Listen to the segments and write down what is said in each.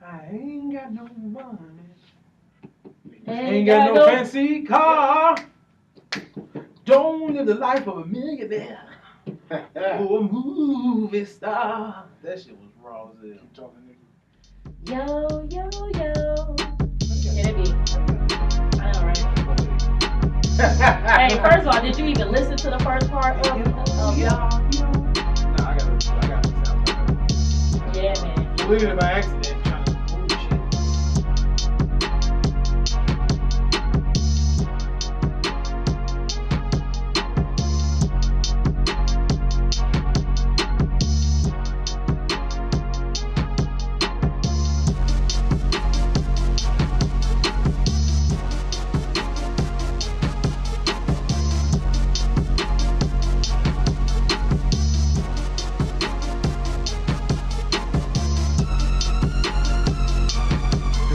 I ain't got no money. Ain't got no fancy car. Don't live the life of a millionaire. Or a movie star. That shit was raw as hell. Keep talking, nigga. Yo, yo, yo. Can it be? I know, right? Hey, first of all, did you even listen to the first part of y'all? Nah, I got the sound. Yeah, man. Deleted it by accident. Trying to move shit.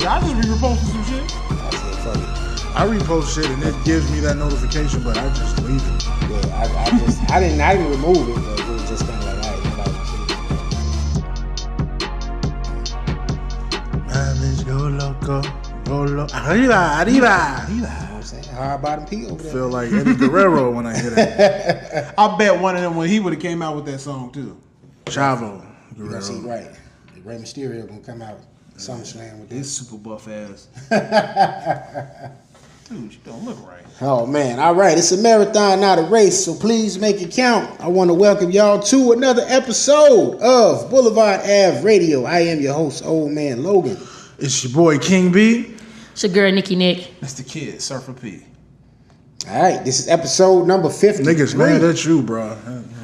I just be reposting some shit. I said, fuck it. I repost shit and it gives me that notification, but I just leave it. Yeah, I didn't remove it, but it was just kind of like, all right, nobody wants to see it. Man, go loco, go loco. Arriba. You know what I'm saying? Hard bottom P over there. Feel like Eddie Guerrero when I hear that. I bet one of them when he would have came out with that song too. Chavo You gonna see, Guerrero. right. Rey Mysterio gonna come out SummerSlam with His this. super buff ass. Dude, you don't look right. Oh man, all right. It's a marathon, not a race, so please make it count. I want to welcome y'all to another episode of Boulevard Ave Radio. I am your host, Old Man Logan. It's your boy King B. It's your girl, Nikki Nick. That's the kid, Surfer P. All right, this is episode number 50. Niggas mad at you, bro.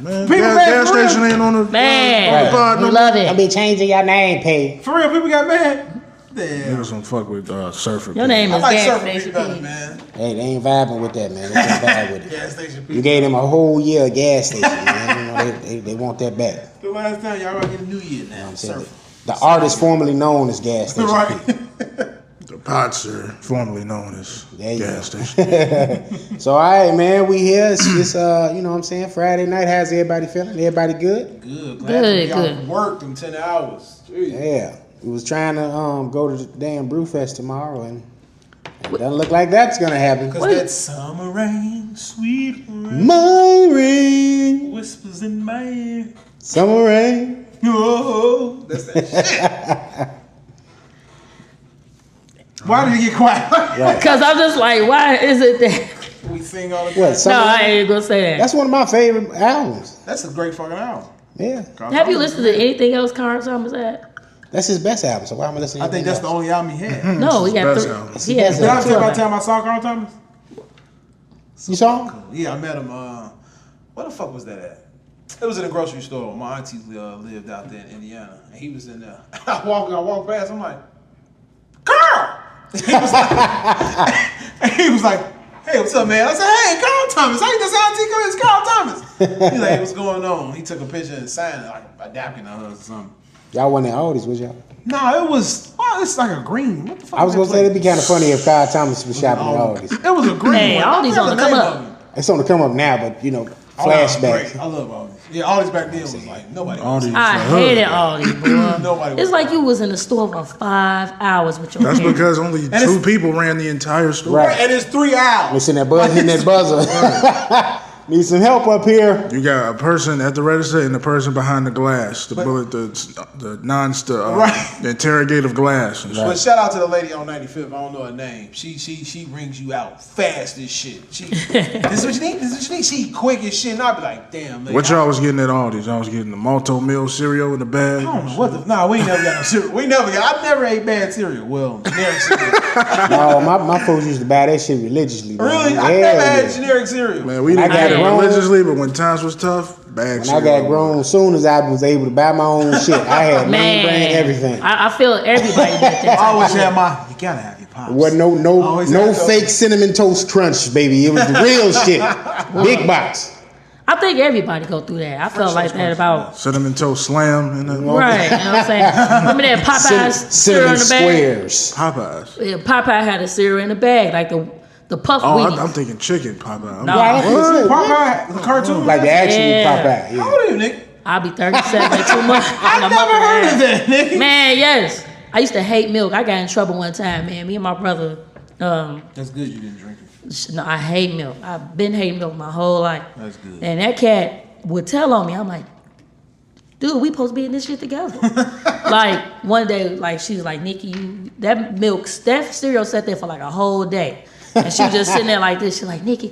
Man, People gas, mad gas for real. station ain't on the Man, on the pod we no love I it. be changing your name, P. For real, people got mad. Damn. Niggas don't fuck with Surfer. Your name I is like Gas Surfer P Station better, P. man. Hey, they ain't vibing with that, man. They ain't vibing with it. Gas station P. You gave them a whole year of gas station, man. You know, they want that back. The last time y'all gonna get a new year now. I'm saying Surfer. the artist formerly known as Gas Station P. Right. The Potser, formerly known as There you gas go. station. So, all right, man, we here. It's just, you know what I'm saying, Friday night. How's everybody feeling? Everybody good? Good. Glad to be Good. off work them 10 hours. Jeez. Yeah. We was trying to go to the damn Brewfest tomorrow, and it doesn't look like that's going to happen. Cause that summer rain, sweet rain, My rain, whispers in my ear. summer rain. Oh, that's that shit. Why did you get quiet? Because I'm just like, why is it that? We sing all the time. What, No, summer I rain? ain't gonna say that. That's one of my favorite albums. That's a great fucking album. Yeah. Have you listened to anything else Carl Thomas had? That's his best album, so why am I listening to I think anything that's the else? only album he had. No, he got best three. album. He has Did Did I two tell you about of the them. time I saw Carl Thomas? You saw him? Yeah, I met him. Where the fuck was that at? It was in a grocery store. My auntie lived out there in Indiana, and he was in there. I walk past. I'm like, Carl. He was like, hey, what's up, man? I said, hey, Carl Thomas. Hey, this auntie, it's Carl Thomas. He's like, hey, what's going on? He took a picture and signed it, like adapting on her or something. Y'all wasn't at Aldi's, was y'all? No, it was. Well, it's like a green. What the fuck? I was is that going to say it'd be place? kind of funny if Kyle Thomas was shopping at Aldi's. It was a green Hey, one. Aldi's I on the forgot come name up. of it. It's on the come up now, but, you know, Oh, flashbacks. great. I love Aldi's. Yeah, Aldi's back then was like nobody. Aldi's. I the hood. hated all these, boy. Nobody It's was like you was in the store for 5 hours with your That's parents. because only it's- two people ran the entire store. Right. And it's 3 hours. Listen, that buzz hitting that buzzer. Need some help up here. You got a person at the register and the person behind the glass, the the interrogative glass. And shit. But shout out to the lady on 95th. I don't know her name. She rings you out fast as shit. This is what you need. This is what you need. She quick as shit. And I'll be like, damn. Lady, What y'all was getting at Aldi's? Y'all was getting the Malto Meal cereal in the bag. I don't know what the. Nah, we ain't never got no cereal. I never ate bad cereal. Well, generic cereal. No, my folks used to buy that shit religiously. Man. Really? I Yeah, never had yeah. generic cereal. Man, we When I didn't got get it grown- religiously, but when times was tough, bag When I got grown, as soon as I was able to buy my own shit, I had name brand everything. I feel everybody did that. I always had my. You gotta have your pops. It wasn't Always no had those. fake cinnamon toast crunch, baby. It was the real shit. Big box. I think everybody go through that. I felt like that about. Cinnamon Toast Slam and then Right, you know what I'm saying? Remember that Popeye's cereal Cinnamon in the bag? squares. Popeyes. Yeah, Popeye had a cereal in the bag, like the puff Oh, Wheaties. I'm thinking chicken Popeye. No. Right, What? Popeye, the cartoon. Like the actual Yeah. Popeye. How Yeah. old are you, Nick? I'll be 37 in 2 months. I never heard of that, nigga. Man, yes. I used to hate milk. I got in trouble one time, man. Me and my brother. That's good you didn't drink it. No, I hate milk. I've been hating milk my whole life. That's good. And that cat would tell on me. I'm like, dude, we supposed to be in this shit together. Like one day, like she was like, Nikki, that cereal sat there for like a whole day. And she was just sitting there like this. She's like, Nikki,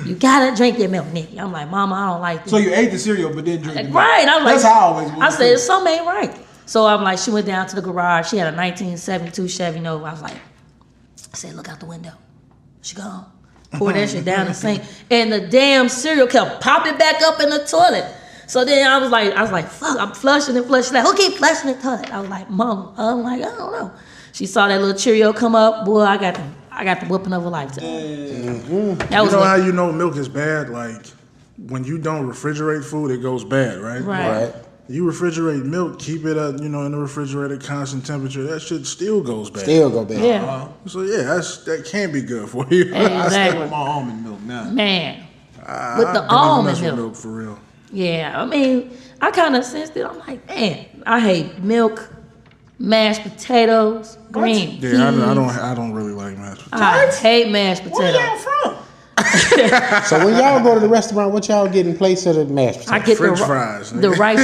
you gotta drink that milk, Nikki. I'm like, Mama, I don't like this. So you ate the cereal but didn't drink the milk. Right. I was like, that's how I always was. I said, something ain't right. So I'm like, she went down to the garage. She had a 1972 Chevy Nova. I was like, I said, look out the window. She gone. Poured that shit down the sink. And the damn cereal kept popping back up in the toilet. So then I was like, fuck, I'm flushing and flushing. She's like, who keep flushing the toilet? I was like, Mom. I'm like, I don't know. She saw that little Cheerio come up. Boy, I got the whooping of a lifetime. You know how you know milk is bad? Like, when you don't refrigerate food, it goes bad, right? Right. You refrigerate milk, keep it at, in the refrigerator, constant temperature. That shit still goes bad. Still go bad. Yeah. So yeah, that can be good for you. Exactly. I stick with my almond milk now. Man. I With the don't even almond mess with milk. for real. Yeah. I mean, I kind of sensed it. I'm like, man, I hate milk, mashed potatoes, green peas. Yeah, I don't really like mashed potatoes. I hate mashed potatoes. Where y'all from? So when y'all go to the restaurant, what y'all get in place of the mashed potatoes? I get French fries. the rice.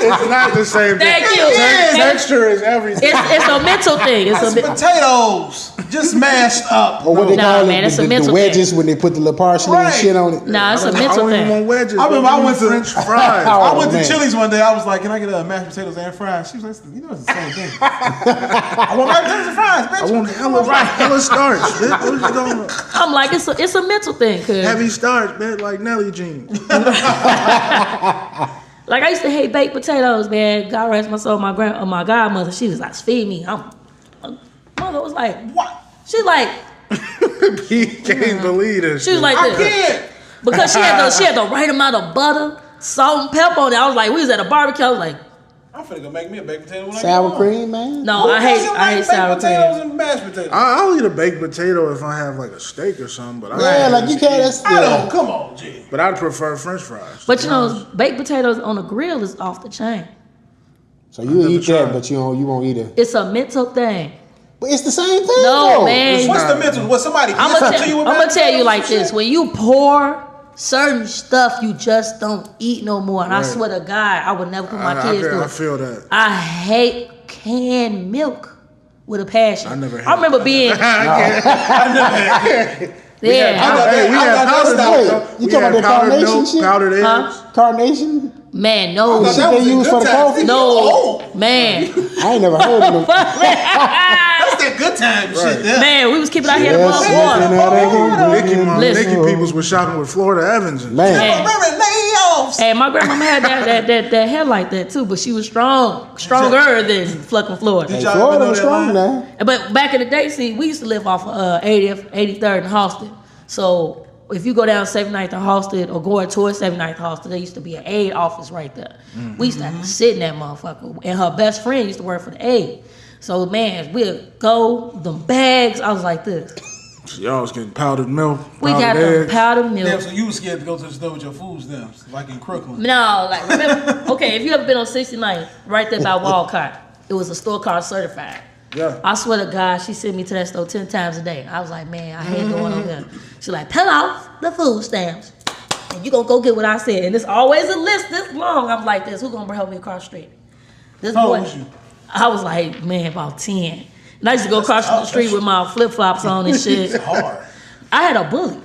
It's not the same thing. Thank you. Texture is everything. It's a mental thing. It's a Potatoes just mashed up. Or what they Nah, call man, it, it's a the mental wedges when they put the little parsley and Right. shit on it. Nah, it's a I mental don't even thing. want wedges. I remember I went to French fries. I went man. to Chili's one day. I was like, "Can I get mashed potatoes and fries?" She was like, "It's the same thing." I want mashed potatoes and fries, bitch. I want hella starch. Bitch. What you doing? I'm like, it's a mental thing. Cause Heavy starch, man, like Nelly jeans. like I used to hate baked potatoes, man. God rest my soul. My godmother, she was like, feed me. My mother was like, What? she's like, He can't believe this. she was like I this. can't. Because she had the right amount of butter, salt, and pepper on it. I was like, we was at a barbecue. I was like, I'm finna go make me a baked potato when I Sour get home. cream, man. no, Who I doesn't like hate sour baked potatoes cream. and mashed potatoes. I'll eat a baked potato if I have like a steak or something, but Yeah, like you can't. That's I don't. Come on, G. But I'd prefer French fries. But you know, baked potatoes on the grill is off the chain. So you eat tried. that, but you won't eat it. It's a mental thing. But it's the same thing. No, though. man. What's the mental? What somebody I'm listen to gonna you with tell mashed you potatoes like and shit? this: when you pour certain stuff, you just don't eat no more. And I Right. swear to God, I would never put my kids through I it. feel that. I hate canned milk with a passion. I never had I remember being yeah. Hey, we had powdered milk. You We talking had about that powdered carnation milk, shit? powdered eggs. Huh? Carnation? Man, no, thought Shit that was they in use good for the times. coffee? no, man, I ain't never heard of them. That's that good time shit there. man. We was keeping our head Yes, above looking water. at it, Nikki listen. peoples was shopping with Florida Evans. And Man, Man. Layoffs. Hey, my grandmama had that hair like that too, but she was stronger than fucking Florida. Did hey, y'all Florida ever know was that strong line? now. But back in the day, see, we used to live off of 80th, 83rd and Halsted. So if you go down 79th and Halsted or going towards 79th and Halsted, there used to be an aid office right there. We used to have to sit in that motherfucker. And her best friend used to work for the aid. So, man, we'd go, them bags, I was like this. y'all was getting powdered milk. We got powdered them eggs. powdered Damn, milk. so you was scared to go to the store with your food stamps, like in Crooklyn. No, like, remember, okay, if you ever been on 69th, right there by Walcott, it was a store called Certified. Yeah. I swear to God, she sent me to that store 10 times a day. I was like, man, I hate going over there. She's like, peel off the food stamps. And you gonna go get what I said. And it's always a list this long. I'm like this. Who gonna help me across the street? This How boy. old was you? I was like, man, about 10. And I used to go across the street with my flip-flops on and shit. It's hard. I had a bully.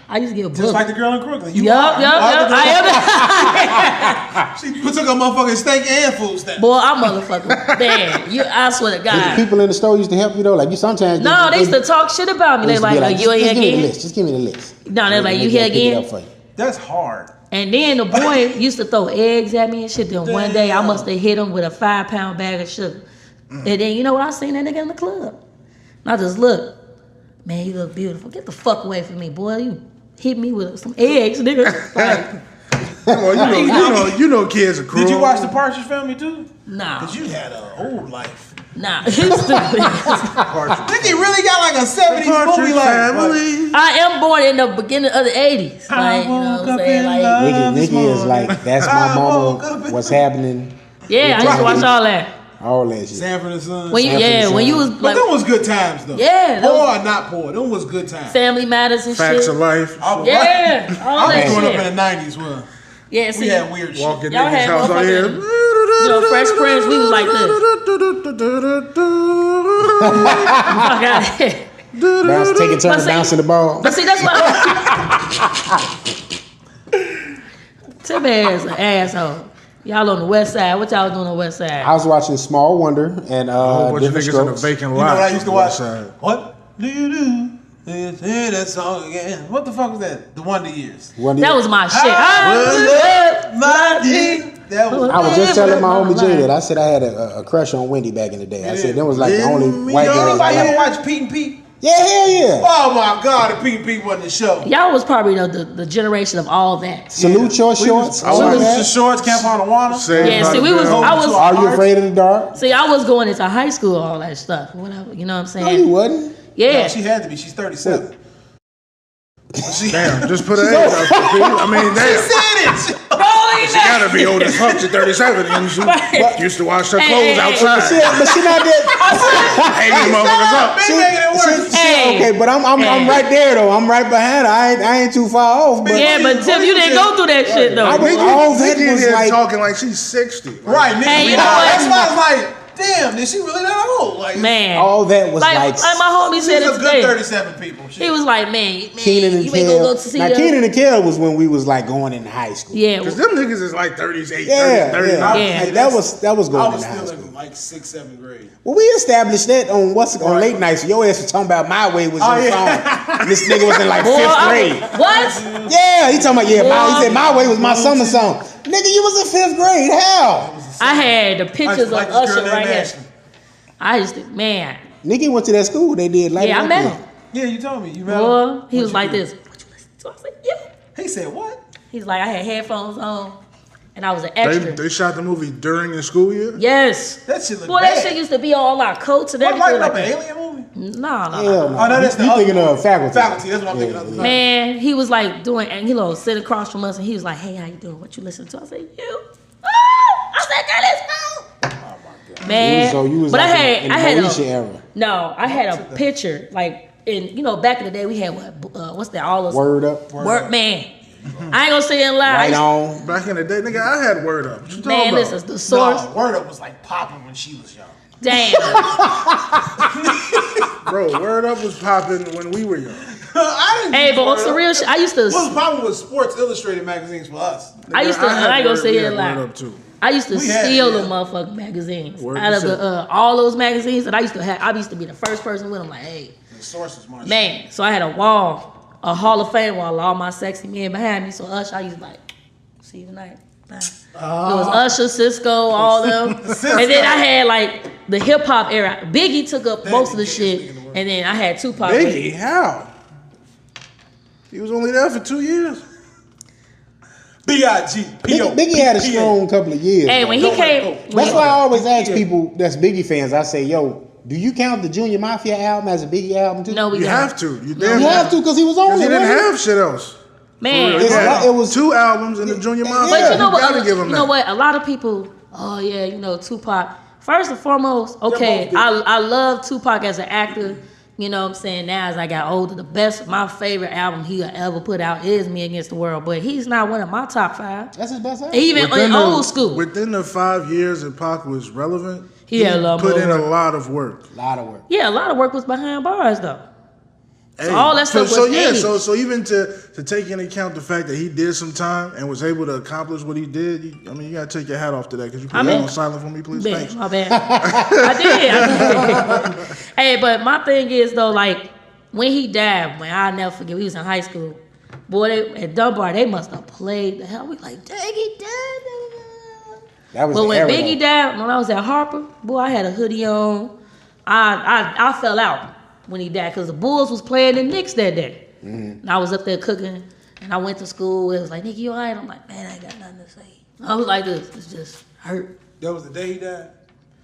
I used to get a bully. Just like the girl in Crooklyn. You Yup. are. You are the I girl. She took a motherfucking steak and food stamp. Boy, I'm motherfucker. Man, I swear to Did God. people in the store used to help you though? Like you sometimes. No, they used to talk shit about me. They used to like, be oh, you just here give me the again? list. Just give me the list. No, they're like, you Maybe here I'll pick it again? up for you. That's hard. And then the boy used to throw eggs at me and shit. Then one day I must have hit him with a 5-pound bag of sugar. And then you know what? I seen that nigga in the club. And I just look, man, you look beautiful. Get the fuck away from me, boy. You hit me with some eggs, nigga. Like, Well, you know kids are cruel. Did you watch the Partridge Family too? nah, Cause you had an old life. nah. He's stupid. Nicky really got like a 70s Partridge movie like. family. I am born in the beginning of the 80s. Like, you know what I'm saying? Like, Nikki is like, that's my mama. What's happening? yeah, I used to watch all that. All that shit. Sanford and Son. When you was But like, them was good times though. Yeah, Poor or not poor, them was good times. Family Matters and Facts shit. of Life. Yeah, all I that was growing shit. up in the 90s, well. Yeah, see, We had weird shit. Walking Y'all niggas' had house out here. you know, Fresh Prince, we was like this. Fuck out of here. Taking turns see- bouncing the ball. But see, that's why Tim is an asshole. Y'all on the west side. What y'all doing on the west side? I was watching Small Wonder and A whole bunch of Different niggas in a Strokes. vacant You lot. know what I used to on the watch? west side. What do you do? Hear that song again. What the fuck was that? The Wonder Years. That was my shit. That was I was just telling my homie Jay that I said I had a crush on Wendy back in the day. I said that was like the only white girl. Anybody ever watch Pete and Pete? Yeah, hell yeah. Oh my God, if Pete and Pete wasn't the show. Y'all was probably the generation of all that. Salute your shorts. I was The shorts, Camp on the Water. Yeah, see, we was. I was. Are you afraid of the dark? See, I was going into high school, all that stuff. Whatever, you know what I'm No, you saying? wasn't. Yeah. No, she had to be. She's 37. Damn, just put her age out there, Pete. I mean, damn. Said it. She gotta be old as fuck to 37. And she used to wash her clothes outside. But she not that. Hang these motherfuckers up. They making it worse. Hey. Okay, but I'm right there though. I'm right behind her. I ain't too far off. But Yeah, but Tim, you didn't go through that shit though. I was- Nigga, all that nigga in was here like- talking like she's 60. Right, nigga. Hey, you know what? That's why I was like, damn, is she really that old? Like, Man, all that was like like my homie she's said a it good today. 37 people. Shit. He was like, man, Keenan and you ain't gonna go Kel. to see Now them. Keenan and Kel was when we was like going into high school. Yeah, Because them niggas is like 38, Yeah, 30, 39. yeah. Yeah. Like, that was I going was into high still school. in like 6th, 7th grade. Well, we established that on on late nights. So your ass was talking about My Way was your yeah. song. This nigga was in like Boy, 5th grade. What? Yeah, he talking about Boy, he said My Way was my summer song. Nigga, you was in 5th grade. How? I had the pictures of like this Usher girl right named here. Ashley. I just think, man, Nikki went to that school. They did like yeah, I met him. Yeah, you told me. You met him. Boy, he What was you like do? this. What you listen to? I said, yeah. He said what? He's like, I had headphones on, and I was an They, extra. they shot the movie during the school year? Yes. That shit look Boy, bad. that shit used to be on all our coats and What, everything like like an that. alien movie? No. Hell no. Oh, no, that's the you other thinking one. of Faculty. Faculty, that's what I'm thinking of. Man, he was like doing, and sitting across from us, and he was like, "Hey, how you doing? What you listen to?" I said, "You." I said, "God, let's go." Oh my God. Man, So you was but like I in had the a Moesha era. no, I had a picture like in back in the day we had what's that all those Word up. word man. I ain't gonna say it loud. Right on. Back in the day, nigga, I had Word Up. What you talking Man, about? this is the source. No, Word Up was like popping when she was young. Damn. Bro, Word Up was popping when we were young. I didn't Hey, use but Word on some Up. real shit, I used to. What was popping with Sports Illustrated magazines for us? I used to. Nigga, had I ain't gonna Word- say we it had loud. Word Up too. I used to We had it, steal yeah. the motherfucking magazines Word out of to the all those magazines that I used to have. I used to be the first person with them. Like, hey, The source was my man. So I had a wall, a Hall of Fame wall, all my sexy men behind me. So Usher, I used to like, see you tonight. Bye. It was Usher, Cisco, all them, and then I had like the hip hop era. Biggie took up most of the shit, and then I had Tupac. with Biggie, me. how? He was only there for 2 years. B.I.G. P.O. Biggie had a strong couple of years. Hey, though. when he came, That's why I always ask people that's Biggie fans. I say, yo, do you count the Junior Mafia album as a Biggie album too? no, we You don't. have to. You damn You have to because he was on Because it. he didn't wasn't he? have shit else. Man, It's Yeah. like- it was 2 albums in the Junior Mafia. but you know what? gotta give him You that. know what? A lot of people, oh yeah, Tupac. First and foremost, okay, both I love Tupac as an actor. You know what I'm saying? Now as I got older, my favorite album he ever put out is Me Against the World. But he's not one of my top 5. That's his best album. Even in the- old school. Within the 5 years that Pac was relevant, He had a lot put more in a work. lot of work. A lot of work. Yeah, a lot of work was behind bars though. Hey, all that stuff so was yeah, aged. so even to take into account the fact that he did some time and was able to accomplish what he did, you gotta take your hat off to that. Could you put I that mean- on silent for me, please? Man, Thanks. my bad. I did. Hey, but my thing is though, like when he died, man, I'll never forget. We was in high school. Boy, at Dunbar, they must have played the hell. We like, dang, he died. That was But the when era, Biggie though. died, when I was at Harper, boy, I had a hoodie on. I fell out when he died because the Bulls was playing the Knicks that day. And I was up there cooking, and I went to school. It was like, Nicky, you all right? I'm like, man, I ain't got nothing to say. I was like this. It's just hurt. That was the day he died.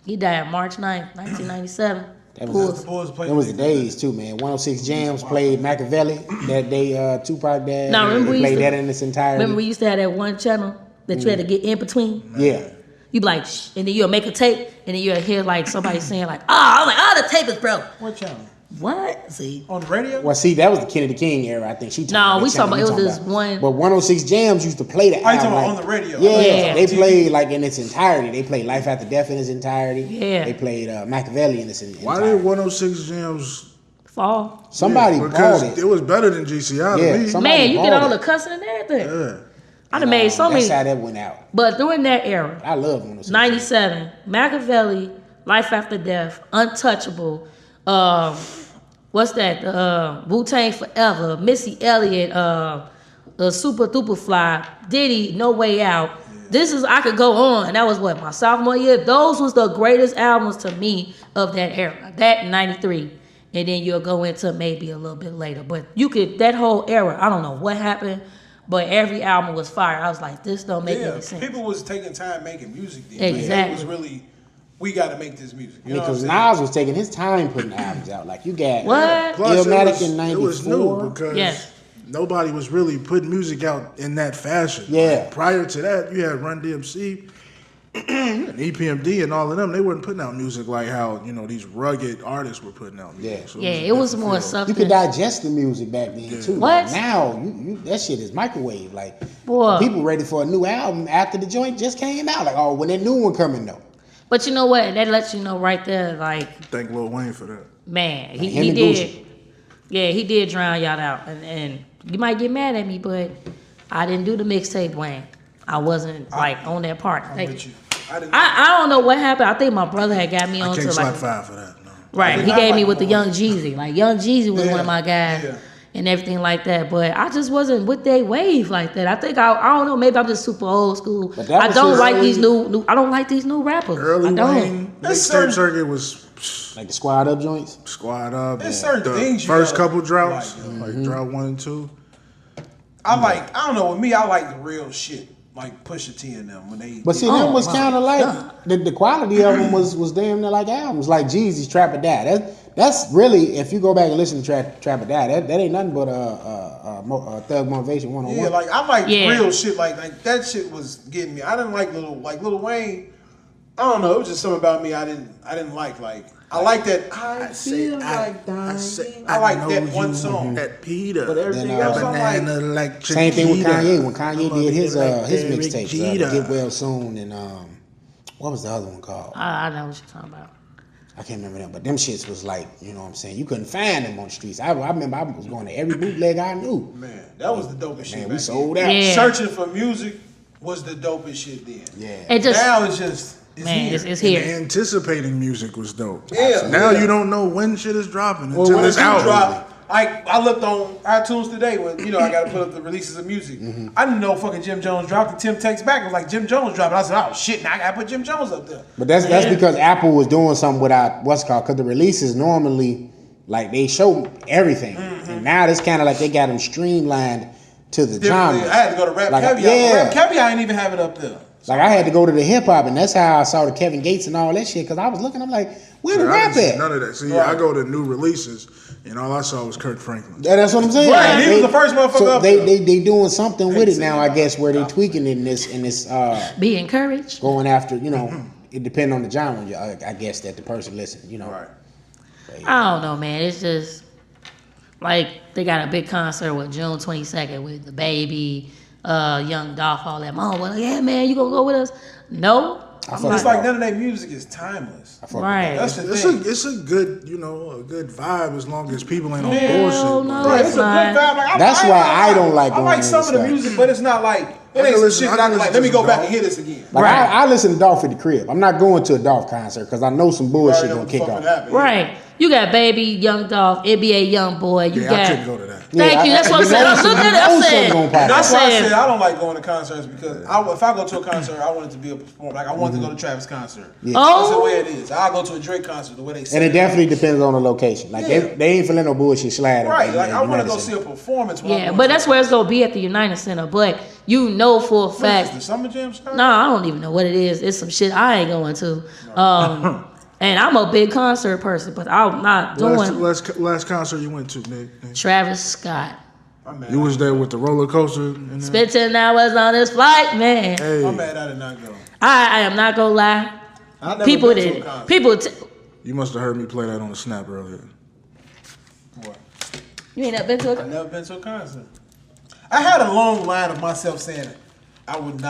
He died March 9th, 1997. That was- Bulls. The Bulls played. Them was the days too, man. 106 Jams played Machiavelli that day. Tupac died. Now, remember they we used played to- that in its entirety. Remember we used to have that one channel that you had to get in between? Yeah. You be like, shh, and then you'll make a tape, and then you'll hear like somebody saying like, I'm like, the tape is broke. What channel? What? See? On the radio? Well, see, that was the Kennedy King era. I think she. No, we talking about it was this one. But 106 Jams used to play that. Oh, you talking about on the radio? Yeah, they played like in its entirety. They played Life After Death in its entirety. Yeah. They played Machiavelli in its entirety. Why did 106 Jams fall? Somebody because bought it. It was better than GCI to me. somebody Man, you get bought all the it. cussing and everything. Yeah. I done made so many. That's how that went out. But during that era, I love 106 Jams. 97, Machiavelli, Life After Death, Untouchable, what's that? Wu-Tang Forever, Missy Elliott, Super Duper Fly, Diddy, No Way Out. This is, I could go on. That was what, my sophomore year? Those was the greatest albums to me of that era. That 93. And then you'll go into maybe a little bit later. But you could, that whole era, I don't know what happened, but every album was fire. I was like, this don't make any sense. People was taking time making music then. Exactly. It was really, we got to make this music. You know Because what I'm saying? Nas was taking his time putting albums out. Like you got What? Plus, Illmatic in it was 94. new because Yes. nobody was really putting music out in that fashion. Yeah. Like, prior to that, you had Run DMC, and EPMD, and all of them. They weren't putting out music like how these rugged artists were putting out music. Yeah. So Yeah, a it was different more feel. substance. You could digest the music back then too. What? Like, now you that shit is microwave. Like Boy. people ready for a new album after the joint just came out. Like, oh, when that new one coming though. But you know what? That lets you know right there, like, Thank Lil Wayne for that. man, him he and did. Gucci. Yeah, he did drown y'all out. And you might get mad at me, but I didn't do the mixtape Wayne. I wasn't like on that part. I'm Like, with you. I didn't. I don't know what happened. I think my brother had got me I onto can't slap like 5 for that. No. right. He I gave me like with the more. Young Jeezy. Like Young Jeezy was one of my guys. Yeah. And everything like that, but I just wasn't with they wave like that. I think I don't know. Maybe I'm just super old school. But that I was don't his like early- these new. I don't like these new rappers. Early I don't. Wayne There's mixtape certain- circuit was Like the squad up joints. Squad Up. There's and certain the things you first gotta couple droughts, like, like drought 1 and 2. I don't know, with me, I like the real shit. Like Pusha T and them when they. But see, them was kind of like the quality of them was damn near like albums, like Jeezy's Trap or Die. That's really, if you go back and listen to Trap or Die, that ain't nothing but Thug Motivation 101. Yeah, like I like Yeah. real shit. Like that shit was getting me. I didn't like Lil Wayne. I don't know. It was just something about me I didn't like. Like I like that. I feel like dying. I like that one song. At Peter. But everything Then else, a I'm like- banana like Same thing with Chiquita. Kanye. When Kanye did his Like Derek mixtapes, Jeter. Get Well Soon and what was the other one called? I know what you're talking about. I can't remember them, but them shits was like, you know what I'm saying? You couldn't find them on the streets. I remember I was going to every bootleg I knew. Man, that was the dopest shit. Man, back we sold then. out. Yeah. Searching for music was the dopest shit then. Yeah. It just Now it's just man, here. it's And here. anticipating music was dope. Yeah, Now yeah. you don't know when shit is dropping Well, until when it's it do out. drop, I looked on iTunes today when I got to put up the releases of music. I didn't know fucking Jim Jones dropped. And Tim Takes Back was like Jim Jones dropped. And I said, oh shit, now I gotta put Jim Jones up there. But that's because Apple was doing something without what's it called, because the releases normally like they show everything, and now it's kind of like they got them streamlined to the genre. I had to go to Rap Like, Caveat. yeah. Rap Caveat ain't even have it up there. Like I had to go to the hip hop, and that's how I saw the Kevin Gates and all that shit. Because I was looking, I'm like, where the I rap didn't see at? none of that. See, Right. I go to new releases, and all I saw was Kirk Franklin. That's what I'm saying. Right, he was the first motherfucker So up they there. doing something with it seen now, it. I guess, where they tweaking it in this Be encouraged. going after, it depends on the genre. I guess that the person listen, Right. I don't know, man. It's just like they got a big concert with June 22nd with the baby, Young Dolph, all that. Mom, well, yeah, man, you gonna go with us? No. fuck It's with like none of their music is timeless. Right. That's the It's thing. it's a good a good vibe as long as people ain't on Hell bullshit. no. Right, it's a good Fine. vibe. Like, That's why I don't like I going like to some of the stuff. music, but it's not like it can ain't some listen- shit I that I can can like. listen Let me to go back Dolph. and hear this again. Like Right. I listen to Dolph at the crib. I'm not going to a Dolph concert because I know some bullshit gonna kick off. Right. You got Baby, Young Dolph, NBA Young Boy. You Yeah, I couldn't got. go to that. Thank you. That's what I'm saying. I'm looking at it. I'm saying. That's why I said- said I don't like going to concerts because if I go to a concert, I want it to be a performance. Like I want to go to Travis concert. That's the Oh, way it is. I'll go to a Drake concert the way they And say it definitely depends on the location. Like Yeah. they ain't feeling no bullshit slide. Right. in Like I want to go United see a performance. when I'm yeah, going but to that's where it's gonna be at the United Center. But you know for a What is fact. this, the Summer Jam start? No, I don't even know what it is. It's some shit I ain't going to. And I'm a big concert person, but I'm not doing Last concert you went to, Nick? Travis Scott. I'm mad. You was there with the roller coaster. And Spent 10 hours on this flight, man. Hey, I'm mad I did not go. I am not gonna lie. I never People been to did a it. concert. People. You must have heard me play that on the snap earlier. What? You ain't never been to I a. never been to a concert. I had a long line of myself saying it. I would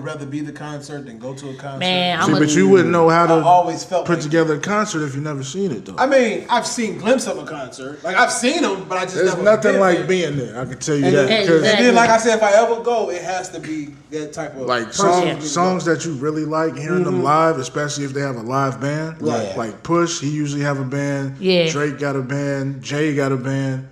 rather be the concert than go to a concert. Man, See, but you wouldn't know how I to always felt put like together a concert if you never seen it though. I mean, I've seen glimpses of a concert. Like I've seen them, but I just There's never nothing been like there. being there. I can tell you And, that. then, 'Cause, and then, like I said, if I ever go, it has to be that type of like person. songs that you really like, hearing them live, especially if they have a live band. Right. Like Push, he usually have a band. Yeah. Drake got a band. Jay got a band.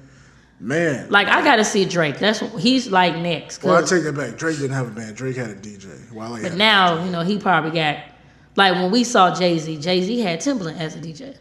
Man. Like I gotta see Drake. That's what he's like next. Well, I 'cause- take that back. Drake didn't have a band. Drake had a DJ. Wale had but a now DJ. he probably got. Like when we saw Jay-Z had Timbaland as a DJ.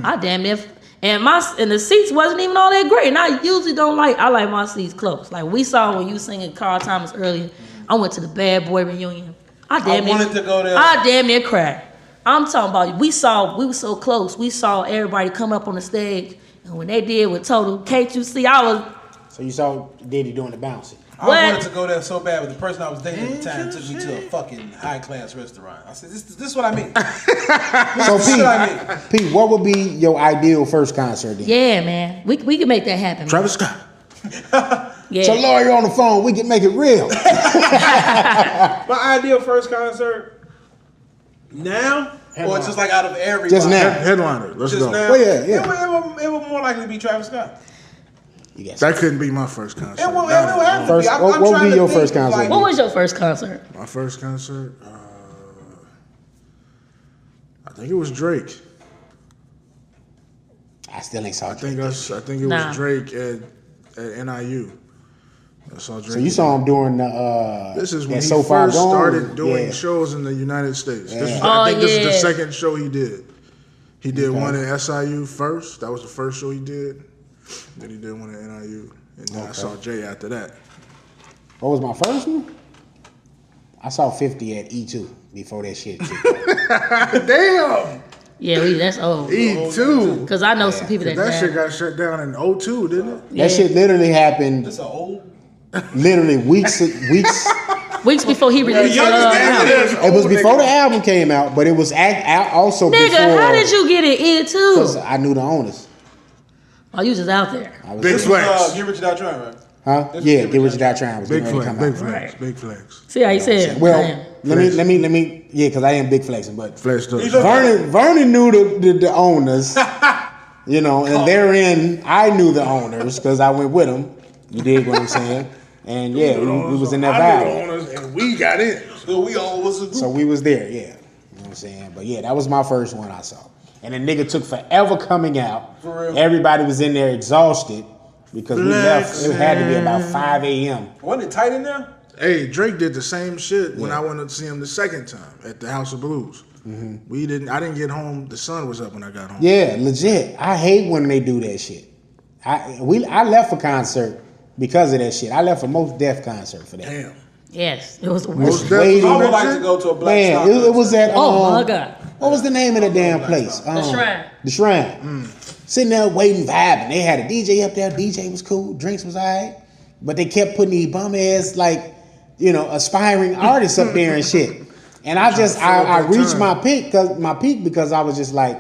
I damn near. And the seats wasn't even all that great. And I usually don't like. I like my seats close. Like we saw when you was singing Carl Thomas earlier. I went to the Bad Boy reunion. I wanted to go there. I damn near cried. I'm talking about. We were so close. We saw everybody come up on the stage. And when they did with Total, can't you see? I was. So you saw Diddy doing the bouncing. I What? wanted to go there so bad, but the person I was dating at the time took me to a fucking high class restaurant. I said, "This is what I mean." So This is what I mean. Pete, what would be your ideal first concert then? Yeah, man. We can make that happen. man. Travis Scott. Yeah. So Lawyer on the phone, we can make it real. My ideal first concert now, or just like out of everybody. Just now. Headliner. Let's Just go. now. Well, yeah. It would more likely be Travis Scott. You got That couldn't be my first concert. It would Nah, have to First- be. I'm what would trying be to your think, first concert? like, What was your first concert? My first concert, I think it was Drake. I still ain't saw I think Drake. it was Nah. Drake at NIU. I saw Drake. So you saw him during the This is that when he So Far first Gone? started doing Yeah. shows in the United States. This was, Yeah. Oh, I think this is the yeah. second show he did. He did Okay. one at SIU first. That was the first show he did. Then he did one at NIU. And then I saw Jay after that. What was my first one? I saw 50 at E2 before that shit. Damn! Yeah, that's old. E2. Because I know some people that That shit died. got shut down in 02, didn't it? Yeah. That shit literally happened It's an old. literally weeks. Weeks before he released youngest album. nigga. It was before the album came out, but it was also Nigga, before. how did you get it in Because too? I knew the owners. Oh, you just out there. I was Big This flex. was Get Rich or Die Trying, right? Huh? This Yeah, was Get Rich or Die Trying was Big getting ready to flex, come big out. flex, Right. big flex. See how you said? Well, Man. let me. Yeah, because I ain't big flexing, but Flex does. He's a- Vernon knew the owners, you know, and therein I knew the owners because I went with them. You dig what I'm saying? And yeah, we was in that I knew the vibe, owners and we got in. So we all was a group. so we was there. Yeah, you know what I'm saying. But yeah, that was my first one I saw, and the nigga took forever coming out. For real. Everybody was in there exhausted because we left. It had to be about 5 a.m. Wasn't it tight in there? Hey, Drake did the same shit when I went to see him the second time at the House of Blues. I didn't get home. The sun was up when I got home. Yeah, legit. I hate when they do that shit. I left a concert because of that shit. I left a Most Def concert for that. Damn. Yes, it was the Most worst. Def Wait, was I on would that like shit? to go to a Black Man, Star it was at Oh my god. what was the name of the damn place? The Shrine. The Shrine. Sitting there waiting, vibing. They had a DJ up there. DJ was cool. Drinks was alright. But they kept putting these bum ass aspiring artists up there and shit. And I reached my peak because I was just like,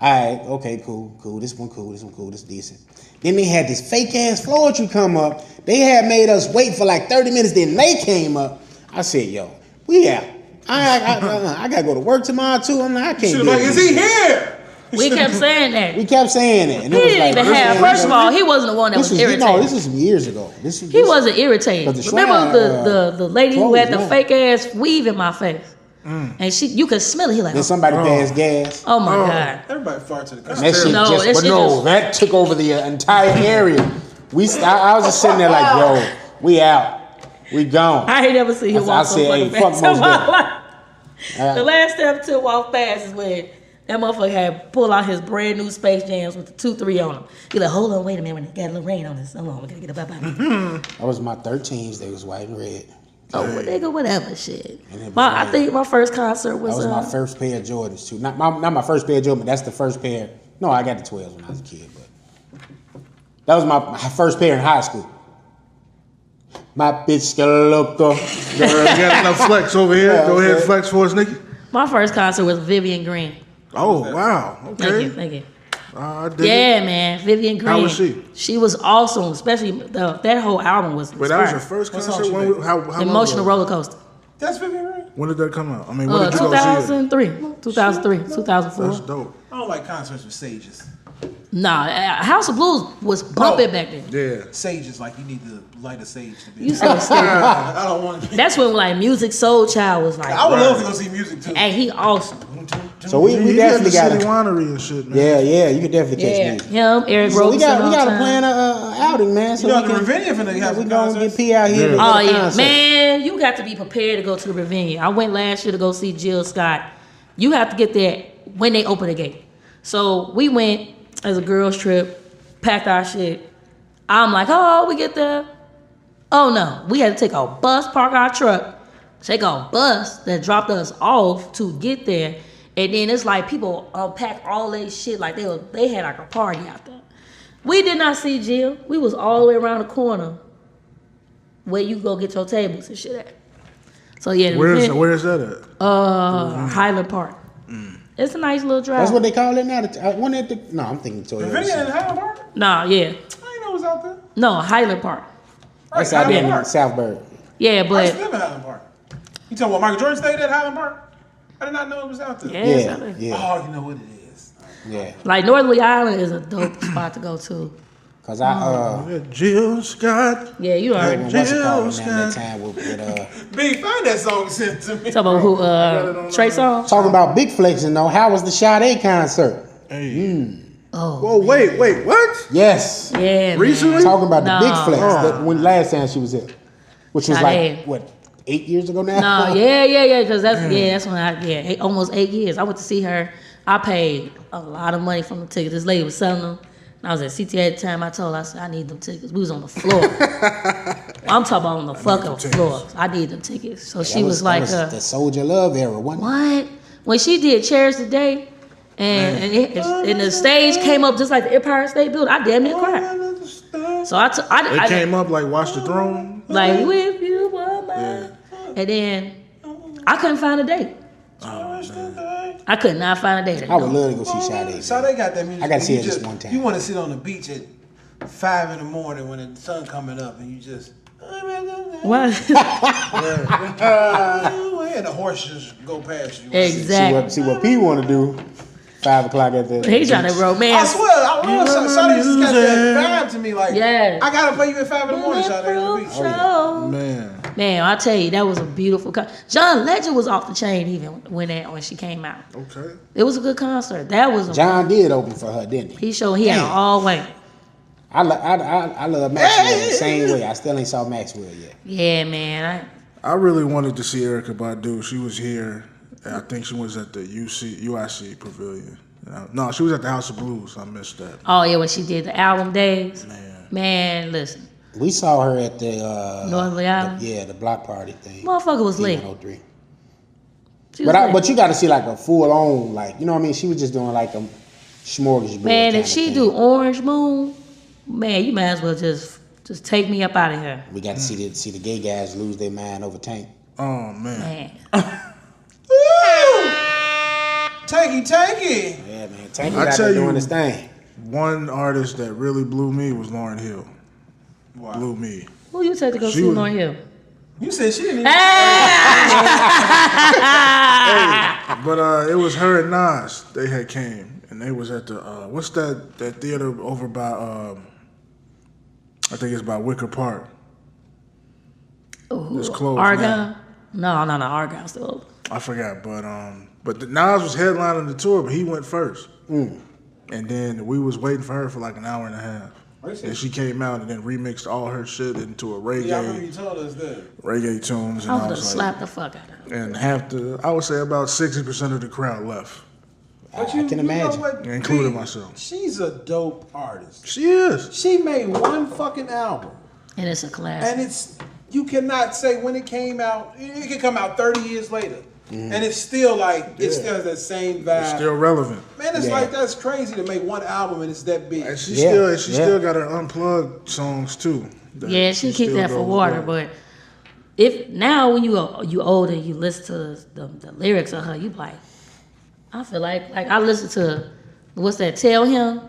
all right, okay, cool. This one cool. This decent. Then they had this fake ass Floetry come up. They had made us wait for like 30 minutes. Then they came up. I said, yo, we out. I gotta go to work tomorrow too. I'm like, I can't She do was like, this. is he here? We kept saying that. We kept saying it. And He it was didn't even have. First of all, he wasn't the one that was irritated. No, this was some years ago. He wasn't irritated. But the Remember Shrine, the lady who had the closed, fake ass weave in my face, and you could smell it. He like, Then somebody passed gas. oh my god. Everybody farted to the concert. That shit No, just, that but shit no, just- that took over the entire area. I was just sitting there like, yo, we out, we gone. I ain't never seen him I walk so said, fucking hey, fuck fast in Mos my Def. life. The last time I took walk fast is when that motherfucker had pulled out his brand new Space Jams with the 2-3 on them. He like, hold on, wait a minute, when it got a little rain on this. Hold on, we gotta get up out of here. That was my 13s. They was white and red. Oh, well, nigga, whatever, shit. And it was I rain. think my first concert That was, was my first pair of Jordans too. Not my first pair of Jordans, but that's the first pair. No, I got the 12s when I was a kid, but that was my first pair in high school. My bitch loco. You got enough flex over here. Yeah, Go ahead, okay. flex for us, Nikki. My first concert was Vivian Green. Oh wow. Okay. Thank you. I dig Yeah, it. man, Vivian Green. How was she? She was awesome, especially that whole album was Wait, that was your inspiring. first What concert? song she When, made? how long Emotional ago? roller coaster. That's Vivian Ray. When did that come out? I mean, when did you go see it? 2003, 2004. That's dope. I don't like concerts with sages. Nah, House of Blues was bumping back then. Yeah. Sages, like you need to light a sage to be. You so stupid. I don't want to. That's when like Music Soul Child was like, I would love to go see music too. hey, he awesome. So we He definitely got got the city to. winery and shit, man. Yeah, you could definitely catch Yeah, me. him, Eric So we Roberson. got to plan a outing, man. So You know we the can, Ravinia finna have we some gonna concerts. get P out here. Yeah. Oh to yeah, concert. man, you got to be prepared to go to the Ravinia. I went last year to go see Jill Scott. You have to get there when they open the gate. So we went as a girls trip, packed our shit. I'm like, oh, we get there. Oh no, we had to take a bus, park our truck, take a bus that dropped us off to get there, and then it's like people unpack all their shit like they had like a party out there. We did not see Jill. We was all the way around the corner where you go get your tables and shit at. So yeah, Where's that at? Highland Park. It's a nice little drive. That's what they call it now. No, I'm thinking Toyota. Ravinia in Highland Park? Nah, yeah. I didn't know it was out there. No, Highland Park. That's Right, out there Highland in Park. Southburg. Yeah, I used to but live in Highland Park. You talking about Michael Jordan stayed at Highland Park? I did not know it was out there. yeah, it's out Yeah, there. yeah, Oh, you know what it is. yeah. Like Northerly Island is a dope spot to go to. Cause I Yeah, Jill Scott. Yeah, you when already what's it called Jill around that Scott. time with B, find that song and send it to me. talking about who Trey Songz. talking about big flexing though. How was the Sade concert? Hey. Oh, Whoa, wait, what? Yes. yeah, man. Recently? Talking about the big No. flex Oh. that when last time she was here, which was Sade. like what 8 years ago now. No, yeah, because that's when almost 8 years. I went to see her. I paid a lot of money from the tickets. This lady was selling them. And I was at CTA at the time. I told her, I said, I need them tickets. We was on the floor. I'm talking about on the fucking floor. I need them tickets. So she was like, the Soldier Love era. Wasn't it? what? When she did Cherish the Day, and the stage came up just like the Empire State Building, I damn near cried. So It came up like Watch the Throne. like, with you were mine. And then I couldn't find a date. I could not find a date. I would love to go see Sade. Sade got that music. I gotta see You it this just- one time. You want to sit on the beach at 5 in the morning when the sun coming up and you just. What? And the horse just go past you. Exactly. See what P want to do. 5 o'clock at the. He trying to I romance. swear, I love Sade. Just got that vibe to me. Like, Yes. I gotta play you at 5 in the morning, Sade on the beach. Man. Man, I tell you, that was a beautiful concert. John Legend was off the chain even when she came out. Okay. It was a good concert. That was a John did open for her, didn't he? he showed he had an all way. I love Maxwell the same way. I still ain't saw Maxwell yet. Yeah, man. I really wanted to see Erykah Badu. She was here. And I think she was at the UIC Pavilion. No, she was at the House of Blues. I missed that. Oh yeah, when she did the album days. Man, listen. We saw her at the Northerly Island? the block party thing. Motherfucker was lit. D103. She was lit. But you got to see like a full on like you know what I mean. She was just doing like a smorgasbord. Man, kinda if she thing. do Orange Moon, man, you might as well just take me up out of here. We got to see the gay guys lose their mind over Tank. Oh, man. Man. Take it. Yeah, man. Tank I was out tell there you- doing his thing. One artist that really blew me was Lauryn Hill. Wow. Blew me. Who you take to go She see was- Lauryn Hill? You said she didn't even. But it was her and Nas. They had came. And they was at the, what's that theater over by, I think it's by Wicker Park. Ooh, It's closed Argon? now. No, Argon's still open. I forgot, but Nas was headlining the tour, but he went first. And then we was waiting for her for like an hour and a half. And she came out and then remixed all her shit into a Yeah, I remember reggae you told us that. reggae tunes. And I I would have was like, slapped the fuck out of her. and I would say about 60% of the crowd left, But I can imagine. what, including B, myself. She's a dope artist. She is. She made one fucking album, And it's a classic. and you cannot say when it came out. It could come out 30 years later. and it's still like it still has that same vibe. It's still relevant. Man, it's like that's crazy to make one album and it's that big. And she still got her unplugged songs too. Yeah, she keep that for water. But if now when you older, you listen to the lyrics of her, you like, I feel like I listen to what's that? Tell Him.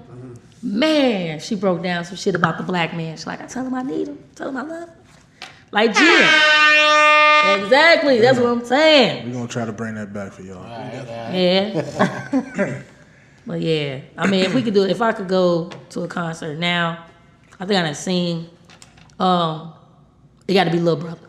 Man, she broke down some shit about the black man. She's like, I tell him I need him, tell him I love him. Like Jill. Exactly, that's what I'm saying. We're gonna try to bring that back for y'all. Yeah. But yeah, I mean, if I could go to a concert now, I think I done seen. It got to be Lil Brother.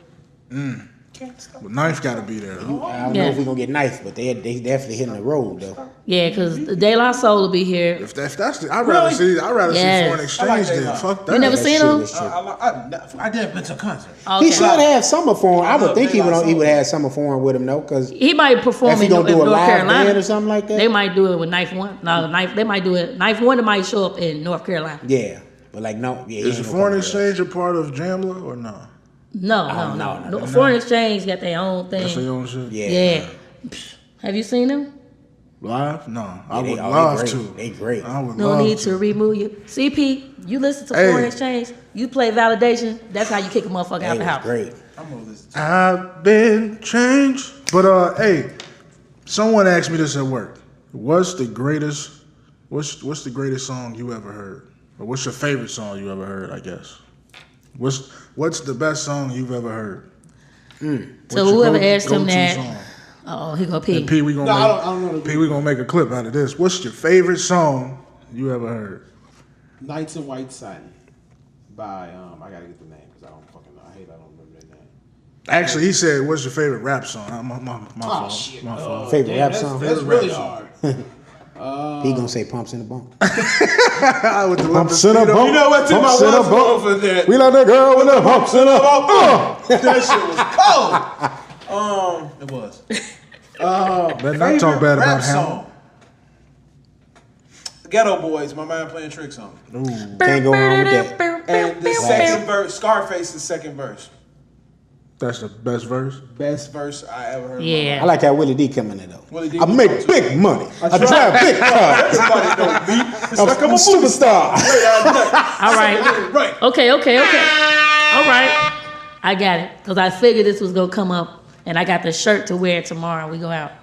Well, Knife got to be there. I don't know if we're gonna get Knife, but they definitely hitting the road though. Yeah, because the De La Soul will be here. If that's I'd rather see Foreign Exchange than fuck that. You never seen him? I never been to a concert. Okay. He should have Summer Foreign. I would think he would have Summer Foreign with him though, because He might perform if he in gonna do a North live Carolina band or something like that. They might do it with Knife One. No, They might do it. Knife One might show up in North Carolina. Yeah, but like no, yeah. Is the Foreign Exchange a part of Jamla or no? No. Foreign Exchange got their own thing. That's their own shit. Yeah. Have you seen them? Live? No, I would they love great. to. They great. I would No love need to remove you. CP, you listen to Foreign Exchange, you play Validation, that's how you kick a motherfucker out the house. Great. I've been changed. But hey, someone asked me this at work. What's the greatest song you ever heard? Or what's your favorite song you ever heard, I guess? What's the best song you've ever heard? So whoever asked him that, he gonna pee. And P, we gonna make a clip out of this. What's your favorite song you ever heard? Nights in White Satin by I gotta get the name because I don't fucking know. I don't remember their name. Actually, he said, "What's your favorite rap song?" My fault. Shit. My fault. Favorite rap song? That's really hard. He gonna say Pumps in the Bump. With the Pumps in a bump. You know what? Tim, I was going for that. We like that girl with the pumps in a bump. That shit was cold. It was. Better not talk bad about him. Song. Ghetto Boys, My Mind Playing Tricks on. Can't go wrong with that. And the second verse, Scarface, the second verse. That's the best verse. Best verse I ever heard. Yeah. I like how Willie D come in there though. Willie D I make big money. I drive big cars. Everybody know me. It's like I'm I'm a superstar. All right. Right. Okay. All right. I got it. Because I figured this was going to come up. And I got the shirt to wear tomorrow. We go out.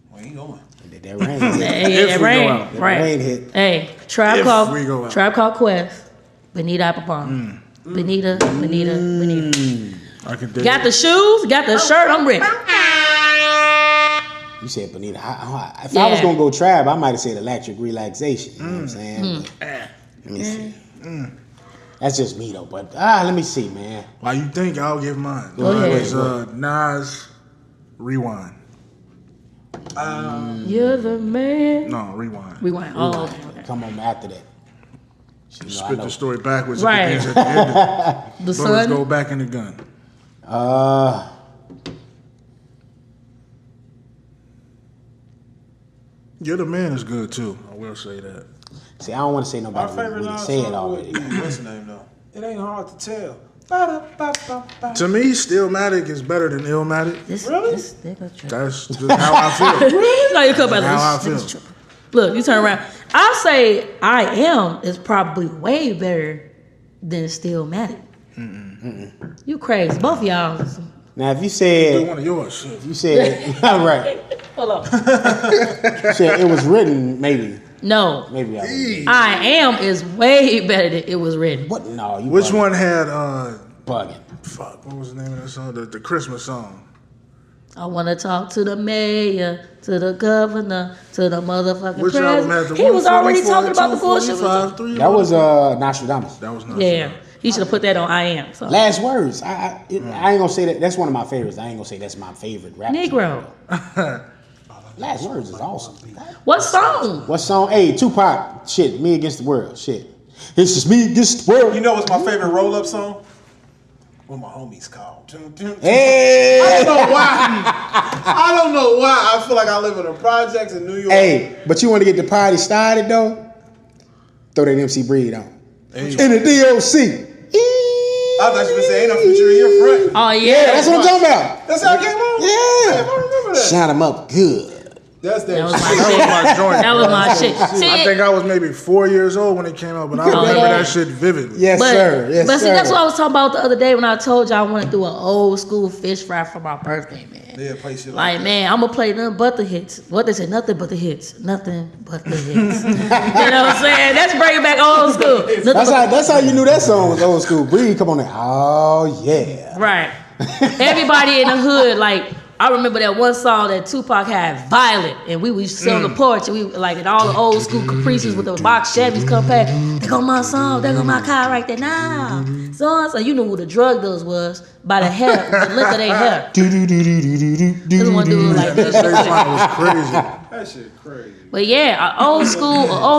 Where you going? That rain hit. That Rain hit. Hey, Tribe Called Quest. Benita Apapon. Benita. I can dig Got the shoes, got the shirt, I'm ready. You said Benita. If I was gonna go Tribe, I might have said Electric Relaxation. You know what I'm saying? But, let me see. That's just me though. But let me see, man. While you think, I'll give mine. Go ahead. It's Nas Rewind. You're the man. No, Rewind. Oh, okay. Come on after that. Spit the story backwards. Right. At the end. The Bullets sun. go back in the gun. You're the Man is good too. I will say that. See, I don't want to say My nobody favorite really Nas say it song already. what's the name though? It ain't hard to tell. To me, Stillmatic is better than Illmatic. Really? This nigga tripping. That's just how I feel. No, you come back. How I This nigga's feel. tripping. Look, you turn around. I'll say I Am is probably way better than Stillmatic. You crazy. Both of y'all. Now, if you Do said, one of yours. all right, Hold on. you said it was written, maybe No. I would. I Am is way better than It Was Written. What? No, you Which bugging. one had Bugging. fuck? What was the name of that song? The Christmas song. I want to talk to the mayor, to the governor, to the motherfucking Which album had president. the He was already 144, talking about the bullshit. 245, That was Nostradamus. That was not. Yeah. He should have put that on I Am. So. Last words. I ain't gonna say that. That's one of my favorites. I ain't gonna say that's my favorite rap Negro. song. Last words is awesome. What song? What song? Hey, Tupac. Shit. Me Against the World. Shit. It's just me against the world. You know what's my favorite roll-up song? What my homies call. Hey. I don't know why. I feel like I live in the projects in New York. Hey, but you want to get the party started though? Throw that MC Breed on. Hey. In the DOC. I thought you were saying, ain't no future in your front. Oh, yeah. Yeah, that's what I'm talking about. That's how it came on? Yeah. I don't remember shine them up good. That's That was that. my shit. shit. That was my joint. That was my shit. See, I think I was maybe 4 years old when it came out, but I remember yeah. that shit vividly. Yes, sir. Yes, but see, sir. that's what I was talking about the other day when I told you I want to do an old school fish fry for my birthday, man. Yeah, play shit Like, that. man, I'm gonna play nothing but the hits. What they say, nothing but the hits. Nothing but the hits. You know what I'm saying? That's bringing back old school. That's how you knew that song was old school. Breed, come on there. Oh yeah. Right. Everybody in the hood, like, I remember that one song that Tupac had, Violet, and we used to sit on the porch, and we like in all the old school Caprices with the box Chevys come back. There go my song, there go my car right there now. So you knew who the drug dealers was by the hair, the length of their hair. This one dude like this. Was crazy. That shit crazy. But yeah, an old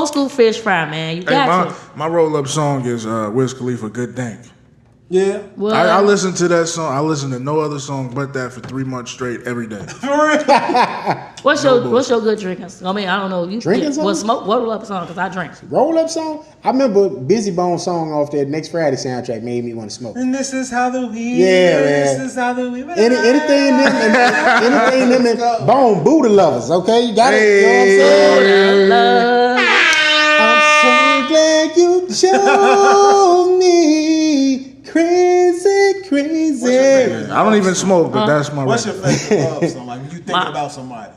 school fish fry, man. You got to. My roll up song is Wiz Khalifa, Good Dank. Yeah. Well, I listen to that song. I listen to no other song but that for 3 months straight every day. For real. what's your good drinking? I mean, I don't know. You Drinking what song? what roll up song? Because I drink. Roll up song. I remember Busy Bone song off that Next Friday soundtrack made me want to smoke. And this is how the weed. Yeah, This man. is how the weed. Anything them and Bone Buddha lovers. Okay, you got it. You know what I'm saying? I'm so glad you chose me. Crazy. I don't even smoke, but that's my What's your record. favorite love song? Like when you think about somebody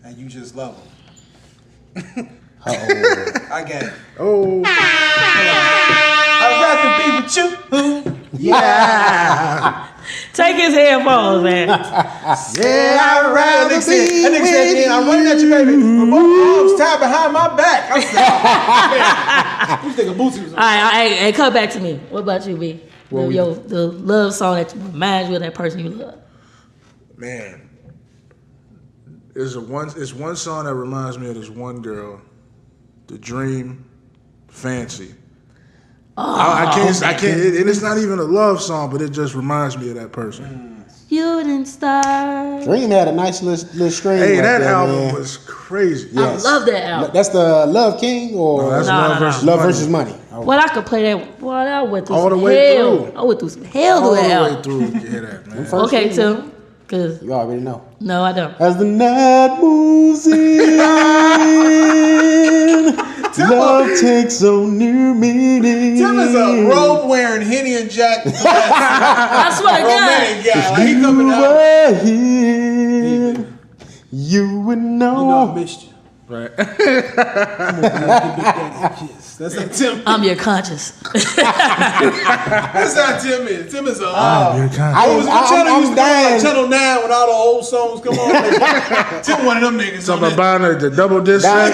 and you just love them. I get it. Oh, I'd rather be with you. Yeah. Take his headphones, man. yeah, I'd rather That nigga said, I'm running at you, baby. With both arms tied behind my back. I said, oh, man. You think of Bootsy was All right, hey, come back to me. What about you, B? The love song that reminds you of that person you love. Man, it's one song that reminds me of this one girl, The Dream, Fancy. I can't. It's not even a love song, but it just reminds me of that person. You didn't start. Dream had a nice little string. Hey, right that there, album man. was crazy. Yes. I love that album. That's the Love King or No, that's No, Love no, no. versus Love Money. versus Money. Oh. Well, I could play that. Well, I went through All some the way hell. through. I went through some hell All through that the way album. through, you hear that, man. First Okay, thing, Tim. Cause You already know. no, I don't. As the night moves in, love takes on new meaning. Tim is a robe wearing Henny and Jack I swear to God. romantic guy. Like he coming You out. were here, you would know. You know I missed you. Right. That's how Tim. I'm your conscience. That's how Tim is. Tim is a. You're kind What channel used to come on? Like dying. Channel 9 when all the old songs come on. Like, Tim one of them niggas. Something about the double disc set.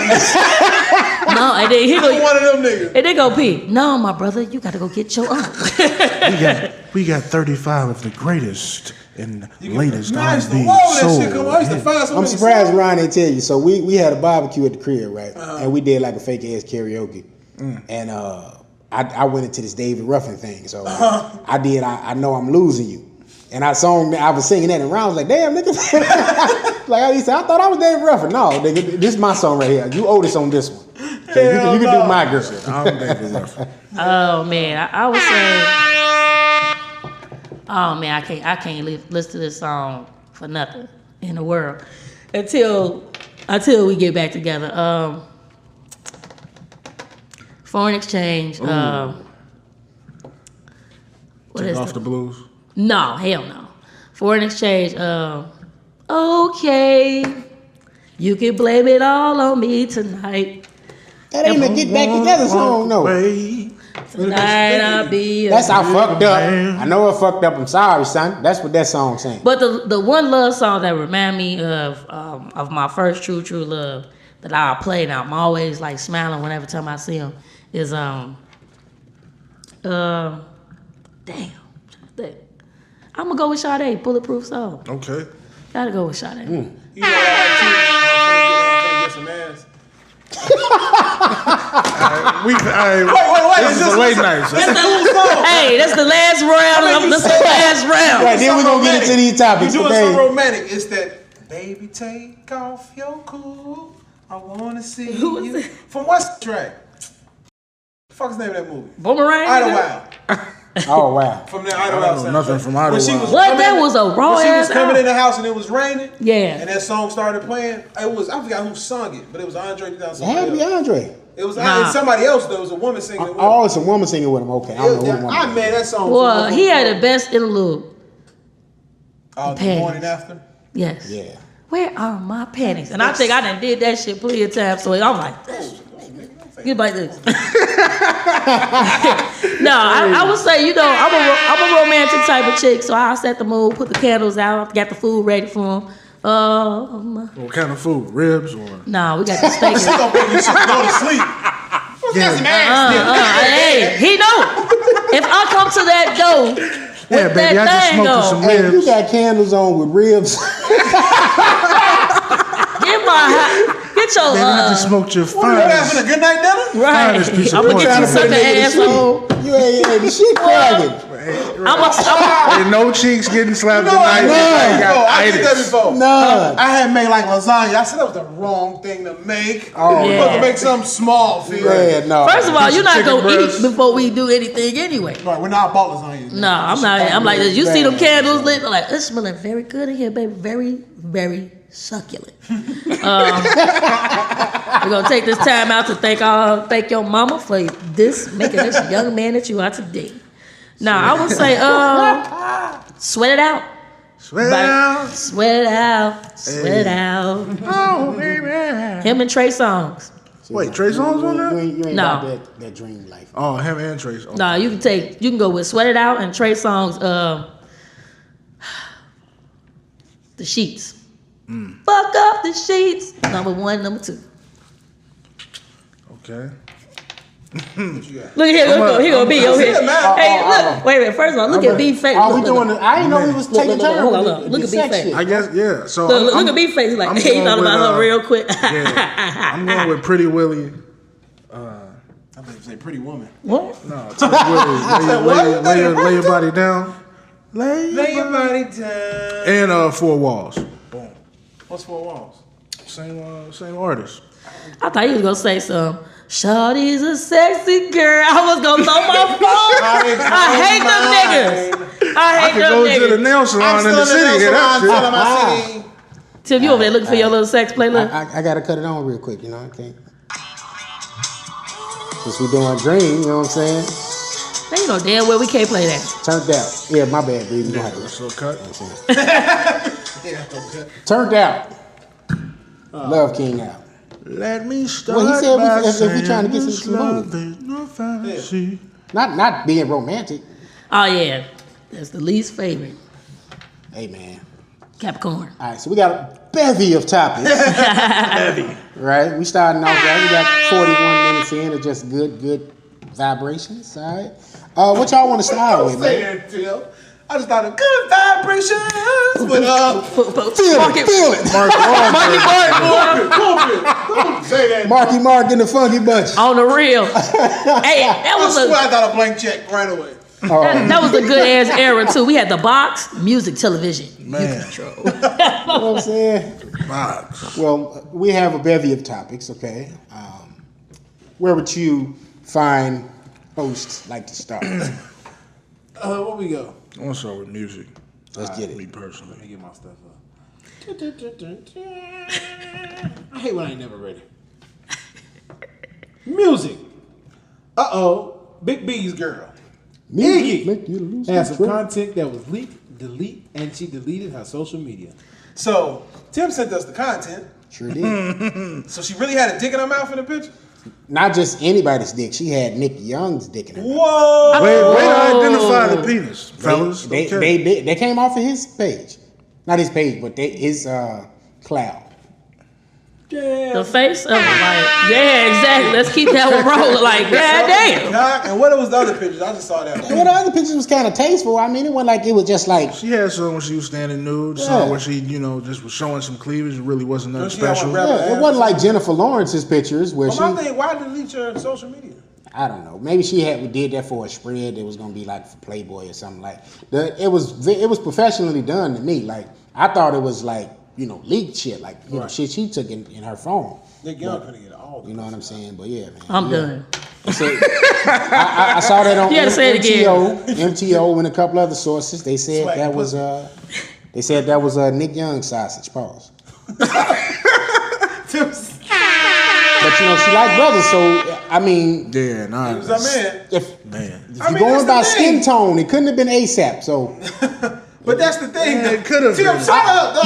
No, and then he Tim go. one of them niggas. And they go pee. No, my brother, you got to go get your own. We got 35 of the greatest and latest Man, I used to R&B love that shit. Come on. I soul. used to find so I'm many surprised songs. Ron didn't tell you. So we had a barbecue at the crib, right? And we did like a fake ass karaoke. And I went into this David Ruffin thing. So I did I Know I'm Losing You. And I was singing that, and Ron was like, damn, nigga. Like he said, I thought I was David Ruffin. No, nigga, this is my song right here. You owe this on this one. So you can do my girl. I'm David Ruffin. Oh man, I would say, oh man, I can't listen to this song for nothing in the world until we get back together. Foreign exchange. What Take is off the the blues. No, hell no. Foreign exchange. Okay, you can blame it all on me tonight. That ain't a Get Back Together song, no. Tonight I'll be. That's how fucked up. I know I fucked up. I'm sorry, son. That's what that song saying. But the one love song that remind me of my first true love that I play, and I'm always like smiling whenever time I see him is damn. I'm gonna go with Sade, Bulletproof Soul. Okay. Gotta go with Sade. You know what I like too? I'm finna get some ass. Wait. This is a late night. So. Hey, that's the last round. That's the last round. Right, then we're gonna get into these topics. You're doing Okay. some romantic. It's that baby take off your cool. I wanna see Who is you. it? From what's the track? The fuck's the name of that movie? Boomerang. Idlewild. Oh wow. From the Idol I Out don't know nothing soundtrack. from Idle When she Wild. was What? coming That in- was a raw when she was ass coming album. in the house and it was raining. Yeah. And that song started playing. It was, I forgot who sung it, but it was Andre 2000. It had to be Andre. It was Nah. it's somebody else though. It was a woman singing it with Oh, him. it's a woman singing with him. Okay, I don't know who the woman is. Man, that song. Boy, he had the best interlude. The panties. morning after. Yes. Yeah. Where are my panties? And I think I done did that shit plenty of times. So I'm like, get like this. No, I would say, you know, I'm a romantic type of chick. So I'll set the mood, put the candles out, got the food ready for him. What kind of food? Ribs or? Nah, we got the steak. She gonna make you go to sleep. Hey, he know. If I come to that door, Yeah, with baby, I that just thing smoked on, some Hey, ribs. you got candles on with ribs. get your Baby, I just smoked your What, you having a finest. good night dinner? right. finest piece of I'm gonna pork. get you sucker asshole. You ain't the shit cracking. Ain't no cheeks getting slapped No, I tonight. did that got before. I did that itis. before. None. I had made like lasagna. I said that was the wrong thing to make. Oh, You're supposed to make something small, feel. Yeah, no. First of all, you're not Chicken gonna breast. eat before we do anything anyway. Right, we're not bought lasagna. No, I'm not. I'm like this. You see them candles lit? I'm like, it's smelling very good in here, baby. Very, very succulent. We're gonna take this time out to thank your mama for making this young man that you are today. Now, I would say, sweat it out. Sweat it out. Sweat it out. Sweat it out. Oh, baby. Him and Trey Songz. Wait, Trey Songz on You that? ain't No. got that dream life. Oh, him and Trey Songz. No, you can go with Sweat It Out and Trey Songz, The Sheets. Fuck up the sheets. Number 1, number 2. Okay. Look at here, he gonna be over here. Hey, look, wait a minute. First of all, look at B face. Are we doing it? I didn't know we was taking turns. Hold on, with look. the Look at sex B-Face. shit. I guess, yeah. So Look at B face. He's like, I'm hey, he going thought about with, her real quick. Yeah. I'm going with Pretty Willie. I think you say pretty woman. What? No, Pretty Willie. Lay your body down. Lay your body down. And Four Walls. Boom. What's 4 walls? Same artist. I thought he was gonna say some. Shawty's a sexy girl. I was gonna throw my phone. I hate them niggas. I I hate could them go to the niggas. nail salon in the city. Hear that shit. Tim, you over there looking for your little sex playlist? I gotta cut it on real quick, you know. I can't. Since we doing Dream, you know what I'm saying? They ain't no damn well we can't play that. Turned out. Yeah, my bad, baby. You know how to So cut. Turned out. Love King out. Let me start. Well, he said by if we trying to get saying some this love movie. ain't no fantasy. Not being romantic. Oh yeah, that's the least favorite. Hey man. Capricorn. All right, so we got a bevy of topics. Right? We starting off right. We got 41 minutes in of just good vibrations. All right. What y'all want to start with, man? I just thought of good vibrations with Feel it. Say that. Marky Mark in the Funky Bunch. On the real. Hey, that I was swear I a thought a blank check right away. that was a good ass era too. We had the box, music, television. Man, You know what I'm saying? box. Well, we have a bevy of topics, okay? Where would you find hosts like to start? Where we go? I want to start with music. Let's get Me it. personally. Let me get my stuff up. I hate when I ain't never ready. Music. Big B's girl. Make you Iggy lose had some control. content that was leaked, and she deleted her social media. So Tim sent us the content. Sure did. So she really had a dick in her mouth in the picture. Not just anybody's dick. She had Nick Young's dick in her. Whoa! Way to identify the penis, fellas. They came off of his page. Not his page, but his cloud. The face of it, like, yeah, exactly. Let's keep that one rolling. Like, goddamn. And what was the other pictures? I just saw that one. Well, the other pictures was kind of tasteful. I mean, it wasn't like it was just like. She had some when she was standing nude, Yeah. some where she, just was showing some cleavage. It really wasn't nothing She had one special. rap- Yeah, it wasn't like Jennifer Lawrence's pictures where But she. my thing, why delete your social media? I don't know. Maybe she did that for a spread. It was gonna be like for Playboy or something like. It was professionally done to me. Like I thought it was like leaked shit, like shit she took in her phone. Nick Young couldn't get all. You know what I'm saying? But yeah, man. I'm done. I saw that on You gotta say it again. MTO, and a couple other sources. They said that was Nick Young sausage. Pause. But she like brothers, so I mean, Yeah, nah. He was a man. if I you're mean, going by that's the thing. skin tone, it couldn't have been ASAP. So But that's the thing. Yeah, it could have Tim, been. shut up, dog.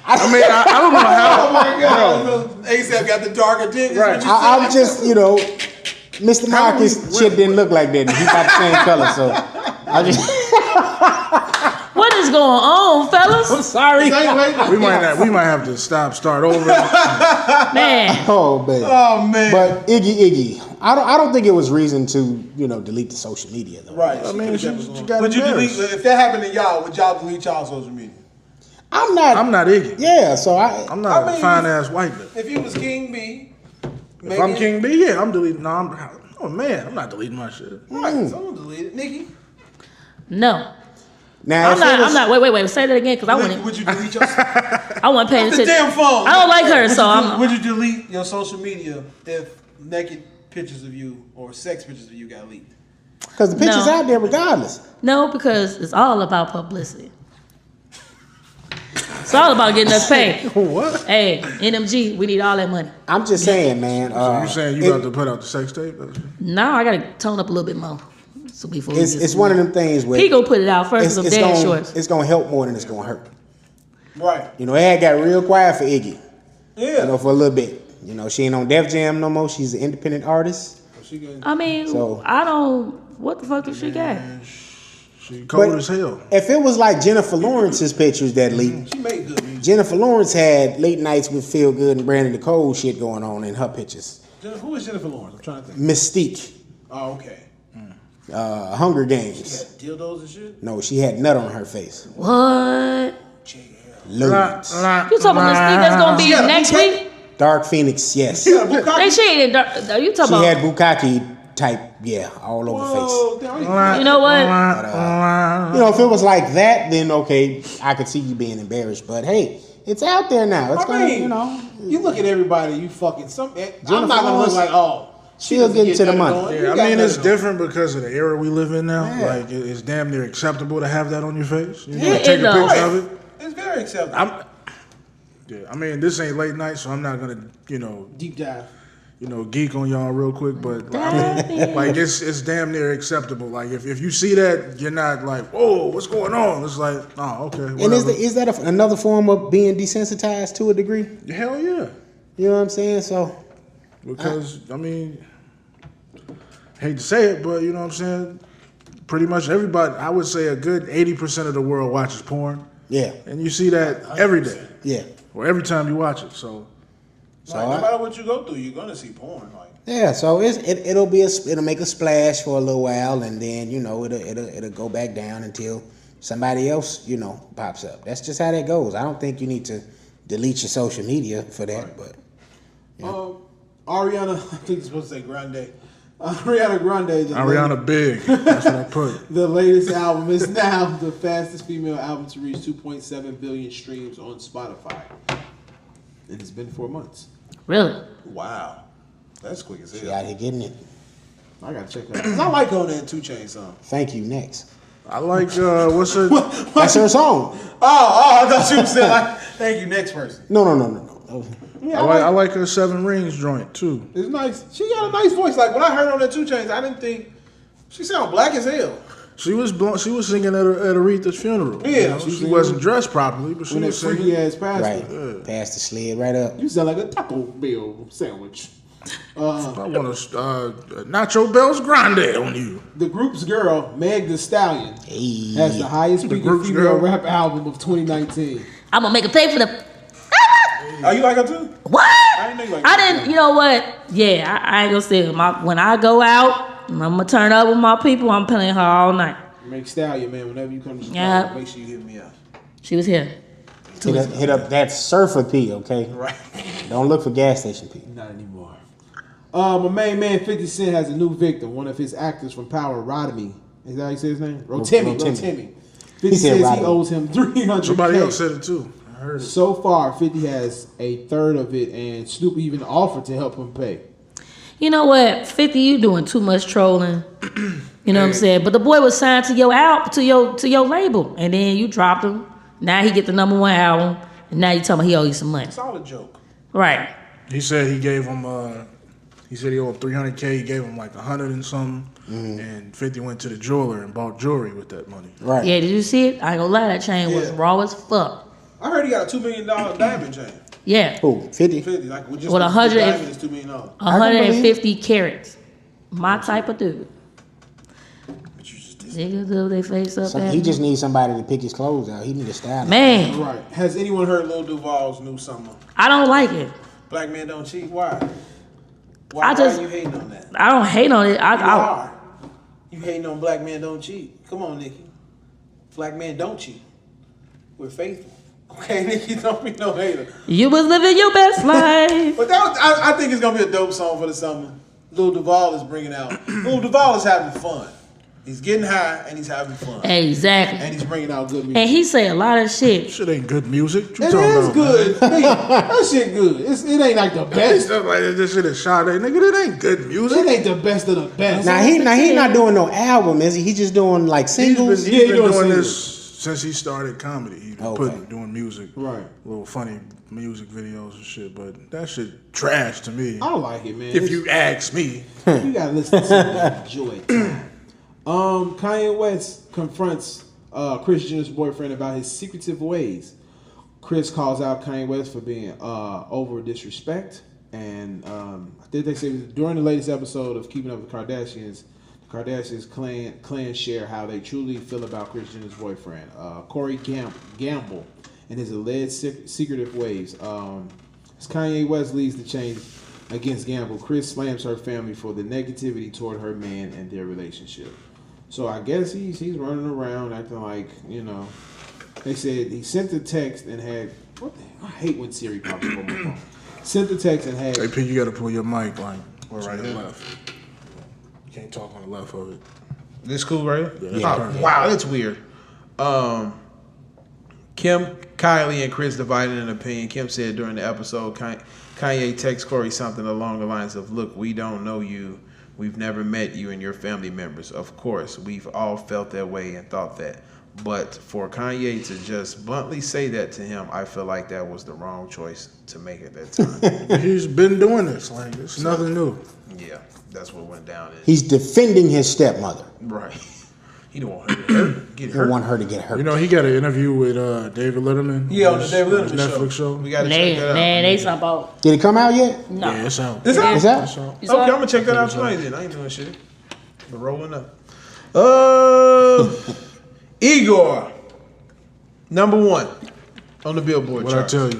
I mean, I don't know how. Oh my God. ASAP got the darker dick. is Right. what you I'm said. just, Mr. How do we- Marcus shit didn't look like that. He got the same color, so I just. What is going on, fellas? I'm sorry. We might have to start over. Man, Oh man. Oh man. But Iggy, I don't think it was reason to delete the social media though. Right. I mean, she got Would you delete embarrassed. if that happened to y'all? Would y'all delete y'all social media? I'm not Iggy. Yeah, so I'm not I mean, a fine ass white bitch. If you was King B, If I'm King B, yeah, I'm deleting. No, I'm not deleting my shit. Right. Someone delete it. Nikki, no. now. I'm not. Wait. Say that again, because I want would you delete your I want paying the attention. damn phone? I don't like her, so I'm. Would you delete your social media if naked pictures of you or sex pictures of you got leaked? Because the picture's No. out there regardless. No, because it's all about publicity. It's all about getting us paid. What? Hey, NMG, we need all that money. I'm just saying, man. So you saying you about to put out the sex tape? Now I gotta tone up a little bit more. So before we get It's some one of more. them things where He gonna put it out first. Some dad shorts. it's gonna help more than it's gonna hurt. Right. It had got real quiet for Iggy. Yeah. For a little bit. She ain't on Def Jam no more. She's an independent artist. She can, I mean, So- I don't. What the fuck does she got? She cold But as hell. if it was like Jennifer Lawrence's pictures that leaked, she made good music. Jennifer Lawrence had late nights with Feel Good and Brandon Nicole shit going on in her pictures. Who is Jennifer Lawrence? I'm trying to think. Mystique, Oh, okay. Hunger She Games. had dildos and shit. No, she had nut on her face. What? Loads. You talking about Mystique that's gonna be Yeah, next okay. week? Dark Phoenix, yes. Yeah, Bukkake. They she ain't in dark. You She talking had about? bukkake type, all over Whoa, face. damn, You know what? If it was like that, then okay, I could see you being embarrassed. But hey, it's out there now. It's you look at everybody, you fucking I'm Jennifer not gonna look Lawrence, like, oh, she'll doesn't get to the nothing money. going. Yeah, You I got mean, it's nothing going. different because of the era we live in now. Yeah. Like, it's damn near acceptable to have that on your face. You Yeah, take it a picture does. of it. It's very acceptable. I mean, this ain't late night, so I'm not gonna, Deep dive. geek on y'all real quick. But I mean, like, it's damn near acceptable. Like, if you see that, you're not like, whoa, what's going on? It's like, oh, okay. And Whatever. is that another form of being desensitized to a degree? Hell yeah. You know what I'm saying? So Because I mean, hate to say it, but you know what I'm saying. Pretty much everybody, I would say a good 80% of the world watches porn, yeah, and you see that every day yeah. or every time you watch it. So Like, no matter what you go through, you're gonna see porn. Like, Yeah, so it'll make a splash for a little while, and then it'll go back down until somebody else pops up. That's just how that goes. I don't think you need to delete your social media for that, Right. but Ariana, I think you're supposed to say Grande. Ariana Grande. Ariana Big, that's what I put. The latest album is now the fastest female album to reach 2.7 billion streams on Spotify. And it's been 4 months. Really? Wow. That's quick as she hell. out here getting it. I gotta check that out. 'Cause I like her on that 2 Chainz song. Thank you. Next, I like what's her? that's her song. Oh, I thought you were saying like, thank you, next person. No. Yeah, I like her 7 Rings joint too. It's nice. She got a nice voice. Like when I heard her on that 2 Chainz, I didn't think she sounded black as hell. She was singing at Aretha's funeral. Yeah, she wasn't dressed properly, but she When that was freaky singing. ass pastor. Right, pass the sled right up. You sound like a Taco Bell sandwich. I want a Nacho Bell's Grande on you. The group's girl, Meg Thee Stallion, Hey, has the highest speaking group's female girl? rap album of 2019. I'm gonna make a pay for the. Oh, you like her too? What? I didn't know you like I her. didn't. You know what? Yeah, I ain't gonna say it. When I go out, and I'm gonna turn up with my people. I'm playing her all night. Meg Stallion, man. Whenever you come to Chicago, Yeah. make sure you hit me up. She was here. hit up that surfer P, okay? Right. Don't look for gas station P. Not anymore. My main man 50 Cent has a new victim. One of his actors from Power, Rodney. Is that how you say his name? Rotimi. 50 said says Rodney. he owes him $300K. Somebody else said it too. I heard it. So far, 50 has a third of it, and Snoop even offered to help him pay. you know what, 50, you doing too much trolling. You know what I'm saying? But the boy was signed to your album, to your label, and then you dropped him. Now he get the #1 album, and now you tell me he owe you some money. It's all a joke. Right. He said he gave him. He said he owed $300K. He gave him like 100 and something, and 50 went to the jeweler and bought jewelry with that money. Right. Yeah, did you see it? I ain't gonna lie, that chain was raw as fuck. I heard he got a $2 million diamond chain. Yeah. Who? 50? 50, like with just With the 100 diamond is $2 million. 150 carats. My type of dude. But you just Niggas do they face up at He me. just needs somebody to pick his clothes out. He need a stylist. Man, right. Has anyone heard Lil Duval's new summer? I don't like it. Black Men Don't Cheat? Why? Why I just- are you hating on that? I don't hate on it. You are. You hating on Black Men Don't Cheat. Come on, Nikki. Black men don't cheat. We're faithful. Okay, Nikki, don't be no hater. You was living your best life. But I think it's gonna be a dope song for the summer. Lil Duval is bringing out. Lil Duval is having fun. He's getting high and he's having fun. Exactly. And he's bringing out good music. And he say a lot of shit. Shit ain't good music. What you It talking is about, good. Man, that shit good. It ain't like the Man? best. Stuff like this shit is Sade. Nigga, that ain't good music. It ain't the best of the best. Now he not doing no album, is he? He just doing like singles. He's been doing doing singles. this since he started comedy. He's been doing music. Right. Little funny music videos and shit. But that shit trash to me. I like it, man. If you ask me. You gotta listen to it. Enjoy it. Kanye West confronts Kris Jenner's boyfriend about his secretive ways. Kris calls out Kanye West for being over disrespect, and I think they say during the latest episode of Keeping Up with the Kardashians clan share how they truly feel about Kris Jenner's boyfriend, Corey Gamble, and his alleged secretive ways. As Kanye West leads the change against Gamble, Kris slams her family for the negativity toward her man and their relationship. So I guess he's running around acting like, you know, they said he sent the text and had, what the hell? I hate when Siri pops up on my phone. Sent the text and had. Hey, P, you gotta pull your mic like right and left. You can't talk on the left of it. This cool, right? Yeah. Oh, wow, that's weird. Kim, Kylie, and Kris divided an opinion. Kim said during the episode, Kanye texted Corey something along the lines of, "Look, we don't know you. We've never met you and your family members. Of course, we've all felt that way and thought that. But for Kanye to just bluntly say that to him, I feel like that was the wrong choice to make at that time." He's been doing this. Like, it's nothing new. Yeah, that's what went down. He's defending his stepmother. Right. He don't want her to get He hurt. don't want her to get hurt. You know, he got an interview with David Letterman. Yeah, on the David his Letterman Netflix show. We got to check that out. Man, they something about Did it come out yet? no. Yeah, it's out. Is that? Is that? It's out. You Okay, saw I'm it? gonna check that out tonight then. I ain't doing shit. But rolling up. Igor. #1 on the Billboard What I chart. tell you?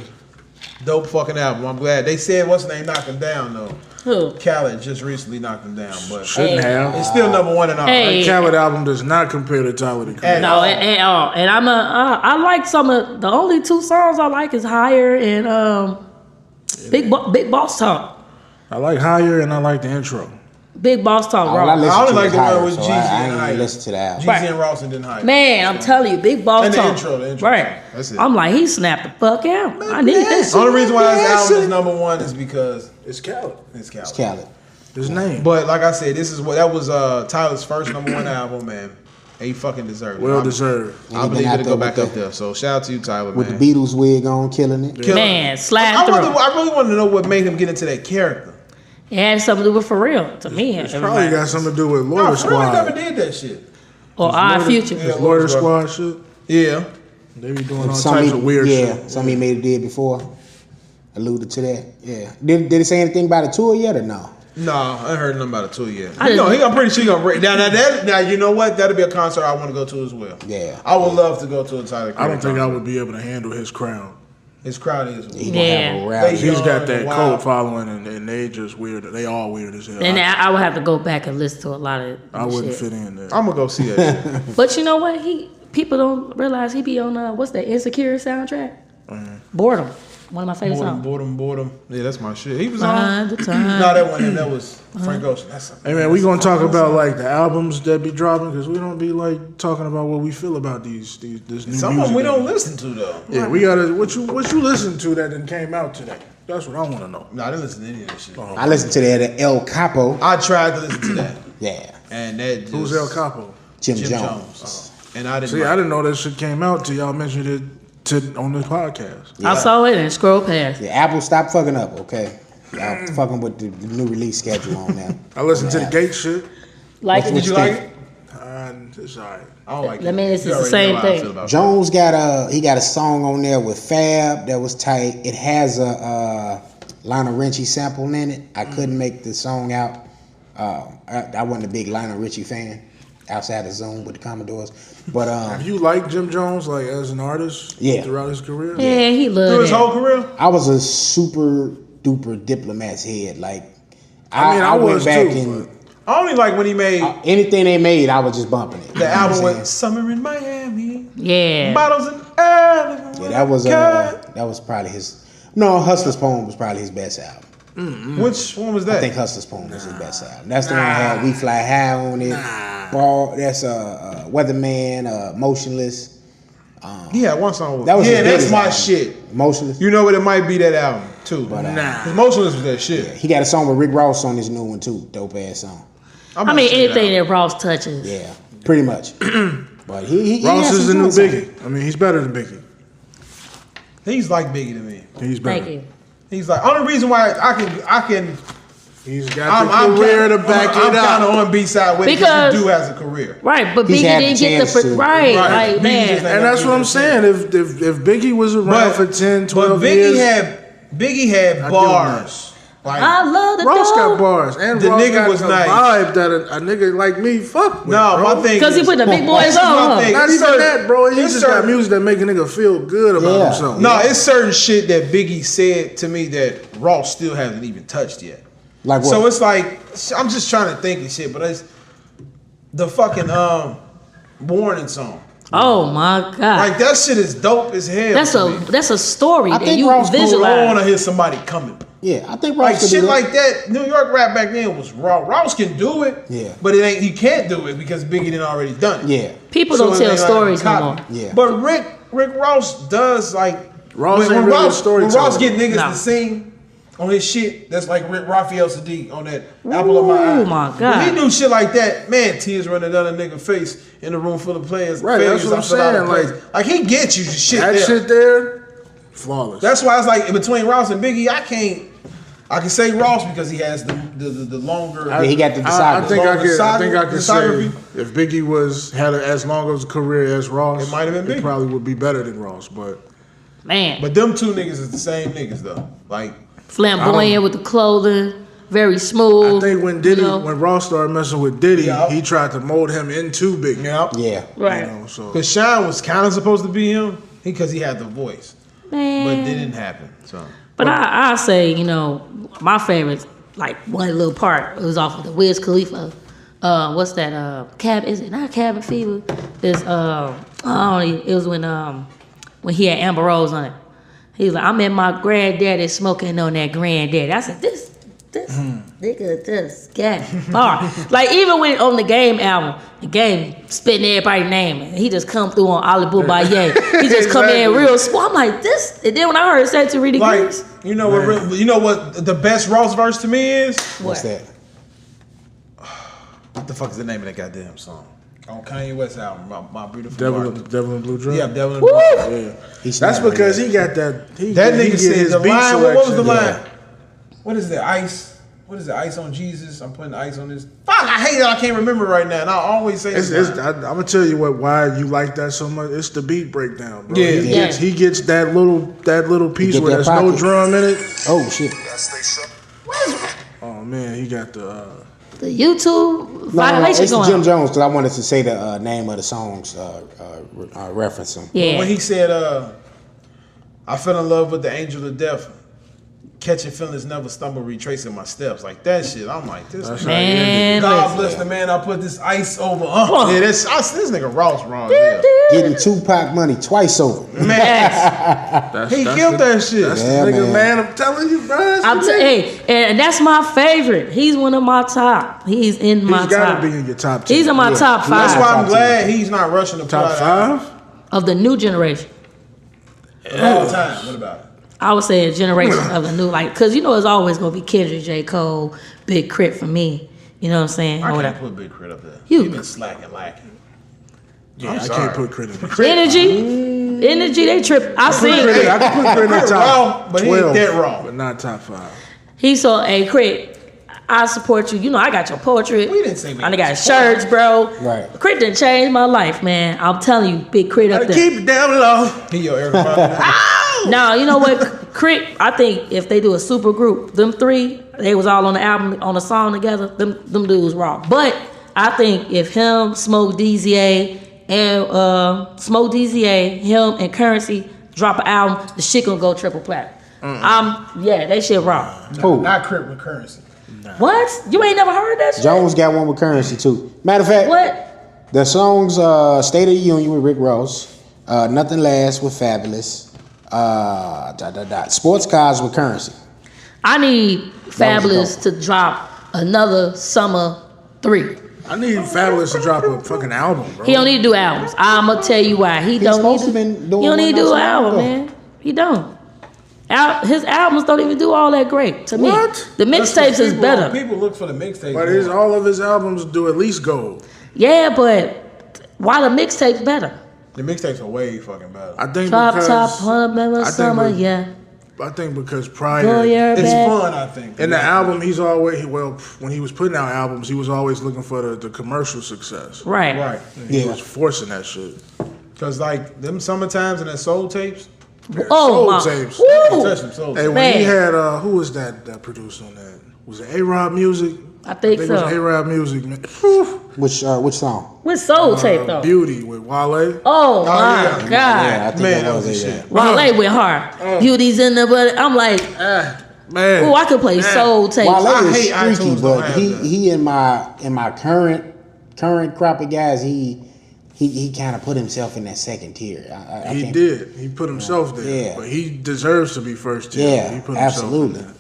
Dope fucking album. I'm glad. They said what's the name knocked him down though. Who? Khaled just recently knocked him down, but Shouldn't have. it's still #1 in all. Hey. That Khaled album does not compare to Tyler the Creator. No, and I like some of the only 2 songs I like is Higher and Big Boss Talk. I like Higher and I like the intro. Big Boss Talk, All I raw. listen I only to like is the one Higher, with so Jeezy I and ain't Higher. even listen to that. Jeezy and Ross and then Hype. Man, I'm telling you, Big Boss And the Talk. intro, the intro. Right. That's it. I'm like, he snapped the fuck out. I need this. The only reason why this album is #1 is because It's Khaled. it's Khaled. It's Khaled. His name. But like I said, that was Tyler's first #1 album, man. He fucking deserved it. Well deserved. And I he believe been out it'll go there back with up there. So shout out to you, Tyler, With man. the Beatles wig on, killing it. Killing Man, it. slide I through. really wanted to know what made him get into that character. It had something to do with For Real to me. It's probably got something to do with Lawyer No, Freddie never Squad. did that shit. Or Our Future. Yeah. Lawyer Squad shit. Yeah. They be doing all Some types he- of weird yeah, shit. some he may have did before. Alluded to that. Yeah. Did it say anything about a tour yet or no? No, I ain't heard nothing about it too yet. I didn't- I'm pretty sure he gonna break now, you know what? That'll be a concert I want to go to as well. Yeah. I would love to go to a Tyler Creator I don't think I concert. would be able to handle his crowd. His crowd is He weird. gonna Yeah. have a rally. They- He's got that Wow. cult following, and they just weird. They all weird as hell. And I would have to go back and listen to a lot of I wouldn't shit. fit in there. I'm gonna go see that shit. But you know what? People don't realize he be on what's that Insecure soundtrack? Boredom. One of my favorite songs. Boredom. Yeah, that's my shit. He was Time on. to time. No, that one. That was Frank Ocean. That's Hey man, we gonna talk about like the albums that be dropping because we don't be like talking about what we feel about this new some of music. them we that don't listen to though. Yeah, we gotta. What you listen to that then came out today? That's what I want to know. No, I didn't listen to any of that shit. I listened to that El Capo. I tried to listen to that. Yeah. And that just, Who's El Capo? Jim Jones. And I didn't. See, I didn't know that shit came out till y'all mentioned it on the podcast. Yeah. I saw it and scrolled past. Yeah, Apple, stop fucking up, okay? Y'all fucking with the new release schedule on there. I listened to the Gate shit. Like, Did you like it? It's alright. I don't like it. I mean, it's You the already same know how I thing. feel about Jones got a song on there with Fab that was tight. It has a Lionel Richie sample in it. I couldn't make the song out. I wasn't a big Lionel Richie fan outside of Zoom with the Commodores. But Have you liked Jim Jones like as an artist? Yeah. Throughout his career. Yeah, he Through loved his it. whole career? I was a super duper Diplomat's head. Like I mean, I went was back too, and I only like when he made anything they made, I was just bumping it. the album with Summer in Miami. Yeah. Bottles and early. Yeah, that was probably his. No, Hustler's Poem was probably his best album. Which one was that? I think Hustler's Poem was his best album. That's the one that had We Fly High on it. Ball, that's Weatherman, Motionless. He had one song with That was his that's biggest my album. shit. Motionless. You know what? It might be that album too. But, Cause Motionless was that shit. He got a song with Rick Ross on his new one too. Dope ass song. I mean, anything that Ross touches. Yeah, pretty much. But he Ross has is the some new good songs. Biggie. I mean, he's better than Biggie. He's like Biggie to me. He's better. Thank you. He's like only reason why I can. He's got the career to back I'm it kind up. of on B side with it Because- because he do has a career. Right, but He's Biggie had the didn't get chance the to. right. Right. Like, Biggie man. just And that's what I'm saying. If Biggie was around for 10, 12 but years, Biggie had give him bars. Like, I love the Ross got dog. bars. And The Ross nigga got was the nice. vibe that a nigga like me fuck with, no, bro. my thing Because he is- put the big boys This is on. my Huh? thing. Not It's even certain- that, bro. He it's just got certain- music that make a nigga feel good about Yeah. himself. No, it's certain shit that Biggie said to me that Ross still hasn't even touched yet. Like what? So it's like I'm just trying to think of shit, but it's the fucking Warning song. Oh my God. Like that shit is dope as hell. That's a story I that think you Ross cool. I want visualize. to hear somebody coming. Yeah, I think Ross Like could shit do that. like that. New York rap back then was raw. Ross can do it. Yeah. But it ain't. He can't do it because Biggie didn't already done it. Yeah, People So don't it tell ain't like stories a no copy. more. Yeah. But Rick Ross does like Ross ain't really a storyteller. when Ross get niggas No. to sing on his shit, that's like Raphael Sadiq on that Apple of My Eye. Oh my God. When he do shit like that, man, tears running down a nigga face in a room full of players. Right, that's what I'm failures, I feel out of saying, place. Like he gets you shit that there. shit there, flawless. That's why it's like between Ross and Biggie, I can say Ross because he has the longer. Yeah, he got the I discography. think I could say discography. if Biggie had as long of a career as Ross, It might have been he Biggie. probably would be better than Ross. But Man. But them two niggas is the same niggas though. Like Flamboyant with the clothing, very smooth. I think when Ross started messing with Diddy, Yeah. he tried to mold him into Biggie. yeah, Right. You know, so because Shine was kind of supposed to be him because he had the voice, Man. but it didn't happen. So But I say, my favorite, like one little part, it was off of the Wiz Khalifa. What's that? Is it not Cabin Fever? It's it was when he had Amber Rose on it. He was like, I'm in my granddaddy smoking on that granddaddy. I said, this nigga just got bar. Like even when on the Game album, the Game spitting everybody's name, and he just come through on Alibu Baye. He just come in Exactly. real small. I'm like this. And then when I heard Say to Reedy like Grease, you know what the best Ross verse to me is? What's that? What the fuck is the name of that goddamn song? On Kanye West album, My Beautiful Devil Dark. and Blue Drum. Yeah, Devil and Woo! Blue Drum. Yeah. He's That's not because really he got that. That he nigga get said his the beat line. What was the selection. line? What is that? Ice. What is it? Ice on Jesus. I'm putting ice on this. Fuck! I hate that I can't remember right now. And I always say this. I'm gonna tell you why you like that so much. It's the beat breakdown, bro. Yeah. He gets that little piece get where that there's no pocket. drum in it. Oh shit! Oh man, he got the. the YouTube No, violation it's going Jim on. Jones because I wanted to say the name of the songs, reference them. Yeah. When he said, I fell in love with the angel of death. Catching feelings, never stumble, retracing my steps. Like that shit. I'm like, this That's Man, God listen. bless the man. I put this ice over. Yeah, this nigga Ross wrong. Yeah. Getting Tupac money twice over. Man, That's, he that's killed the, that shit. That's Yeah, the nigga, man. man. I'm telling you, bro. Hey, and that's my favorite. He's one of my top. He's in my He's gotta top. be in your top 10. He's in my top five That's why I'm Top glad he's not rushing to top put out 5. of the new generation. all the time. What about it? I would say a generation of the new, like, because you know it's always going to be Kendrick, J. Cole, Big Crit for me. You know what I'm saying? I Or can't whatever. put Big Crit up there. You- He been slacking. Yeah, I'm I sorry. can't put credit. Energy, they trip. I seen I can put credit in the top Raw, but he ain't 12, that raw. but not top 5. he saw a Crit. I support you. You know, I got your portrait. We didn't say we I got didn't support shirts, bro. Right. Crit done changed my life, man. I'm telling you, Big Crit up Gotta there. keep it down low. He your everybody. Now, you know what? Crit, I think if they do a super group, them three, they was all on the album, on a song together, them dudes raw. But I think if him, Smoke DZA, him and Currency drop an album, the shit gonna go triple platinum. Yeah, that shit raw. Who? Not Crit with Currency. What? You ain't never heard that shit? Jones got one with Currency too. Matter of fact, What? the songs State of the Union with Rick Ross, Nothing Lasts with Fabulous, Sports Cars with Currency. I need Fabulous to drop another Summer 3. I need Fabulous to drop a fucking album, bro. He don't need to do albums. I'ma tell you why. He don't need supposed to. to been doing He don't need to one do not an so long album, ago. man. He don't. His albums don't even do all that great to What? me. The mixtapes is better. People look for the mixtapes. But all of his albums do at least gold. Yeah, but why the mixtapes better? The mixtapes are way fucking better. I think Top because 100 I think summer, we- yeah. I think because Go prior your It's bed. fun, I think. in the album, he's always when he was putting out albums, he was always looking for the commercial success. Right. Right. And he Yeah. was forcing that shit. Because, like, them Summertimes and that Soul tapes, Oh Soul my. tapes. you Woo! touch them Soul Hey, tapes. when he Man. had who was that produced on that? Was it A-Rod Music? I think it was so. A-Rod Music, man. Whew. Which song? With Soul Tape though. Beauty with Wale. Oh my yeah. God. Yeah, I think Man, that that was was it. the Yeah. shit. Wale went hard. Beauty's in there, but I'm like, Man. oh, I could play Soul Tape. Wale I is hate streaky, iTunes don't but have he that. he in my current crop of guys, he kind of put himself in that second tier. I He can't- did. He put himself there. Yeah. But he deserves to be first tier. Yeah, He put absolutely. himself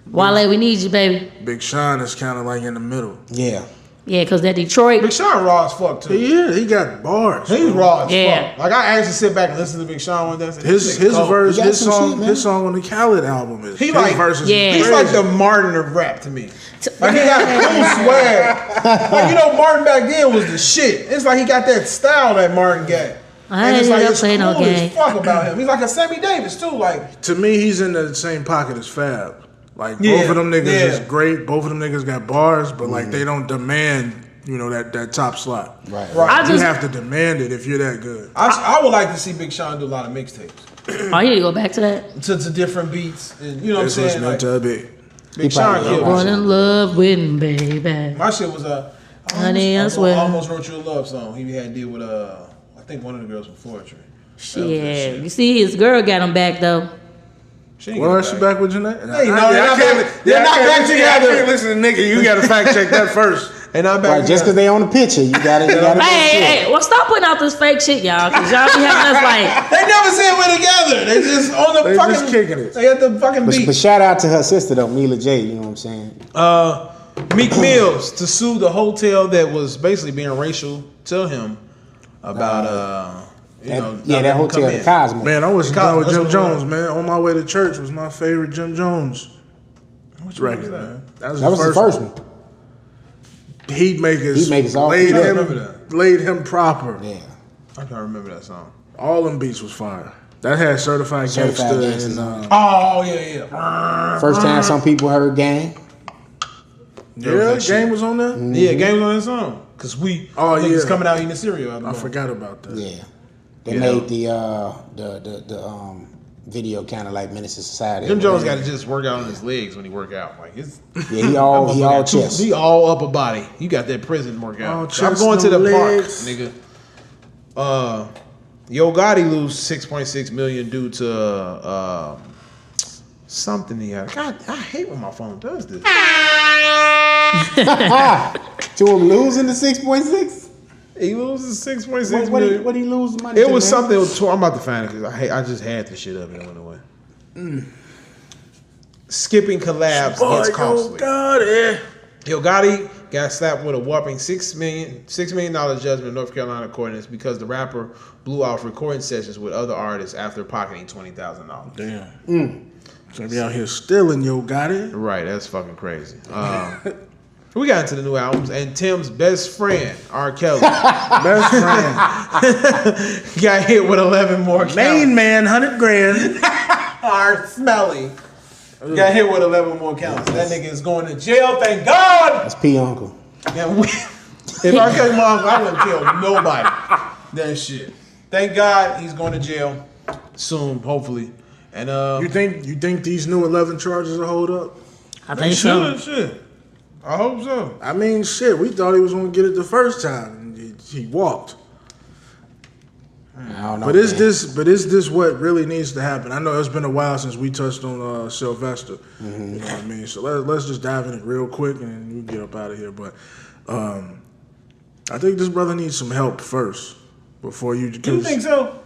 in Wale, we need you, baby. there. Big Sean is kind of like in the middle. Yeah. Yeah, because that Detroit. Big Sean raw as fuck, too. Yeah, he got bars. He's raw as Yeah. fuck. Like, I actually sit back and listen to Big Sean one day. His cold. verse, He got some shit, man. his song on the Khaled album is He his like- verses. Yeah. He's like the Martin of rap to me. Like, he got cool swag. Like, you know, Martin back then was the shit. It's like he got that style that Martin got. I And it's ain't like, never it's played no cool game. as fuck about him. He's like a Sammy Davis, too. Like, To me, he's in the same pocket as Fab. Like Yeah, both of them niggas yeah. is great. Both of them niggas got bars, but like they don't demand, that top slot. Right. right. I You just, have to demand it if you're that good. I would like to see Big Sean do a lot of mixtapes oh, you need to go back to that. to different beats. And you know what I'm It's saying? listening Like, to a beat. Big He probably Sean killed Born me. in love with me, baby. My shit was Honey, I I swear. almost wrote you a love song. He had to deal with I think one of the girls from Fortune. Shit. You see, his girl got him back, though. She ain't Well, get is she back. back with Jeanette? Hey, no, they're not back- they're not back together. I can't listen to nigga. You got to fact check that first. And I'm back. Right, just because they on the picture, you gotta Hey, well, stop putting out this fake shit, y'all, because y'all be having us like, They never said we're together. They just on the They fucking. just kicking it. They at the fucking But beat. shout out to her sister though, Mila J. You know what I'm saying? Meek Mills to sue the hotel that was basically being racial to him about That hotel, the Cosmo. Man, I was Cosmo, done with that's Jim what it Jones, was. man. On my way to church was my favorite Jim Jones record, man. That was the first one. Heatmakers. Heatmakers all- laid I remember him proper. Yeah. I can't remember that song. All them beats was fire. That had Certified Certified Gangsta Gangsta. and Oh yeah. First time some people heard Gang. yeah, that shit. Game was on there. Yeah, Game was on that song because we niggas yeah. coming out eating the cereal. I forgot about that. Yeah. They You made the video kind of like Menace to Society. Jim Jones got to just work out on his legs when he work out. Like his, Yeah, he all chest. He all upper body. You got that prison workout. All I'm chest, going to no the park, legs. nigga. Yo Gotti lose 6.6 million due to something he had. God, I hate when my phone does this. To him losing the 6.6? He loses 6.6 What million. did he lose the money It to, was man? something. I'm about to find it because I just had the shit up and it went away. Skipping collabs gets costly. Got it. Yo Gotti got slapped with a whopping $6 million judgment in North Carolina court, and it's because the rapper blew off recording sessions with other artists after pocketing $20,000. Damn. So be out here stealing, yo, got it? Right, that's fucking crazy. We got into the new albums, and Tim's best friend, R. Kelly, Best friend. got hit with 11 more counts. Main man, 100 grand. R. Smelly got hit with 11 more counts. That nigga is going to jail. Thank God. That's P Uncle. Yeah, if R. Kelly my uncle, I wouldn't kill nobody. That shit. Thank God he's going to jail Soon, hopefully. And You think these new 11 charges will hold up? I think so. Shit. I hope so. I mean, shit, we thought he was going to get it the first time. And he walked. I don't know. But is this what really needs to happen? I know it's been a while since we touched on Sylvester. You know what I mean? So let's just dive in it real quick and we get up out of here. But I think this brother needs some help first before you. Do you think so?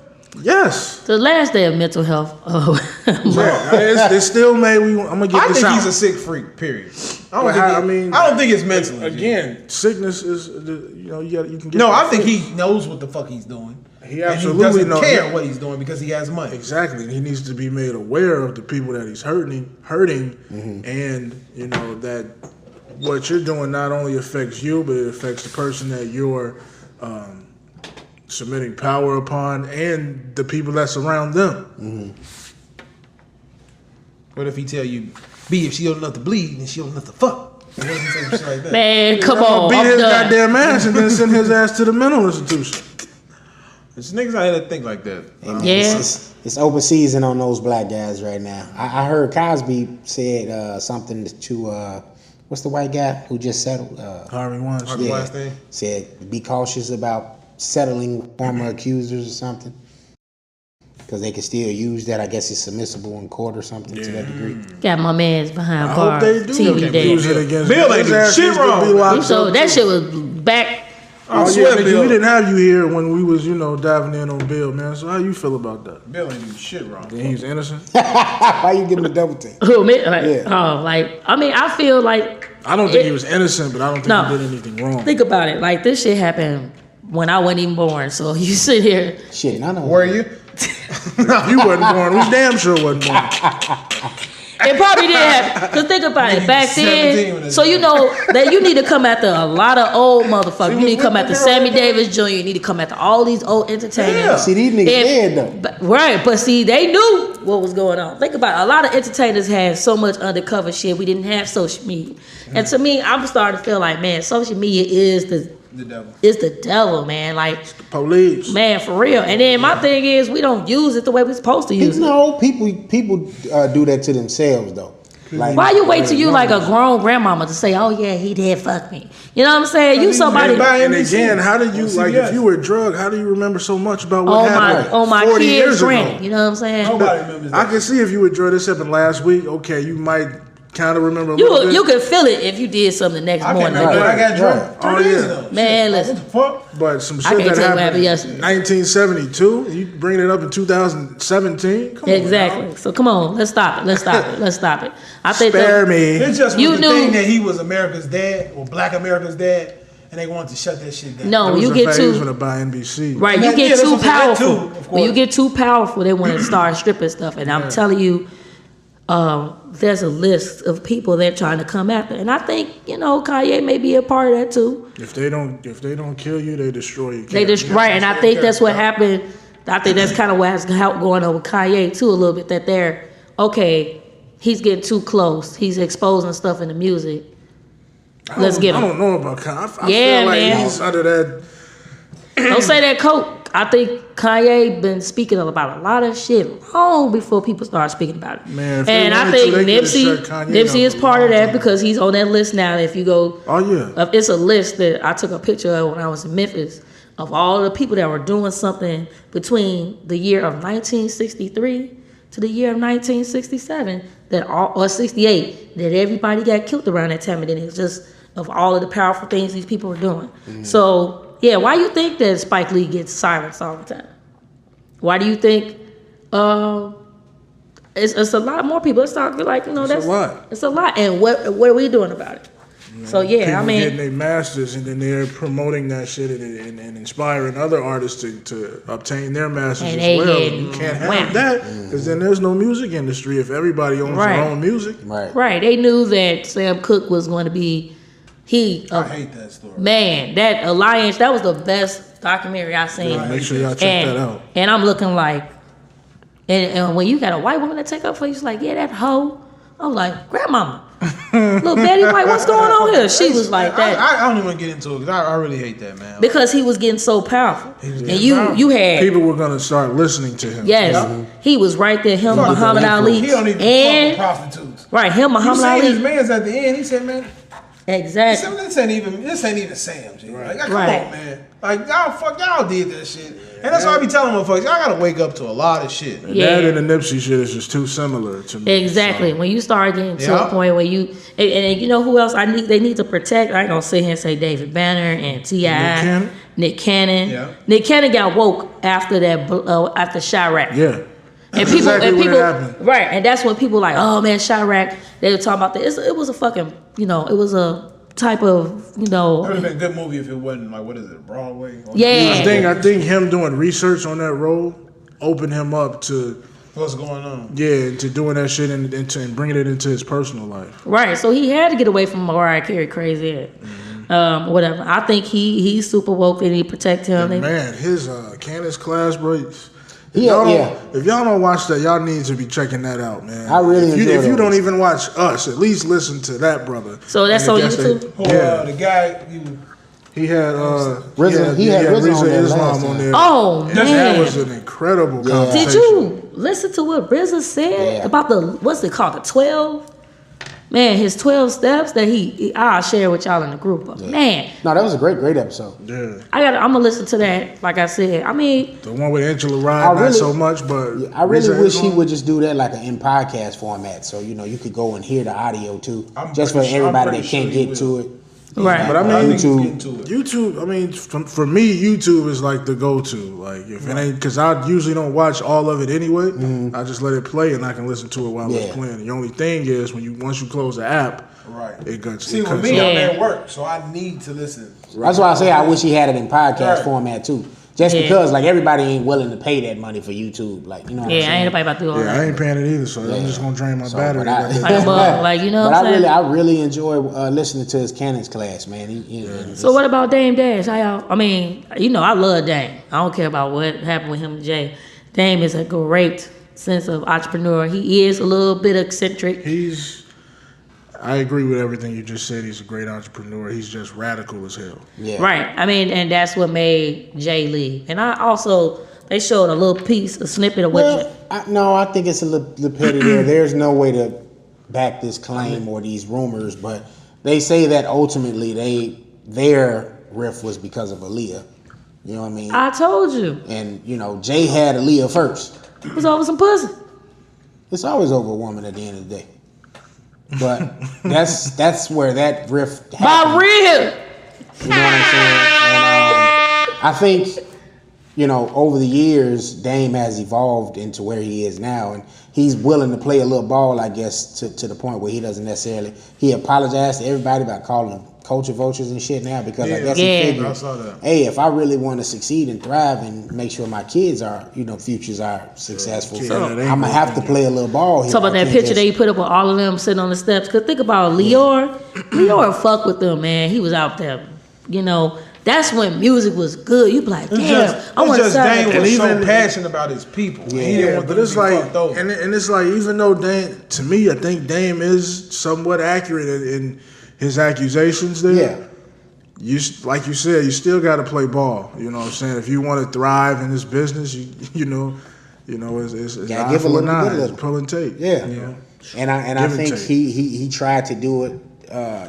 Yes. The last day of mental health. Oh, It's still May. I'm gonna get I this think out. he's a sick freak. Period. I But don't think it's mentally. Again, sickness is you can get. No, that I think fixed. he knows what the fuck he's doing. He absolutely and he doesn't knows. care what he's doing because he has money. Exactly. He needs to be made aware of the people that he's hurting, and you know that what you're doing not only affects you, but it affects the person that you're submitting power upon, and the people that surround them. What if he tell you, B, if she old enough to bleed, then she old enough to fuck? What if he say shit like that? man, come I'm on. gonna I'm beat his done. goddamn ass and then send his ass to the mental institution. There's niggas out here that think like that. Hey, man, Yeah. It's open season on those black guys right now. I heard Cosby said something to what's the white guy who just settled? Harvey Weinstein. Harvey Weinstein? Said be cautious about settling former accusers or something because they can still use that. I guess it's submissible in court or something to that degree. Got my man's behind I bars. hope they do TV use day. it against Bill him. ain't His do ass shit needs to be wrong. locked So up, that too. shit was back. Oh swear, yeah, nigga, Bill. we didn't have you here when we was, diving in on Bill, man. So how you feel about that? Bill ain't do shit wrong. That he's innocent? Why you giving a double take? Who me? Like, Yeah. oh, like I mean, I feel like I don't think he was innocent, but I don't think No. he did anything wrong. think about it. Like this shit happened when I wasn't even born. So you sit here. Shit, none of them. Were you? You wasn't born. We damn sure wasn't born. It probably did happen. Cause think about it. Back 17 when then, it so you know that you need to come after a lot of old motherfuckers. You need to come after Sammy Davis Jr. You need to come after all these old entertainers. See, these niggas dead though. Right, but see, they knew what was going on. Think about it. A lot of entertainers had so much undercover shit. We didn't have social media, and to me, I'm starting to feel like, man, social media is the devil, man. Like, Police. man, for real. And then my thing is, we don't use it the way we're supposed to use it. No, people do that to themselves though. Like, Why you wait till you like a grown grandmama to say, "Oh yeah, he did fuck me"? You know what I'm saying? You somebody. And again, how do you, like, if you were drugged, how do you remember so much about what happened my 40 kid's years ago? granny. You know what I'm saying? Nobody remembers that. I can see if you were drugged, this happened last week, okay, you might kind of remember a little bit. You could feel it if you did something the next I can't morning. remember when I got Right. drunk. Oh, 3 days yeah. ago. Man, Shit, listen. What the fuck? But some I shit can't that tell you what happened happened in yesterday. 1972, you bring it up in 2017? Come on, Exactly. now. So come on, let's stop it. Let's stop it. I think Spare me. It just was You the knew- thing that he was America's dad or Black America's dad, and they wanted to shut that shit down. No, It was you the get fact he was too gonna buy NBC. right. Yeah, You get that's too what they did powerful. too, of When you course. get too powerful, they want to start stripping stuff. And I'm telling you, there's a list of people they're trying to come after, and I think Kanye may be a part of that too. If they don't kill you, they destroy you. They just right, and I think that's what happened. I think that's kind of what has helped going on with Kanye too a little bit. That they're okay. He's getting too close. He's exposing stuff in the music. Let's get I him. don't know about Kanye. I Yeah, feel like man. he's under that. Don't say that, Coke. I think Kanye been speaking about a lot of shit long before people start speaking about it. Man, if they and I wanted think to, they could've Nipsey shut Kanye is down part of for a long that time. because he's on that list now. If you go, Oh yeah. it's a list that I took a picture of when I was in Memphis of all the people that were doing something between the year of 1963 to the year of 1967 or 68 that everybody got killed around that time, and then it's just of all of the powerful things these people were doing. So yeah, why you think that Spike Lee gets silenced all the time? Why do you think it's a lot more people? It's not like that's a lot. It's a lot, and what are we doing about it? So yeah, People I mean, getting their masters and then they're promoting that shit and inspiring other artists to obtain their masters And as they well. getting And you can't whacked. have that because then there's no music industry if everybody owns Right. their own music. right? They knew that Sam Cooke was going to be I hate that story. Man, that Alliance, that was the best documentary I seen. Make sure y'all check that out. And I'm looking like, and when you got a white woman that take up for you, she's like, yeah, that hoe. I'm like, grandmama, little Betty White, what's going on here? She was like that. I don't even want to get into it because I really hate that, man. Because he was getting so powerful. And powerful. you had, People were gonna start listening to him. yes, he was right there, him, Muhammad Ali. He don't even And, fuck with prostitutes. right, him, You Muhammad seen his Ali. man's at the end? He said, "Man, Exactly. this ain't even Sam. G. Like, come Right. on, man. Like y'all did that shit, and that's why I be telling motherfuckers, y'all gotta wake up to a lot of shit. Yeah. That and the Nipsey shit is just too similar to me. Exactly. So, When you start getting to Yeah. a point where you and you know who else they need to protect. I ain't gonna sit here and say David Banner and T.I. Nick Cannon. Yeah. Nick Cannon got woke after that after Chirac. yeah. And That's people exactly and what people happened. right, and that's when people like, oh man, Chirac. They were talking about this. It was a fucking, it was a type of, It would have been a good movie if it wasn't like, what is it, Broadway? Yeah. I think him doing research on that role opened him up to What's going on? to doing that shit and bringing it into his personal life. right. So he had to get away from Mariah Carey crazy head. Whatever. I think he's super woke. They need to protect him. And man, his Candace class, bro. Yeah. If y'all don't watch that, y'all need to be checking that out, man. I really if you, enjoy if you those. don't even watch us, at least listen to that brother. So that's And on I guess YouTube? The guy he had RZA- he had RZA on there last Islam on time. there. Oh And man. that was an incredible conversation. Did you listen to what RZA said Yeah. about what's it called, the 12? Man, his 12 steps that I'll share with y'all in the group. But man, No, that was a great episode. Yeah, I'm gonna listen to that. Like I said, I mean, the one with Angela I Rye, not really- so much, but I really RZA wish he Islam. would just do that like in podcast format, so you could go and hear the audio too, I'm just for pretty sure- everybody I'm that pretty can't sure he get to it. right. But I I mean, think he's getting to it. YouTube, I mean, for me, YouTube is like the go-to. Like, if it ain't, because I usually don't watch all of it anyway. I just let it play and I can listen to it while it's playing. The only thing is, once you close the app, Right. it cuts. See, it with cuts me, off. I'm Yeah. at work, so I need to listen. That's why I say I wish he had it in podcast Right. format too, just Yeah. because like everybody ain't willing to pay that money for YouTube, like you know. What I'm Yeah, saying? ain't nobody about to do all Yeah, I that. ain't paying it either, so I'm just gonna drain my So, battery. but I- Like a bug, like, you know But what I'm saying? I really enjoy listening to his Cannons class, man. So what about Dame Dash? How y'all? I mean, I love Dame. I don't care about what happened with him and Jay. Dame is a great sense of entrepreneur. He is a little bit eccentric. I agree with everything you just said. He's a great entrepreneur. He's just radical as hell. Yeah. Right. I mean, and that's what made Jay leave. And I also, they showed a little piece, a snippet of what. Well, I think it's a little petty there. There's no way to back this claim or these rumors, but they say that ultimately their riff was because of Aaliyah. You know what I mean? I told you. And Jay had Aaliyah first. It was over some pussy. It's always over a woman at the end of the day. But that's where that riff happened. By real. You know what I'm saying? And I think, over the years, Dame has evolved into where he is now, and he's willing to play a little ball, I guess, to the point where he doesn't necessarily. He apologized to everybody about calling them culture vultures and shit now because I guess he figured, I saw that. hey, if I really want to succeed and thrive and make sure my kids are, futures are successful, I'm gonna have to play a little ball here. Talk about that picture that you put up with all of them sitting on the steps. Cause think about Leor. Leor fuck with them, man. He was out there. That's when music was good. You be like, damn, I want to Dame sound. was so passionate about his people. Yeah. He didn't want but them it's to be like, fucked over. and it's like, even though Dame, to me, I think Dame is somewhat accurate in his accusations there. Yeah. Like you said, you still got to play ball. You know what I'm saying? If you want to thrive in this business, it's Gotta eye give a for little, an eye. get a It's little. pull and take. Yeah. And I Give and think take. he tried to do it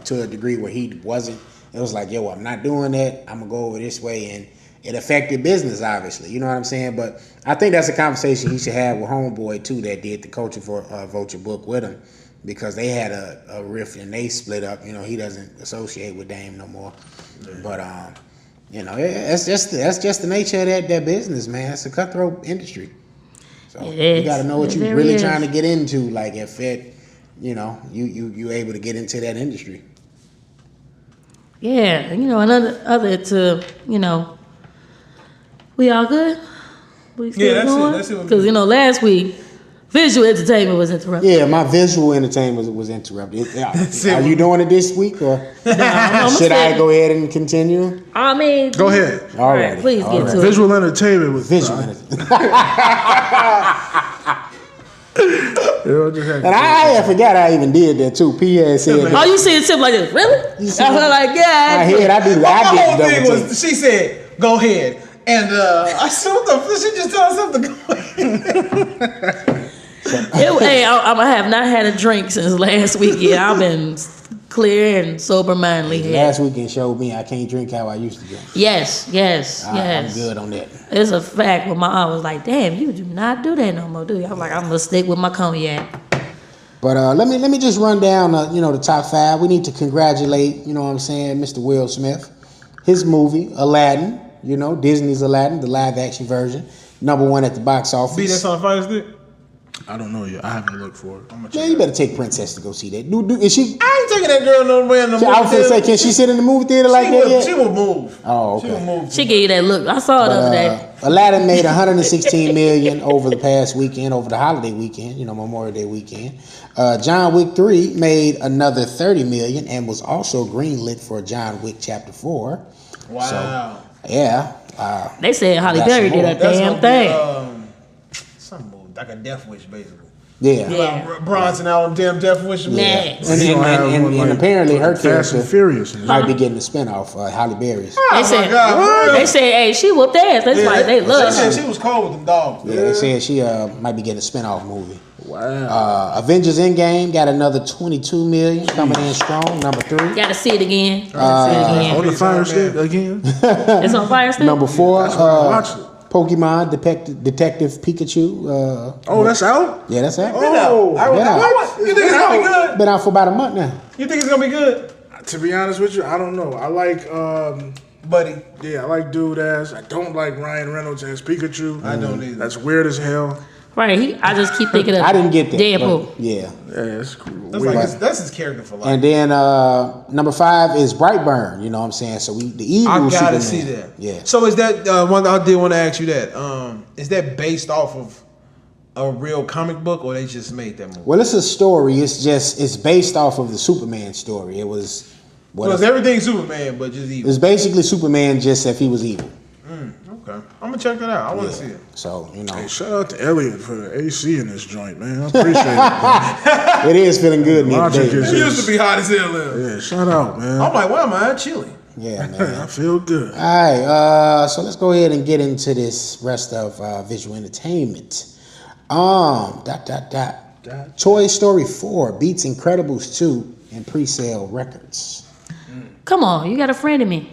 to a degree where he wasn't. It was like, yo, I'm not doing that. I'm gonna go over this way, and it affected business, obviously. You know what I'm saying? But I think that's a conversation he should have with Homeboy too, that did the Culture for Vulture book with him, because they had a rift and they split up. He doesn't associate with Dame no more. But that's just the nature of that business, man. It's a cutthroat industry. So It you got to is. know what It you're very really is. trying to get into. Like if it, you able to get into that industry. yeah, another to, we all good? We still Yeah, going? that's it. Because, last week, visual entertainment was interrupted. Yeah, my visual entertainment was interrupted. Are you doing it this week, or I'm should I go ahead and continue? I mean, Go ahead. All right, please get to it. Visual entertainment with visual entertainment. And I forgot I even did that too. P had said, Oh, you see a tip like this? Really? I was like, my yeah. head, I did The whole double thing take. was, she said, "Go ahead," and I said, "What the fuck?" She just told us something to go ahead. Hey, I have not had a drink since last weekend. I've been clear and sober-mindedly here. Last weekend showed me I can't drink how I used to drink. Yes. I'm good on that. It's a fact. But my aunt was like, "Damn, you do not do that no more, do you?" I'm like, "I'm gonna stick with my cognac." But let me just run down the top 5. We need to congratulate, Mr. Will Smith. His movie, Aladdin, Disney's Aladdin, the live action version, #1 at the box office. Beat us on Fire Stick. I don't know yet. I haven't looked for it. Man, you better take Princess to go see that. Is she? I ain't taking that girl nowhere in the movie I was gonna say, theater. can she sit in the movie theater like that yet? She will move. Oh, She will okay. move. She gave you that look. I saw it the other day. Aladdin made 116 million over the past weekend, over the holiday weekend, Memorial Day weekend. John Wick 3 made another 30 million and was also greenlit for John Wick Chapter 4. Wow. So, yeah. They said Holly That's Berry more. did a That's damn gonna be, thing. some movie, like a Death Wish, basically. Yeah. Yeah. Bronson out on damn Death Wish. Next. And, He gonna have one and like apparently her Fast and character Furious. might be getting a spinoff, Holly Berry's. They said, God, for real? they said, hey, she whooped ass. That's why they They love said her. she was cold with them dogs. Yeah, they said she might be getting a spinoff movie. Wow. Avengers Endgame got another 22 million coming in strong, #3. Gotta see it again. On the Fire Stick again? It's on Fire Stick? #4, Watch it. Pokemon Detective Pikachu. Oh, that's out? Yeah, that's it. Been out. Been out. You think it's gonna be good? Been out for about a month now. You think it's gonna be good, To be honest with you, I don't know. I like, buddy? I like Dude Ass. I don't like Ryan Reynolds as Pikachu. I don't either. That's weird as hell. Right, I just keep thinking of I didn't get that. Deadpool. but yeah. Yeah, it's cool. That's Weird. like that's his character for life. And then #5 is Brightburn. You know what I'm saying? So the evil I gotta Superman. see that. Yeah. So is that one? I did want to ask you that. Is that based off of a real comic book, or they just made that movie? Well, it's a story. It's based off of the Superman story. It was. Well, it's everything Superman, but just evil. It's basically Superman just if he was evil. Okay, I'm gonna check that out. I want to see it. So Hey, shout out to Elliot for the AC in this joint, man. I appreciate it. it is feeling good. Logic Today. is It used to be hot as hell. Then. Yeah, shout out, man. I'm like, why am I chilly? Yeah, man. I feel good. All right, so let's go ahead and get into this rest of visual entertainment. Toy Story 4 beats Incredibles 2 in pre-sale records. Come on, you got a friend in me.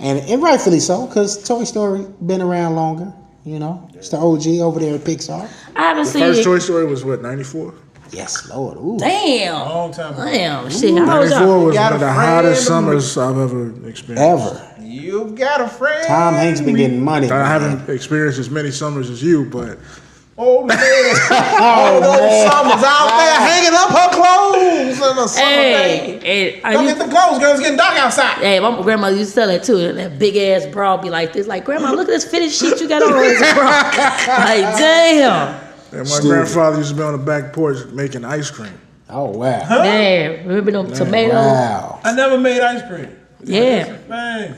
And rightfully so, because Toy Story been around longer. It's the OG over there at Pixar. I haven't The seen first it. Toy Story was what, 94? Yes, Lord. Ooh. Damn. Long time ago. Damn, shit. How was 94 y'all? was got one of a the friend hottest in the summers I've ever experienced. Ever. You got a friend. Tom Hanks been getting money. I haven't experienced as many summers as you, but Oh man, all those summers out there hanging up her clothes in the summer day. Hey, Go get the clothes, girl. It's getting dark outside. Hey, my grandma used to tell that too. That big ass bra be like this. Like, grandma, look at this fitted sheet you got on as a bra. Like, damn. and my grandfather used to be on the back porch making ice cream. Oh, wow. Damn. Remember them tomatoes? Wow. I never made ice cream. Yeah. Man,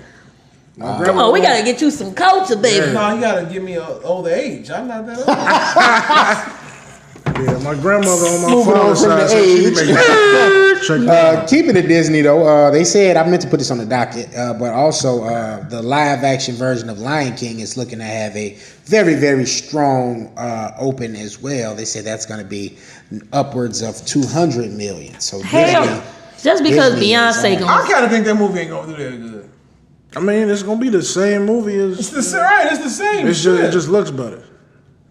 Come on, we gotta get you some culture, baby. no, you gotta give me an older age. I'm not that old. Yeah, my grandmother on my Moving on father's from the side said she age. make check that out. Keeping it Disney, though, they said, I meant to put this on the docket, but also the live action version of Lion King is looking to have a very, very strong open as well. They said that's going to be upwards of 200 million. So Hell, Disney, just because Disney is Beyonce on. I gonna kind of think that movie ain't gonna do that good. I mean, it's gonna be the same movie It's as. the right. It's the same. It's just, it just looks better.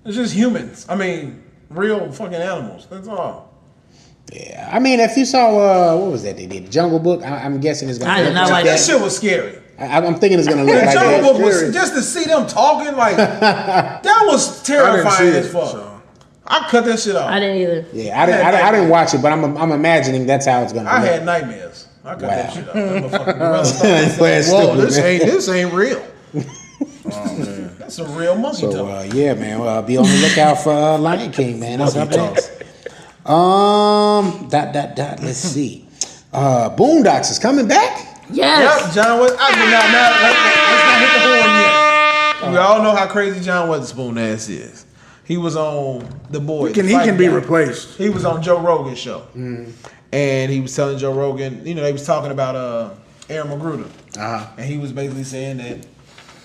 It's just humans. I mean, real fucking animals. That's all. Yeah, I mean, if you saw, what was that they did? Jungle Book, I'm guessing it's going I to did look not like like That that. shit was scary. I'm thinking it's going to look The like Jungle that. Book was just to see them talking like that was I didn't see terrifying it, as fuck. so. I cut that shit off. I didn't either. Yeah, I didn't watch it, but I'm imagining that's how it's going to I look. had nightmares. I got that shit up. That motherfucking gorilla. Whoa, this ain't real. That's a real monkey So toe. yeah, man. Be on the lookout for Lion King, man. That's up next. Let's see. Boondocks is coming back. Yes. Yep, John West. Let's not hit the horn yet. We all know how crazy John Witherspoon ass is. He was on The Boys. He can be replaced. He was on Joe Rogan's show. And he was telling Joe Rogan, they was talking about Aaron McGruder. And he was basically saying that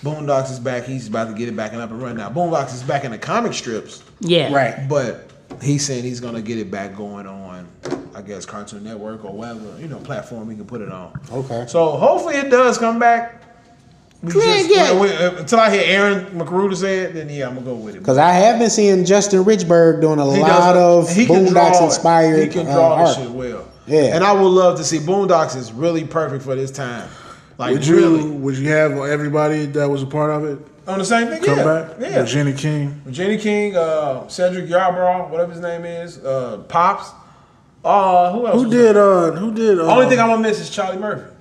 Boondocks is back. He's about to get it back and up and running. Now, Boondocks is back in the comic strips. Yeah. Right. But he's saying he's going to get it back going on, I guess, Cartoon Network or whatever, platform he can put it on. Okay. So hopefully it does come back. Until I hear Aaron McGruder say it, then I'm going to go with it. Because I have been seeing Justin Richburg doing a lot of Boondocks inspired He can draw art. the shit well. Yeah. And I would love to see Boondocks is really perfect for this time. Like, would you have everybody that was a part of it on the same thing? come back? Yeah. Regina King, Cedric Yarbrough, whatever his name is, Pops. Who else? Who did? Only thing I'm gonna miss is Charlie Murphy.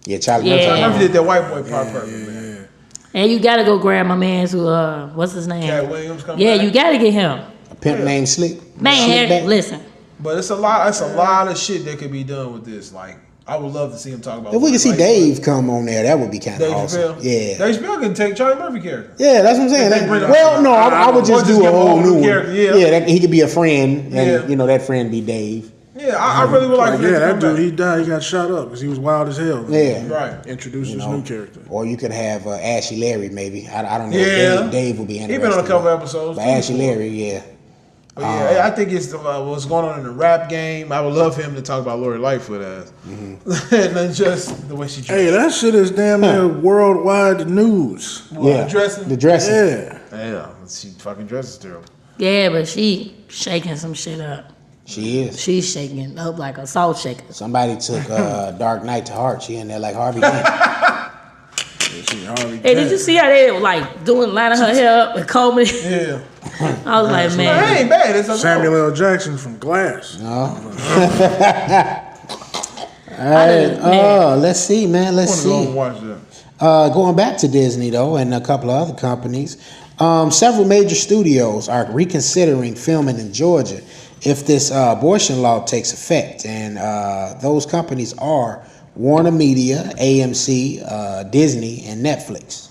Yeah, Charlie Charlie Murphy. Murphy did that white boy part perfect, man. And you gotta go grab my man's what's his name? Cat Williams coming Yeah, back. you gotta get him. A pimp named Slick. Man, listen. But it's a lot of shit that could be done with this. Like, I would love to see him talk about. If we could see Dave come on there, that would be kind of awesome. Yeah. Dave Chappelle can take Charlie Murphy character. Yeah, that's what I'm saying. I would just do a whole new one. Character, he could be a friend, and that friend be Dave. Yeah, I really would like. that dude, he died. He got shot up because he was wild as hell. Yeah, right. Introduced his new character. Or you could have Ashley Larry, maybe. I don't know. Yeah, Dave would be interesting. He been on a couple episodes. But Ashley Larry, yeah. But yeah, I think it's what's going on in the rap game. I would love for him to talk about Lori Lightfoot as, and then just the way she dresses. Hey, that shit is damn near worldwide news. Yeah, the dressing. Yeah, she fucking dresses terrible. Yeah, but she shaking some shit up. She is. She's shaking up like a salt shaker. Somebody took Dark Knight to heart. She in there like Harvey Dent. Hey, did you see how they were like lining her hair up and combing it? Yeah. I was like, man. That ain't bad. It's Samuel L. Jackson from Glass. No. Let's see, man. Let's see. Watch that. Going back to Disney, though, and a couple of other companies, several major studios are reconsidering filming in Georgia if this abortion law takes effect. And those companies are Warner Media, AMC, Disney, and Netflix.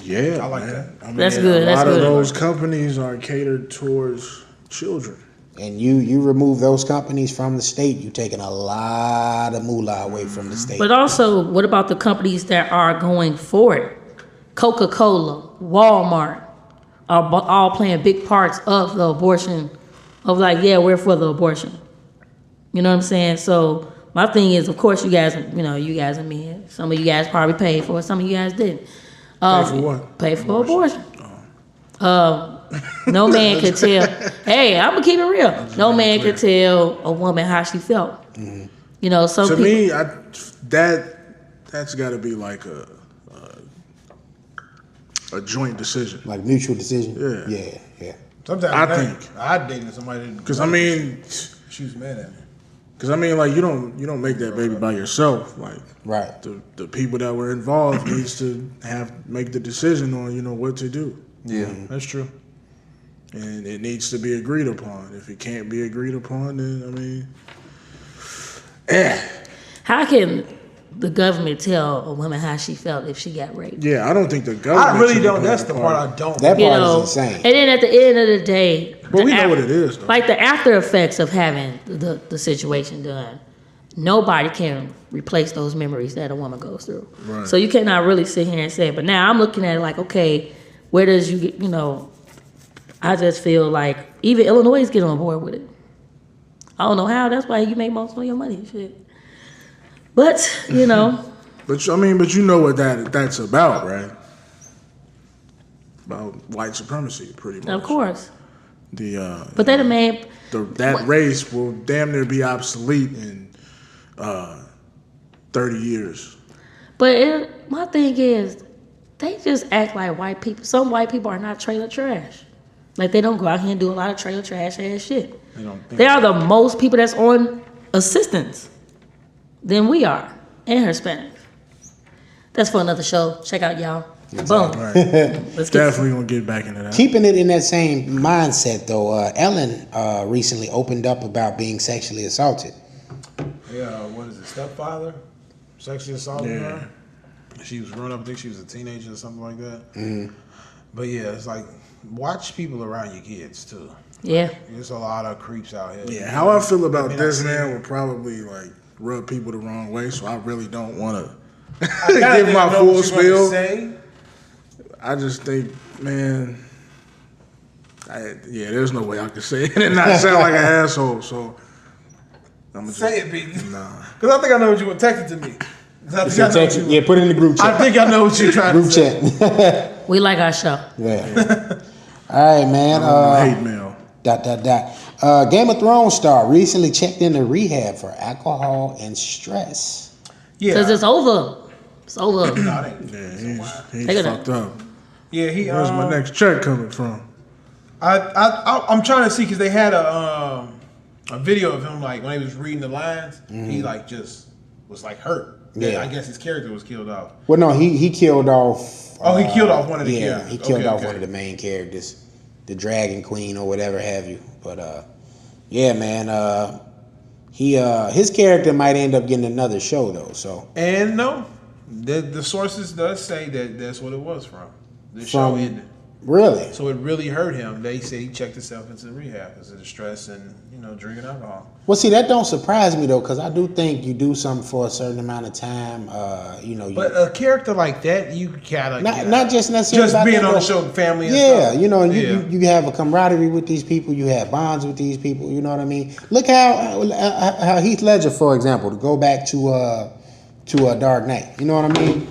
Yeah, I like that. I mean, That's good. A lot That's of good. those companies are catered towards children. And you remove those companies from the state, you're taking a lot of moolah away from the state. But also, what about the companies that are going for it? Coca-Cola, Walmart are all playing big parts of the abortion. Of like, yeah, we're for the abortion. You know what I'm saying? So my thing is, of course, you guys are men. Some of you guys probably paid for it. Some of you guys didn't. Pay for what? Pay for abortion. No man could tell. Hey, I'm gonna keep it real. No man could tell a woman how she felt. Mm-hmm. You know, some To people. me, that's got to be like a joint decision. Like mutual decision? Yeah. Yeah. Sometimes I think. I dated somebody Because I mean, she was mad at me. like you don't make that baby by yourself. Like Right. the people that were involved needs to make the decision on what to do. Yeah, that's true. And it needs to be agreed upon. If it can't be agreed upon, then I mean, How can the government tell a woman how she felt if she got raped? yeah, I don't think the government. I really should don't. play That's the the part I don't. That You part know, is insane. and then at the end of the day, Well, we know what it is, though. Like the after effects of having the situation done, nobody can replace those memories that a woman goes through. Right. So you cannot really sit here and say. But now I'm looking at it like, okay, where does you get? I just feel like even Illinois is getting on board with it. I don't know how. That's why you make most of your money. Shit. But But you know what that's about, right? About white supremacy, pretty much. of course. But they done made that race will damn near be obsolete in 30 years. But my thing is, they just act like white people. Some white people are not trailer trash. Like they don't go out here and do a lot of trailer trash ass shit. They are the most people that's on assistance. than we are, and Hispanic. That's for another show. Check out y'all. Boom. Right. Let's get Definitely gonna get back into that. Keeping it in that same mindset, though, Ellen recently opened up about being sexually assaulted. Yeah, what is it? Stepfather? Sexually assaulted Yeah. her? She was growing up, I think she was a teenager or something like that. Mm-hmm. But yeah, it's like, watch people around your kids too. Yeah. There's a lot of creeps out here. Yeah, how I feel about I this see man it. will probably like rub people the wrong way, so I really don't want to I kinda give didn't my know full what you wanted to spiel. say. I just think, man, there's no way I could say it and not sound like an asshole. So I'm gonna Say it, B. Nah. Because I think I know what you would text it to me. 'Cause I think I know what you- Yeah, put it in the group chat. I think I know what you're trying Group to say. chat. We like our show. Yeah. All right, man. Hate mail. Game of Thrones star recently checked into rehab for alcohol and stress. Yeah. Because it's over. It's over. No, it ain't. Yeah, he's Take it fucked up. Yeah, he. Where's my next check coming from? I'm trying to see because they had a video of him like when he was reading the lines. He like just was like hurt. Yeah. I guess his character was killed off. Well, no, he killed off. Oh, he killed off one of the yeah, characters. he killed Okay, off okay. one of the main characters, the Dragon Queen or whatever have you. But yeah, man, his character might end up getting another show though. So And no, the sources does say that that's what it was from. The show ended. really, So it really hurt him. They said he checked himself into rehab because of the stress and drinking alcohol. well, see, that don't surprise me though, because I do think you do something for a certain amount of time. But a character like that, you gotta Not just necessarily just about being that, on the though. show, with family. And Yeah, stuff. you have a camaraderie with these people. You have bonds with these people. You know what I mean? Look how Heath Ledger, for example, to go back to Dark Knight. You know what I mean?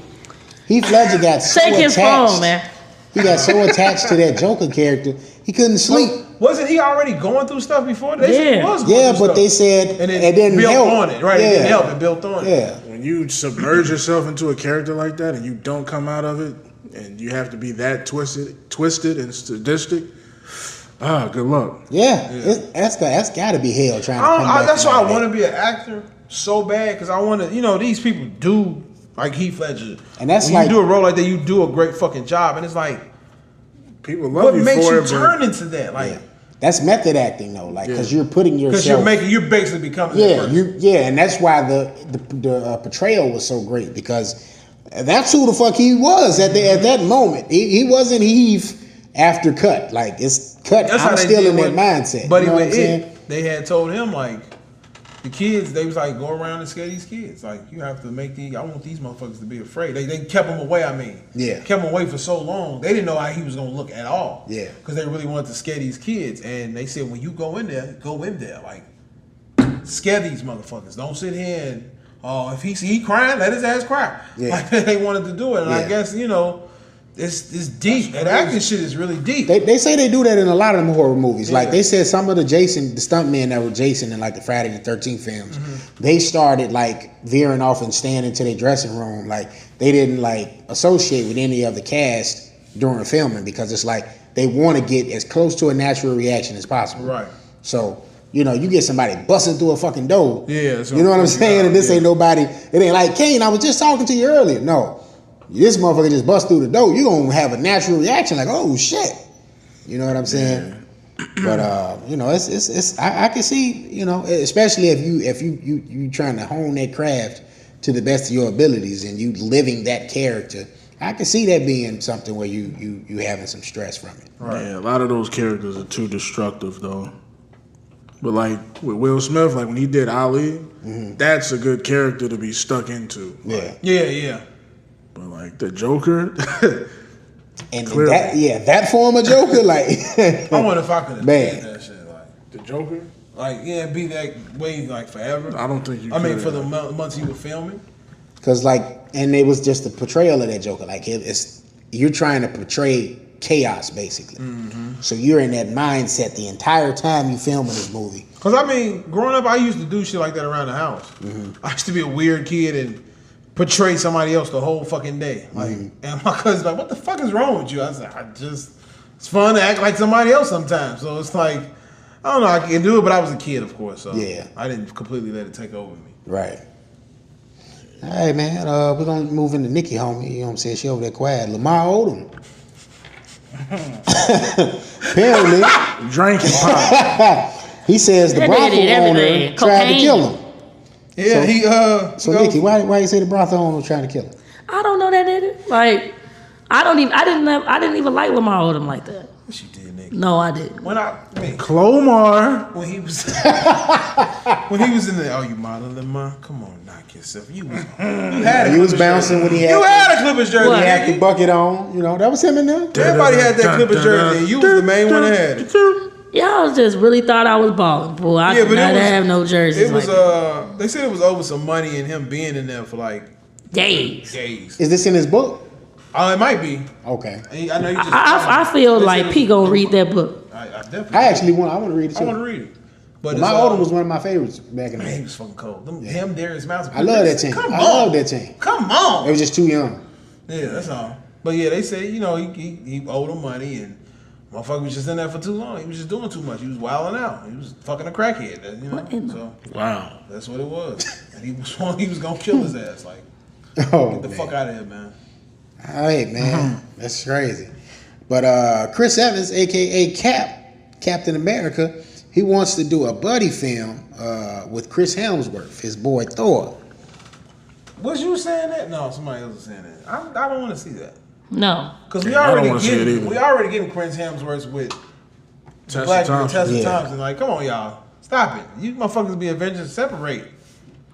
Heath Ledger got so Take his attached. phone, man. He got so attached to that Joker character, he couldn't sleep. Wasn't he already going through stuff before? They said he Yeah. was going Yeah, through but they stuff. said and it didn't built help. on it, right? Yeah. It didn't help. It built on it. Yeah. When you submerge yourself into a character like that and you don't come out of it, and you have to be that twisted and sadistic, good luck. Yeah, that's got to be hell trying to come back. That's from why I that. want to be an actor so bad because I want to. These people do like Heath Ledger, And that's when like- you do a role like that, you do a great fucking job, and it's like, People love what you makes for you it, turn but into that? Like, That's method acting though, like because you're putting because yourself. you're basically becoming that person. And that's why the portrayal was so great because that's who the fuck he was at that moment. He wasn't Heath after cut. Like it's cut. That's how I'm they still did in that with- mindset. But you know what I'm with saying? they had told him like the kids, they was like, go around and scare these kids. Like you have to make these. I want these motherfuckers to be afraid. They kept him away. Yeah. kept him away for so long. They didn't know how he was gonna look at all. Yeah. because they really wanted to scare these kids. And they said, when you go in there, like scare these motherfuckers. Don't sit here and if he crying, let his ass cry. Yeah. Like they wanted to do it. And I Yeah. guess it's deep. That acting shit is really deep. They say they do that in a lot of them horror movies. Like Yeah. they said some of the stuntmen that were Jason in like the Friday the 13th films, Mm-hmm. they started like veering off and staying into their dressing room. Like they didn't like associate with any of the cast during filming because it's like they want to get as close to a natural reaction as possible. Right. So, you get somebody busting through a fucking door. Yeah, that's You know what I'm saying? And this yeah. ain't nobody, it ain't like, Kane, I was just talking to you earlier. No. This motherfucker just bust through the door. You're going to have a natural reaction like, oh, shit. You know what I'm saying? But, I can see, especially if you trying to hone that craft to the best of your abilities and you living that character, I can see that being something where you having some stress from it. Right. Yeah, a lot of those characters are too destructive though. But like with Will Smith, like when he did Ali, that's a good character to be stuck into. Yeah. Yeah. But like the Joker, And Clearly. that form of Joker, like, I wonder if I could have Man. done that shit. Like, the Joker, be that way like forever. I don't think you. I mean, could. for the months he was filming. because and it was just the portrayal of that Joker. Like you're trying to portray chaos basically. So you're in that mindset the entire time you filming this movie. Cause I mean, growing up, I used to do shit like that around the house. I used to be a weird kid and portray somebody else the whole fucking day. Like, and my cousin's like, "What the fuck is wrong with you?" I was like, it's fun to act like somebody else sometimes. So it's like, I don't know, I can do it, but I was a kid, of course. So Yeah. I didn't completely let it take over me. Right. All right, man. We're gonna move into Nikki, homie. You know what I'm saying? She over there quiet. Lamar Odom. Apparently, Drinking pop. he says the That brothel nigga did owner everything. tried to Cocaine. kill him. Yeah, So Nikki, why you say the brothel owner was trying to kill him? I don't know that nigga. Like, I didn't even like Lamar Odom like that. She did, nigga. No, I didn't. Clomar. When he was in the you modeling ma, come on, knock yourself. You was He was bouncing when he had. You had a Clippers jersey. What? He had the Nigga. bucket on. You know that was him in there. Everybody had that Clippers jersey. And you was the main one that had it. Y'all just really thought I was balling, boy. I did not have no jerseys. It was like that. they said it was over some money and him being in there for like days. Is this in his book? Oh, it might be. Okay. I know you just. I feel like P gonna read that book. I definitely. I actually want to read it too. I want to read it. But My Odom was one of my favorites back in the Man, he day. was fucking cold. Him, Darius Mouse. I love that team. Come I on. love that team. Come on. They was just too young. Yeah, that's all. But yeah, they say he owed him money and motherfucker was just in there for too long. He was just doing too much. He was wilding out. He was fucking a crackhead. You know. What in the- So Wow. that's what it was. And he was gonna kill his ass. Like Oh, get the man. fuck out of here, man. All right, man. That's crazy. But Chris Evans, a.k.a. Captain America, he wants to do a buddy film with Chris Hemsworth, his boy Thor. Was you saying that? No, somebody else was saying that. I don't want to see that. No. Because Yeah, I don't wanna see it either. we already getting Chris Hemsworth with Tessa Thompson. Tessa Yeah. Thompson. Like, come on, y'all. Stop it. You motherfuckers be Avengers, separate.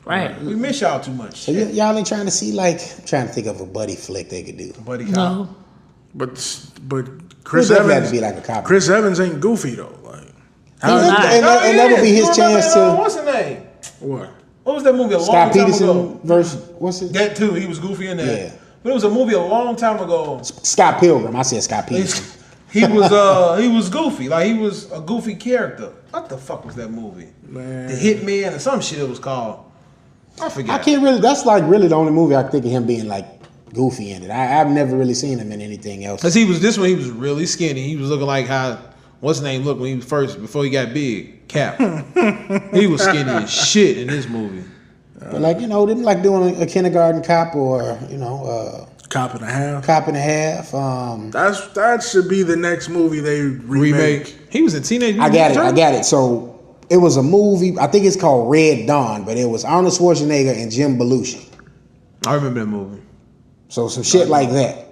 Right. We miss y'all too much. So y'all ain't trying to see, like, trying to think of a buddy flick they could do. Buddy cop. No. But Chris It doesn't have Evans. to be like a cop. Chris Evans ain't goofy though. Like And, not. and that would be his You chance remember, to. what's the name? what? What was that movie a long Scott time Peterson ago? versus what's it? That too. He was goofy in that. Yeah. But it was a movie a long time ago. Scott Pilgrim. I said Scott Peterson. He was goofy. Like he was a goofy character. What the fuck was that movie? Man. The Hitman or some shit it was called. I forget. I can't really. That's like really the only movie I think of him being like goofy in it. I've never really seen him in anything else. Cause he was really skinny. He was looking like how what's his name looked when he was before he got big. Cap. He was skinny as shit in this movie. But like them like doing a kindergarten cop or Cop and a half. cop and a half. That should be the next movie they remake. He was a teenage. I got it. So it was a movie. I think it's called Red Dawn, but it was Arnold Schwarzenegger and Jim Belushi. I remember that movie. So some shit like that.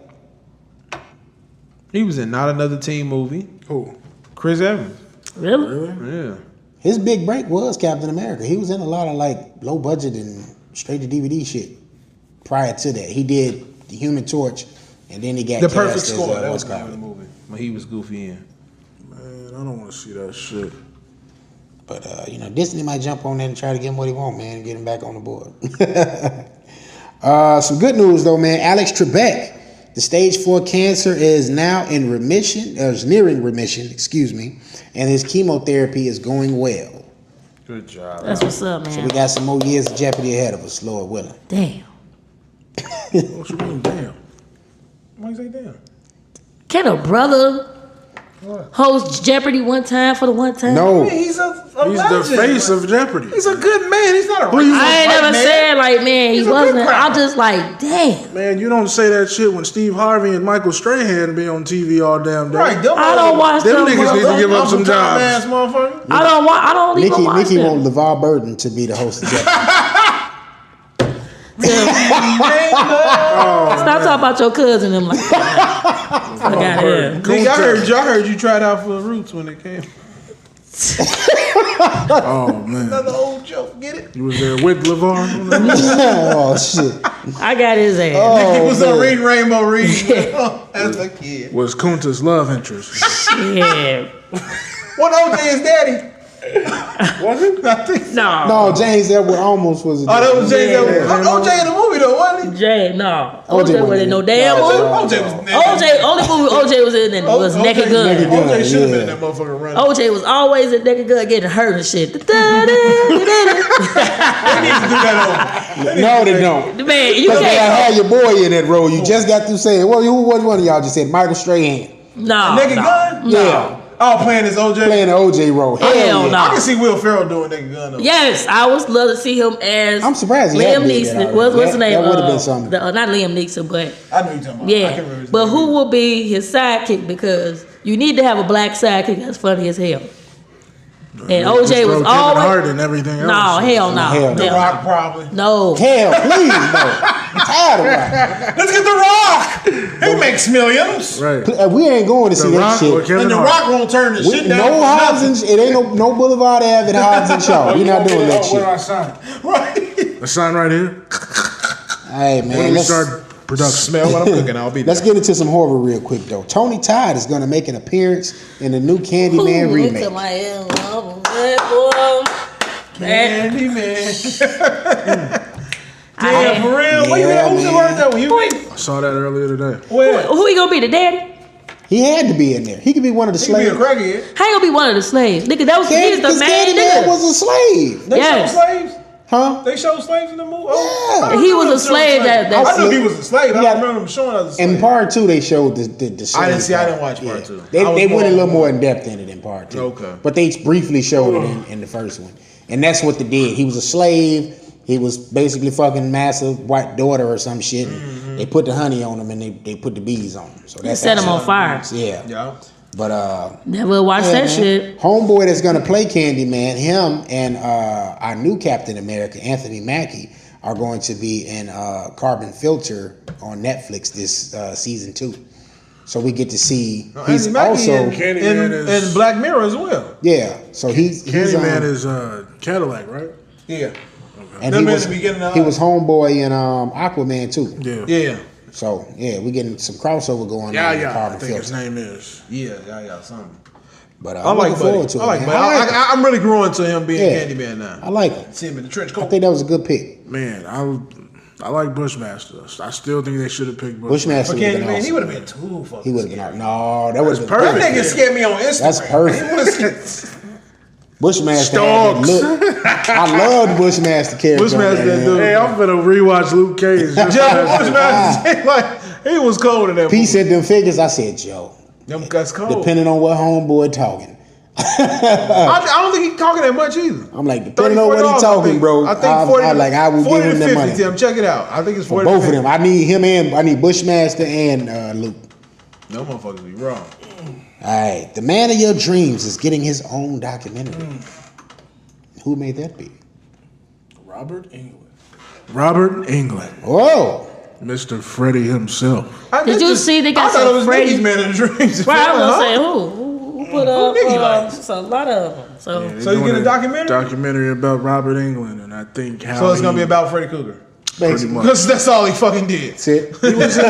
He was in Not Another Teen movie. Who? Chris Evans. Really? Yeah. His big break was Captain America. He was in a lot of like low budget and straight to DVD shit. Prior to that, he did The Human Torch, and then he got The cast Perfect as, Score. That what's was the name of called. the movie. When he was goofy in. Man, I don't want to see that shit. But Disney might jump on that and try to get him what he want, man, and get him back on the board. Some good news though, man. Alex Trebek, the stage 4 cancer is now in remission, is nearing remission, excuse me, and his chemotherapy is going well. Good job. That's what's up, So man. we got some more years of jeopardy ahead of us, Lord willing. Damn. What you mean, damn? Why you say damn? Can a brother host Jeopardy one time for the one time? No, He's a He's legend. the face of Jeopardy. He's a good man. He's not a racist I ain't white never man. said like, man, he He's a good wasn't. cracker. I'm just like, damn. Man, you don't say that shit when Steve Harvey and Michael Strahan be on TV all damn day. Right, them I don't watch Them them. niggas need to give up some Uncle Tom jobs. ass motherfucker. I don't even watch Nikki them. want LeVar Burton to be the host of Jeopardy. Stop talking about your cousin. Them like, I got here. Nigga, I heard you tried out for the Roots when it came. Oh man, Another old joke, get it? you was there with LeVar? Oh shit! I got his ass. He was man. on Reading Rainbow Reading as a kid. Was Kunta's love interest? Yeah. What OJ is daddy? Was it? I think so. No. No, James Edward almost was. Oh, that was Jay. Yeah. OJ in the movie though, wasn't he? Jay, no. OJ OJ wasn't in no damn No, movie. OJ was OJ, only movie OJ was in was Naked Gun. Naked Gun. OJ should have been in Yeah. that motherfucker running. OJ was always in Naked Gun getting hurt and shit. They need to do that over. No, they don't. Man, you Because they can't. had your boy in that role. You just got through saying, well, who was one of y'all just said? Michael Strahan. No. Naked no. Gun? Yeah. Oh, playing this OJ? Playing the OJ role. Hell no. I can see Will Ferrell doing that gun. Yes, I would love to see him as. I'm surprised he Liam hadn't did that Neeson. already. What's the name? That would have been something. Not Liam Neeson, but I know you're talking about. I can't yeah. remember his But name. who will be his sidekick? Because you need to have a black sidekick that's funny as hell. And OJ was Kevin always Hart and everything else. no, hell no. Hell The Rock probably. No. Hell, please, no. I'm tired of Rock. Let's get The Rock. He makes millions. Right. We ain't going to see The that Rock or shit. Kevin And The Hart. Rock won't turn the shit down. No for Hobbs nothing. and it ain't no Boulevard Ave and Hobbs and Shaw. We not doing that Where do I shit. sign? Right. The sign right here. Hey When man, we let's start production. Smell what I'm cooking. I'll be there. let's get into some horror real quick though. Tony Todd is gonna make an appearance in the new Candyman remake. Candyman. I, Yeah, for real. Where you Yeah, at? Who's the man. word that one? You I saw that earlier today. where? who he gonna be? The daddy? He had to be in there. He could be one of the He could be a slaves. crackhead. How you gonna be one of the slaves? Nigga, that was he's the Because main Candyman nigga. was a slave. They Yes. show slaves? Huh? They show slaves in the movie? Oh, Yeah. I don't He know was them a slave showing that- slaves. I knew that- he was a slave. I Yeah. don't remember them showing us a slave. In part two, they showed the slave I didn't see. I part. didn't watch part two. They I was went a little more- more in depth in it in part two. Okay. But they briefly showed it in the first one. And that's what they did. He was a slave. He was basically fucking massive white daughter or some shit. And they put the honey on him and they put the bees on him. So They that's set him how- on fire. Yeah. Yeah. But Never watched yeah, that man. shit. Homeboy that's gonna play Candyman, him and our new Captain America, Anthony Mackie, are going to be in Carbon Filter on Netflix this season 2. So we get to see. He's Andy Mackie also in Candyman is- Black Mirror as well. yeah. So he's Candyman is Cadillac, right? Yeah. and Them he in was, the beginning of- he was homeboy in Aquaman too. Yeah. Yeah. So yeah, we getting some crossover going Yeah, on in yeah. I Carbon think his Filter. name is. Yeah, something. But I I'm like looking Buddy. forward to I it. like man. Buddy. I like him. I'm really growing to him being Yeah. Candyman now. I like him. See him in the trench I coat. think that was a good pick. Man, I like Bushmaster. I still think they should have picked Bushmaster For would have been Candyman, awesome. he would have been too fucking He would have been scary. no, that was perfect. That nigga scared me on Instagram. That's perfect. He was- Bushmaster had that look. I loved Bushmaster character. Bushmaster, that man. dude. Hey, I'm gonna rewatch Luke Cage. Just Joe Bushmaster, like he was cold in that P movie. said them figures. I said, Joe. That's cold. Depending on what homeboy talking. I don't think he's talking that much either. I'm like, depending on what he $34, talking, bro. I think 40. I will 40 give him to the 50, money. Tim, check it out. I think it's For 40 both to of 50. them. I need Bushmaster and Luke. No motherfuckers be wrong. All right. The man of your dreams is getting his own documentary. Who made that be? Robert England. Robert England, Whoa. Mr. Freddie himself. Did you see they got I thought it some was Freddy- Nicki's Man of the Dreams. Right, I was Huh? gonna say who put up? Nicki likes? It's a lot of them. So They're So you doing get a documentary? Documentary about Robert England, and I think how. So it's gonna he- be about Freddy Krueger. pretty Basically. much. Because that's all he fucking did. That's it. He was in,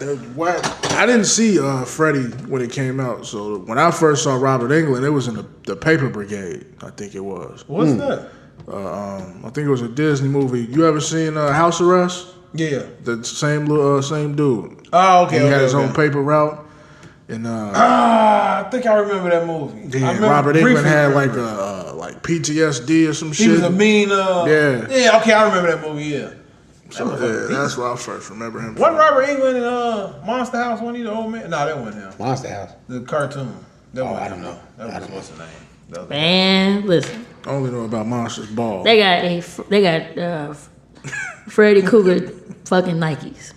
I didn't see Freddie when it came out. So when I first saw Robert England, it was in the Paper Brigade. I think it was. What's that? I think it was a Disney movie. You ever seen House Arrest? Yeah. The same dude. Oh, okay. He had his okay. own paper route, and I think I remember that movie. I yeah, remember Robert England briefly had like remember. like PTSD or some shit. He was a mean. Yeah. Yeah. Okay, I remember that movie. Yeah. So, yeah, that's where I first remember him. Wasn't from. Robert England in Monster House? Wasn't he the old man? No, that wasn't him. Monster House. The cartoon. That wasn't I him, don't know. though. That was what's the name? That was man, listen, I only know about Monsters Ball. they got Freddy Krueger fucking Nikes.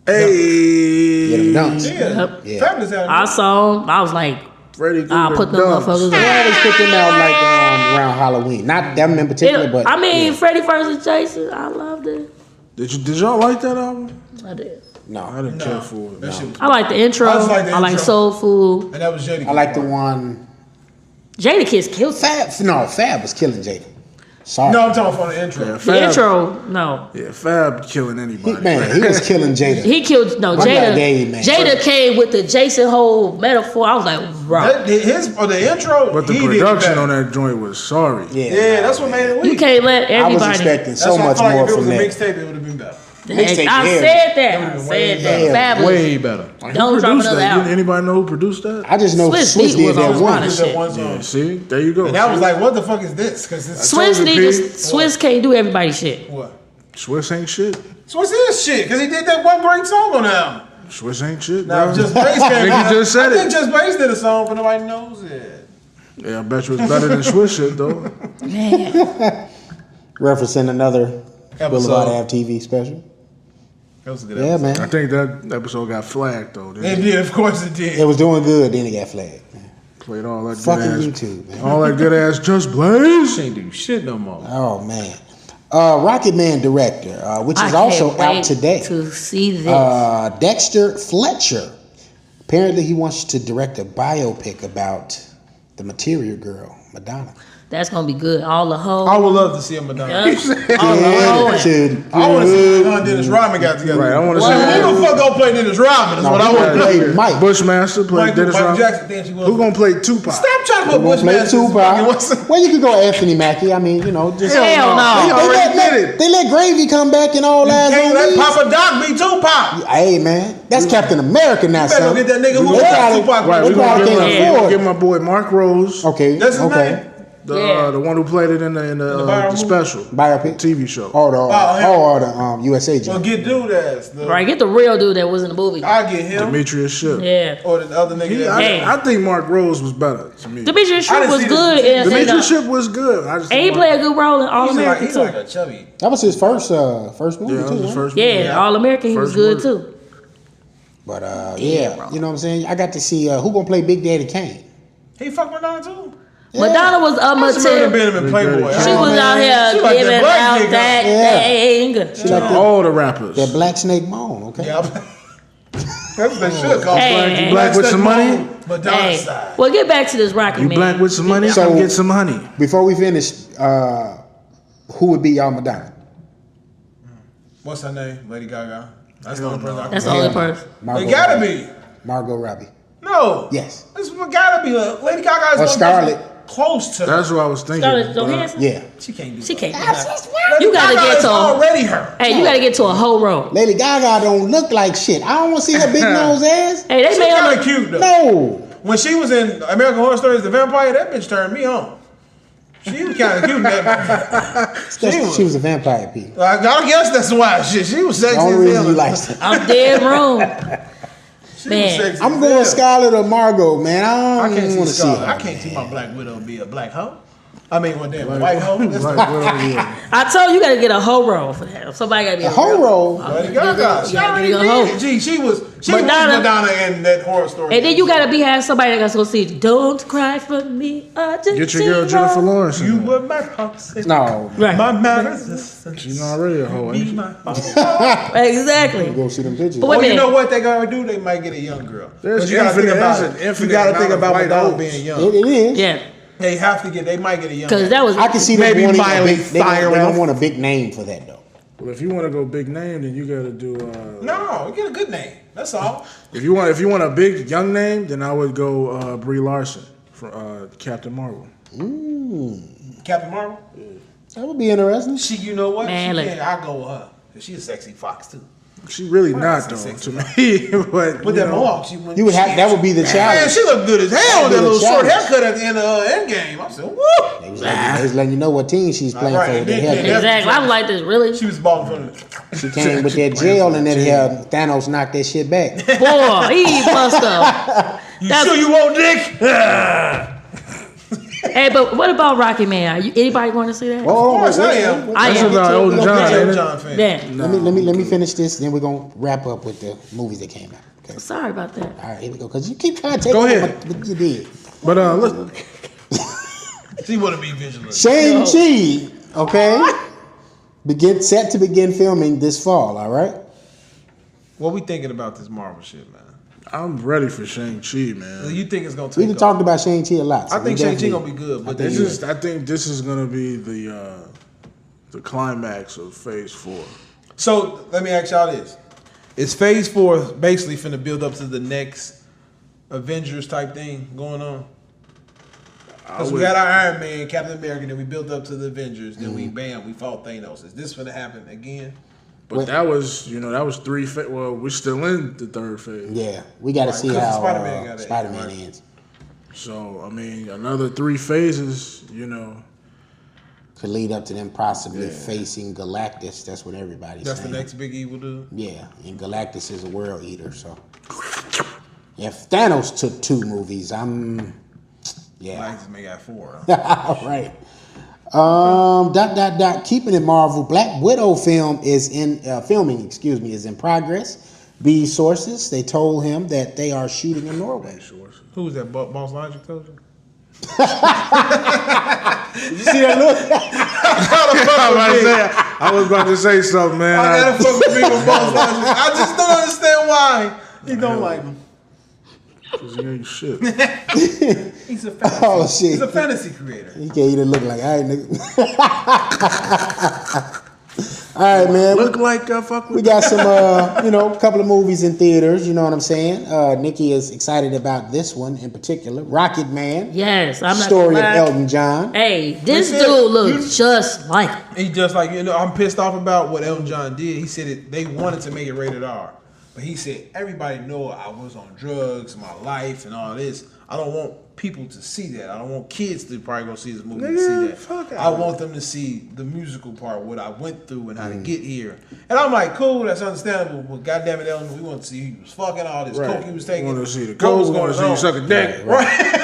Hey, Get them dunks. Yeah. Yep. Yeah. Fabulous had I saw them. I was like, Freddy Krueger I'll put them dunks. motherfuckers They on. always put them out like around Halloween. Not them in particular, but I mean, yeah. Freddy versus Jason. I loved it. Did y'all like that album? I did. I no. didn't care for it. That shit was. I like the intro. I just like the I like intro. Soul Food. And that was Jada. I like the one. Jada Kiss killed Fab. No, Fab was killing Jada. Sorry. No, I'm talking about the intro. Yeah, the Fab, intro. No, Yeah, Fab killing anybody. Man, he was killing Jada. he killed. No, My Jada. guy Dave, man. Jada came with the Jason whole metaphor. I was like, bro, The intro. But the he did production better. on that joint was sorry. Yeah, that's what made it you weak. can't let I was everybody. expecting That's so why much I feel more like if it from was a that. mixtape, it would have been better. Mixtape, I yeah. said that. That I would've been said way that. better. Fabulous. Way better. Like, Don't who drop produced another that? album. Anybody know who produced that? I just know Swiss Swiss Beat did was that on one. one. That shit. one Yeah, song. see, there you go. And I was See? like, what the fuck is this? Because it's Swiss told you, niggas. P. Swiss can't do everybody's shit. what? Swiss ain't shit. Swiss is shit because he did that one great song on the album. Swiss ain't shit, Now, bro. Just Blaze came Nigga out. just said I think it. Just Blaze did a song, but nobody knows it. Yeah, I bet you it's better than Swiss shit, though. Man. Referencing another Episode. Blvdave TV special. That was a good Yeah, episode. I man. think that episode got flagged, though. It did, of course it did. It was doing good, then it got flagged. Played all that Fucking good ass, YouTube, man. all that good ass Just Blaze. Can't do shit no more. Oh man. Rocket Man director, which is also out today. To see this. Dexter Fletcher. Apparently, he wants to direct a biopic about the Material Girl, Madonna. That's gonna be good. All the hoes. I would love to see a Madonna. All the hoes. I want to see her and Dennis Rodman got together. Right, I want to What? see Who the fuck gonna play Dennis Rodman? Is No, what I he want to gonna play. play Mike. Bushmaster play Dennis Michael Rodman. Jackson. Damn, she was. Who gonna play Tupac? Stop trying to put We're gonna play Bushmaster. Tupac. Well, you could go Anthony Mackie. I mean, you know, just Hell no. He already did it. They let Gravy come back and all that. Can't let Papa Doc be Tupac. Hey man, that's Captain America now, better son. go get that nigga who They got probably- Tupac. Right, they we're probably gonna can't give, afford. give my boy Mark Rose, Okay, That's his okay. name. the one who played it in the Viral movie? special Biopic? TV show. Or the USA Well, joint. get dude ass. The, Right, get the real dude that was in the movie. I get him. Demetrius Shipp. Yeah. Or the other nigga. that- Hey. I think Mark Rose was better to me. Demetrius I Shipp didn't was see good the- in Demetrius Shipp was good. I just and he played a good role in All He's like, American he's too. like a chubby. That was his first movie Yeah, that too. was his huh? first Yeah, movie. All American, he was First good word. too. But Yeah, bro. you know what I'm saying. I got to see who gonna play Big Daddy Kane. He fucked Madonna too. Madonna was a I just remember material. being in Playboy. She Oh, was man. out here She like that giving black out nigga. that Yeah. thing. She like that, All the rappers. that Black Snake Moan. Okay. Yeah. That's what they should call Hey. You black with some money? Madonna Hey, side. well, get back to this Rocket You Man. black with some money? So- Come get some honey. Before we finish, who would be y'all Madonna? What's her name? Lady Gaga. That's the only person I can That's the think only of. person. Margot It gotta Robbie. be. Margot Robbie. No. Yes. This gotta be. Lady Gaga is Or gonna Scarlett. get close to her. That's what I was thinking. Scarlett but, Johansson? Yeah. She can't do She that. can't do that. Lady You gotta Gaga get is to a, already her. hey, you gotta get to a whole row. Lady Gaga don't look like shit. I don't want to see her big nose ass. Hey, they She made her kind of look, cute though. No. When she was in American Horror Story as the vampire, that bitch turned me on. She was kind of cute in that. She was a vampire, Pete. I guess that's why she was sexy The only as reason hell. you liked her. I'm dead wrong. She was Man. sexy I'm as going hell. Scarlett or Margot, man. I I don't can't even see want to see Scarlett. her. I can't see my Black Widow be a black hoe. I mean, what damn, Like, white hoe? That's like, the whatever, yeah. I told you, you gotta get a whole row for that. Somebody gotta be A whole roll. Lady Gaga. She You gotta already get a hoe. did. Gee, she was Madonna. Madonna in that horror story. And then you gotta have somebody that's gonna see Don't Cry for Me, Argentina. Get your girl Jennifer Lawrence. You in there. were my popsicle. No. Right. My medicine. She's already a hoe, ain't Be she? my popsicle. Exactly. Go see them pictures. But wait a Well, you minute. know what they gotta do? They might get a young girl. There's But you gotta think infinite- about there's an it. You infinite gotta amount think of about white Madonna hoes. being young. It is. Yeah, They have to get. They might get a young. because that was I can see them Maybe wanting Miley a big, they don't Cyrus. want a big name for that though. Well, if you want to go big name, then you got to do. No, you get a good name. That's all. If you want a big young name, then I would go Brie Larson from Captain Marvel. Captain Marvel. That would be interesting. She, you know what? Man, look. I go with her. She's a sexy fox too. She really Well, not that's though sexy. to me, but With you that know, mohawk, she went. You would have that would be the Man, challenge. she looked good as hell with That'd that be little the short challenge. haircut at the end of Endgame. I said, woo! They was letting you know what team she's playing Right, for. With that and haircut. then- exactly. I was like this. Really, She was balling for the. She came with that gel and that hair. Thanos knocked that shit back. boy, he must have. You That's- sure you won't, Dick? Hey, but what about Rocket Man? Are you anybody going to see that? Of course I am. I That's am. about Elton I'm a John, big ain't it? John fan. Yeah. Let me finish this. Then we're gonna wrap up with the movies that came out. Okay. Sorry about that. All right, here we go. Because you keep trying to take Go over ahead. what you did. But look, She want to be vigilant. Shang-Chi, okay, set to begin filming this fall. All right. What we thinking about this Marvel shit, man? I'm ready for Shang-Chi, man. You think it's gonna We take done off? talked about Shang-Chi a lot. so I think we Shang-Chi definitely- gonna be good, but I think this is gonna be the climax of Phase 4. So let me ask y'all this: is Phase 4 basically finna build up to the next Avengers type thing going on? Because we got our Iron Man, Captain America, then we built up to the Avengers, then we fought Thanos. Is this finna happen again? But that was 3 phase. Well, we're still in the third phase. Yeah, we got to Right, see 'cause how Spider-Man gotta Spider-Man end, right? ends. So I mean, another 3 phases. could lead up to them possibly facing Galactus. That's what everybody's That's saying. the next big evil dude. Yeah, and Galactus is a world eater. So if Thanos took 2 movies, Galactus may got 4. Huh? right. Keeping it Marvel, Black Widow filming is in progress. B sources, they told him that they are shooting in Norway. Who was that? Boss Logic told you? Did you see that look? I was about to say something, man. I gotta fuck with me with Boss Logic. I just don't understand why he don't like him. Cause he ain't shit. He's a fantasy. Oh shit! He's a fantasy creator. He can't even look like, all right, nigga. All right, man. Look like fuck with We got some, couple of movies in theaters. You know what I'm saying? Nikki is excited about this one in particular, Rocket Man. Yes, I'm not Story of gonna lie. Elton John. Hey, this He said, dude looks just like him. He just like, I'm pissed off about what Elton John did. He said they wanted to make it rated R. But he said, everybody know I was on drugs, my life, and all this. I don't want people to see that. I don't want kids to probably go see this movie and see that. Fuck I want them to see the musical part, what I went through and how to get here. And I'm like, cool, that's understandable. But goddamn it, Ellen, we want to see he was fucking, all this coke he was taking. We want to see the what coke. was We want to going see you on. suck a dick. Right.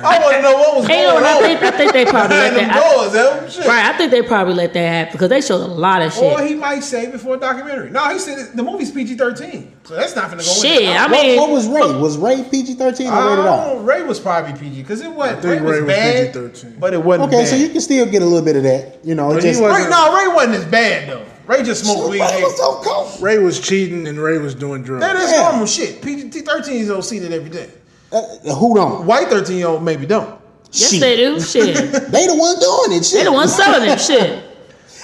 I want to know what was Hey, going on. I think they probably let Behind them that. doors, Ellen. Shit. Right, I think they probably let that happen because they showed a lot of shit. Or he might save it for a documentary. No, he said the movie's PG-13, so that's not gonna go Shit, in. I mean, What was Ray? Was Ray PG-13 or rated R? Ray was probably PG because it wasn't. I think Ray was bad, PG-13. but it wasn't Okay, bad. so you can still get a little bit of that. You know, But it he just wasn't- Ray wasn't as bad though. Ray just smoked weed. Ray was so cold. Ray was cheating and Ray was doing drugs. That is Yeah. normal shit. PG-13s don't see that every day. Who don't? White 13-year-old maybe don't. yes, Shit. they do. Shit, They the one doing it. Shit. they the ones selling it. Shit.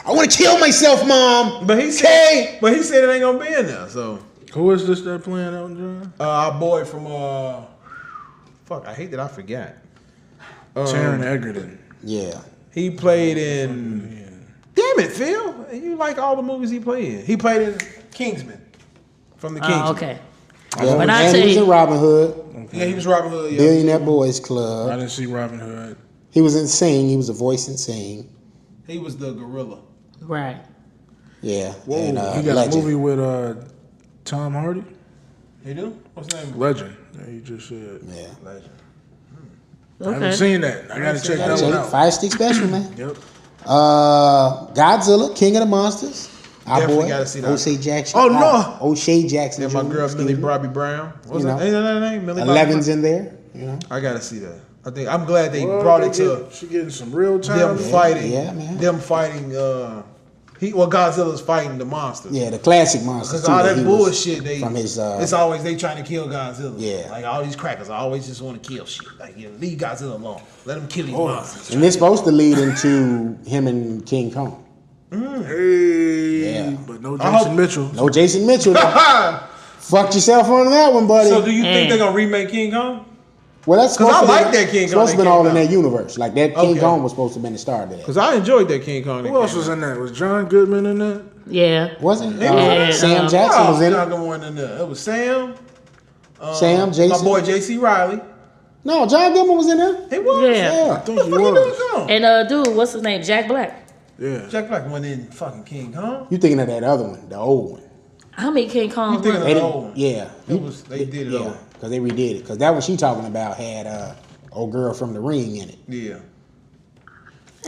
I want to kill myself, Mom. But he said, Okay. it ain't gonna be in there. So Who is this that playing Elton John? our boy from I hate that I forgot. Taron Egerton. Yeah. He played in. Damn it, Phil! You like all the movies he played in. He played in Kingsman. From the Kingsman. Oh, okay. Yeah. When I And tell he was you- in Robin Hood, Yeah, he was Robin Hood. Yeah. Billionaire Boys I Club. didn't see Robin Hood. He was in Sing. He was a voice in Sing. He was the gorilla. Right. Yeah. Whoa, And he got Legend. a movie with Tom Hardy. He do? What's his name? Legend. Yeah, you just said. Yeah. Legend. I haven't Okay. seen that. I gotta check that one out. Fire Stick Special, man. Yep. Godzilla, King of the Monsters. Our Definitely boy, gotta see that. O'Shea Jackson. Oh, no. O'Shea Jackson. And my Jr., girl excuse Millie me. Bobby Brown. What's You that? know. Ain't that her name? Millie Bobby Eleven's Brown? in there. You know. I gotta see that. I think I'm glad they Well, brought they it to she getting some real time. them fighting. Yeah, man. Them fighting. Godzilla's fighting the monsters. Yeah, the classic monsters. Because all too, that he was bullshit, from his. it's always they trying to kill Godzilla. Yeah. Like all these crackers always just want to kill shit. Like, leave Godzilla alone. Let him kill these Oh. monsters. And it's supposed to lead into him and King Kong. Hey, Yeah. but no I hope- Jason Mitchell. No Jason Mitchell. though. Fucked yourself on that one, buddy. So do you think Mm. they're gonna remake King Kong? Well, that's 'Cause supposed I to like be, that King Kong supposed to that be all came in out. that universe. Like that King Okay. Kong was supposed to have been the start of that. Because I enjoyed that King Kong. that Who else came was out. in that? Was John Goodman in that? Yeah. Wasn't Yeah. Sam Jackson Oh, was in John it? Goodman wasn't in there. It was Sam. Sam, My Jason. boy J.C. Riley. No, John Goodman was in there. He was. Yeah. Yeah. I think What he the fuck you doing, was. Kong? And dude, what's his name? Jack Black. Yeah. Jack Black went in fucking King Kong. You thinking of that other one, the old one? How many King Kong? You thinking of They the didn't- old one? yeah. They did it Yeah, over. because they redid it. Because that one she talking about had old girl from The Ring in it. Yeah.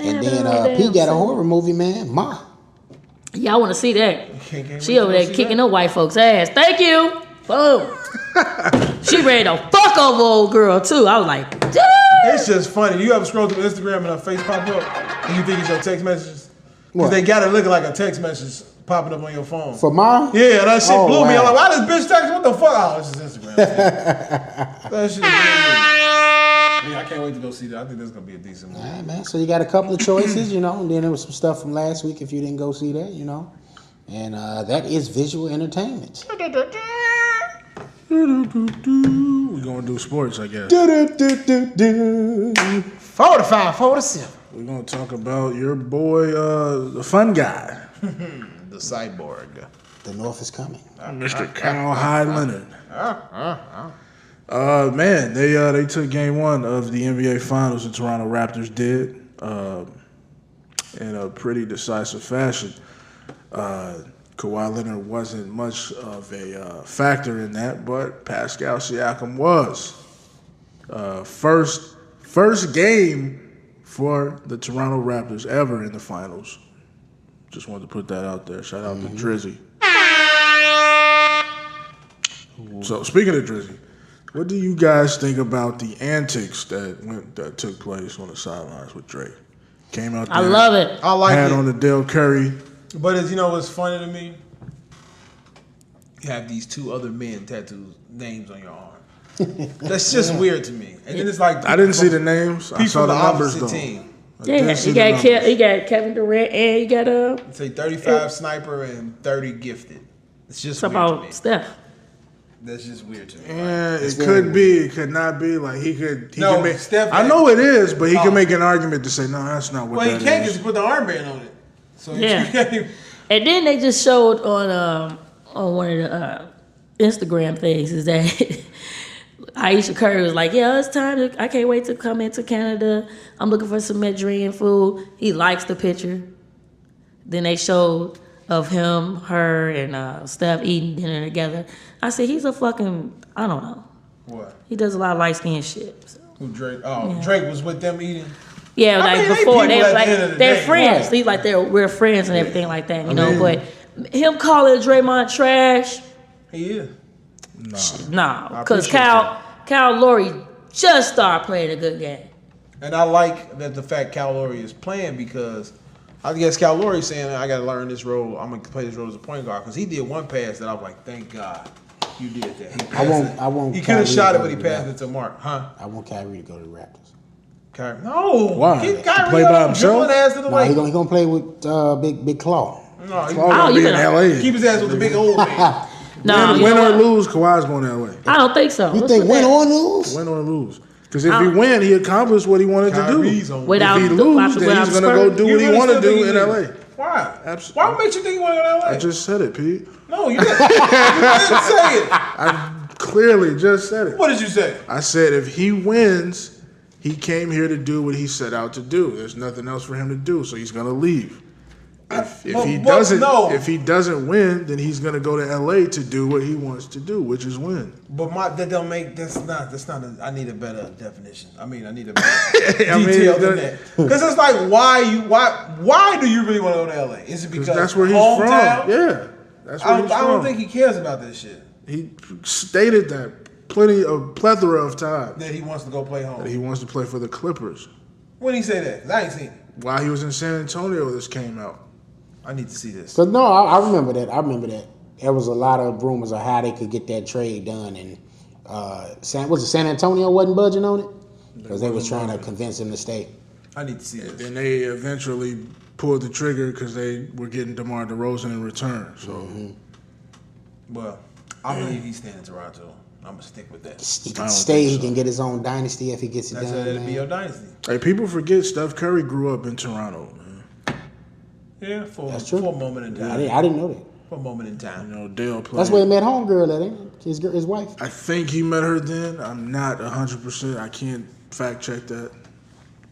And then P got a horror movie, man. Ma. Y'all want to see that? Can't wait She to over go there see kicking that. up white folks' ass. Thank you. Boom. She ready to fuck over old girl too. I was like, dude. It's just funny. You ever scroll through Instagram and her face pop up and you think it's your text messages? What? Because they got it looking like a text message popping up on your phone. For Ma? Yeah, that shit Oh, blew me. I'm wow. like, why this bitch text? What the fuck? Oh, it's just Instagram. That shit. Yeah, I can't wait to go see that. I think this is gonna be a decent movie. All right, man. So you got a couple of choices, you know, and then there was some stuff from last week if you didn't go see that, you know. And that is visual entertainment. We're gonna do sports, I guess. Do-do-do-do-do. 45, 47. We're gonna talk about your boy, the fun guy, The cyborg. The North is coming. Mr. Kyle High Leonard. Man, they took game one of the NBA Finals. The Toronto Raptors did, in a pretty decisive fashion. Kawhi Leonard wasn't much of a factor in that, but Pascal Siakam was. First game for the Toronto Raptors ever in the finals. Just wanted to put that out there. Shout out to Drizzy. So speaking of Drizzy, what do you guys think about the antics that took place on the sidelines with Drake? Came out there. I love it. I like had it. on the Dale Curry. But as you know what's funny to me? You have these two other men tattooed names on your arm. That's just weird to me. And then it's like I didn't see the names. I saw the numbers though. Team. Yeah, you got Kevin Durant and you got Say 35 sniper and 30 gifted. It's just weird to about me. Steph. That's just weird to me. Yeah, it could be. It could not be. Like he could make. Steph. I know it is, but he can make an argument to say no, that's not what. Well, that he can't is. because he put the armband on it. So Yeah. you can't even. And then they just showed on one of the Instagram things is that Aisha Curry was like, yeah, it's time I can't wait to come into Canada. I'm looking for some Mediterranean food. He likes the picture. Then they showed of him, her, and Steph eating dinner together. I said, he's a fucking, I don't know. What? He does a lot of light skin shit. So. Who Drake? Oh, Drake was with them eating. Yeah, I like mean, before they people at the end of the they're day, friends. right. He's like we're friends and everything like that, you know. But him calling Draymond trash, He is. nah, I because appreciate Kyle Lowry just started playing a good game. And I like that the fact Cal Lowry is playing because I guess Cal Lowry's saying I got to learn this role. I'm gonna play this role as a point guard because he did one pass that I was like, thank God you did that. He passed I won't. He could have Kyrie shot to it, go but he to the passed Raptors. it to Mark, huh? I want Kyrie to go to the Raptors. Kyrie. No. Why? Get To Kyrie play by up, himself? dribbling ass to the No, lake. he gonna play with Big Claw. No, he Kawhi gonna you be in gonna- LA. keep his ass with the big old man. No, you Win know or what? lose, Kawhi's going to LA. I don't think so. You What's think with win that? or lose? Win or lose. Because if he win, he accomplished what he wanted Kyrie's to on. do. Without If he the- lose, then without he's the going to go Spurs? do You what he really want to still think do he in is? LA. Why? Absolutely. Why makes you think you want to go to LA? I just said it, Pete. No, you didn't. You didn't say it. I clearly just said it. What did you say? I said if he wins, he came here to do what he set out to do. There's nothing else for him to do, so he's going to leave. If he doesn't win, then he's gonna go to LA to do what he wants to do, which is win. But that's not I need a better definition. I need a better detail than that. Because it's like why do you really want to go to LA? Is it because that's where he's hometown? from? Yeah, that's where he's from. I don't think he cares about this shit. He stated that plethora of times That he wants to go play home. that he wants to play for the Clippers. When did he say that? 'Cause I ain't seen it. While he was in San Antonio, this came out. I need to see this. So no, I remember that. There was a lot of rumors of how they could get that trade done, and San Antonio wasn't budging on it because they was trying to convince him to stay. I need to see this. Then they eventually pulled the trigger because they were getting DeMar DeRozan in return. So Well, I believe he's staying in Toronto. I'm gonna stick with that. He I can don't stay. think He so. can get his own dynasty if he gets it That's done. that'd be your Man. dynasty. hey, people forget Steph Curry grew up in Toronto, man. Yeah, for That's true. a moment in time. I didn't know that. For a moment in You time. know, Dale played. That's where he met homegirl at, ain't it? His wife. I think he met her then. I'm not 100%. I can't fact check that.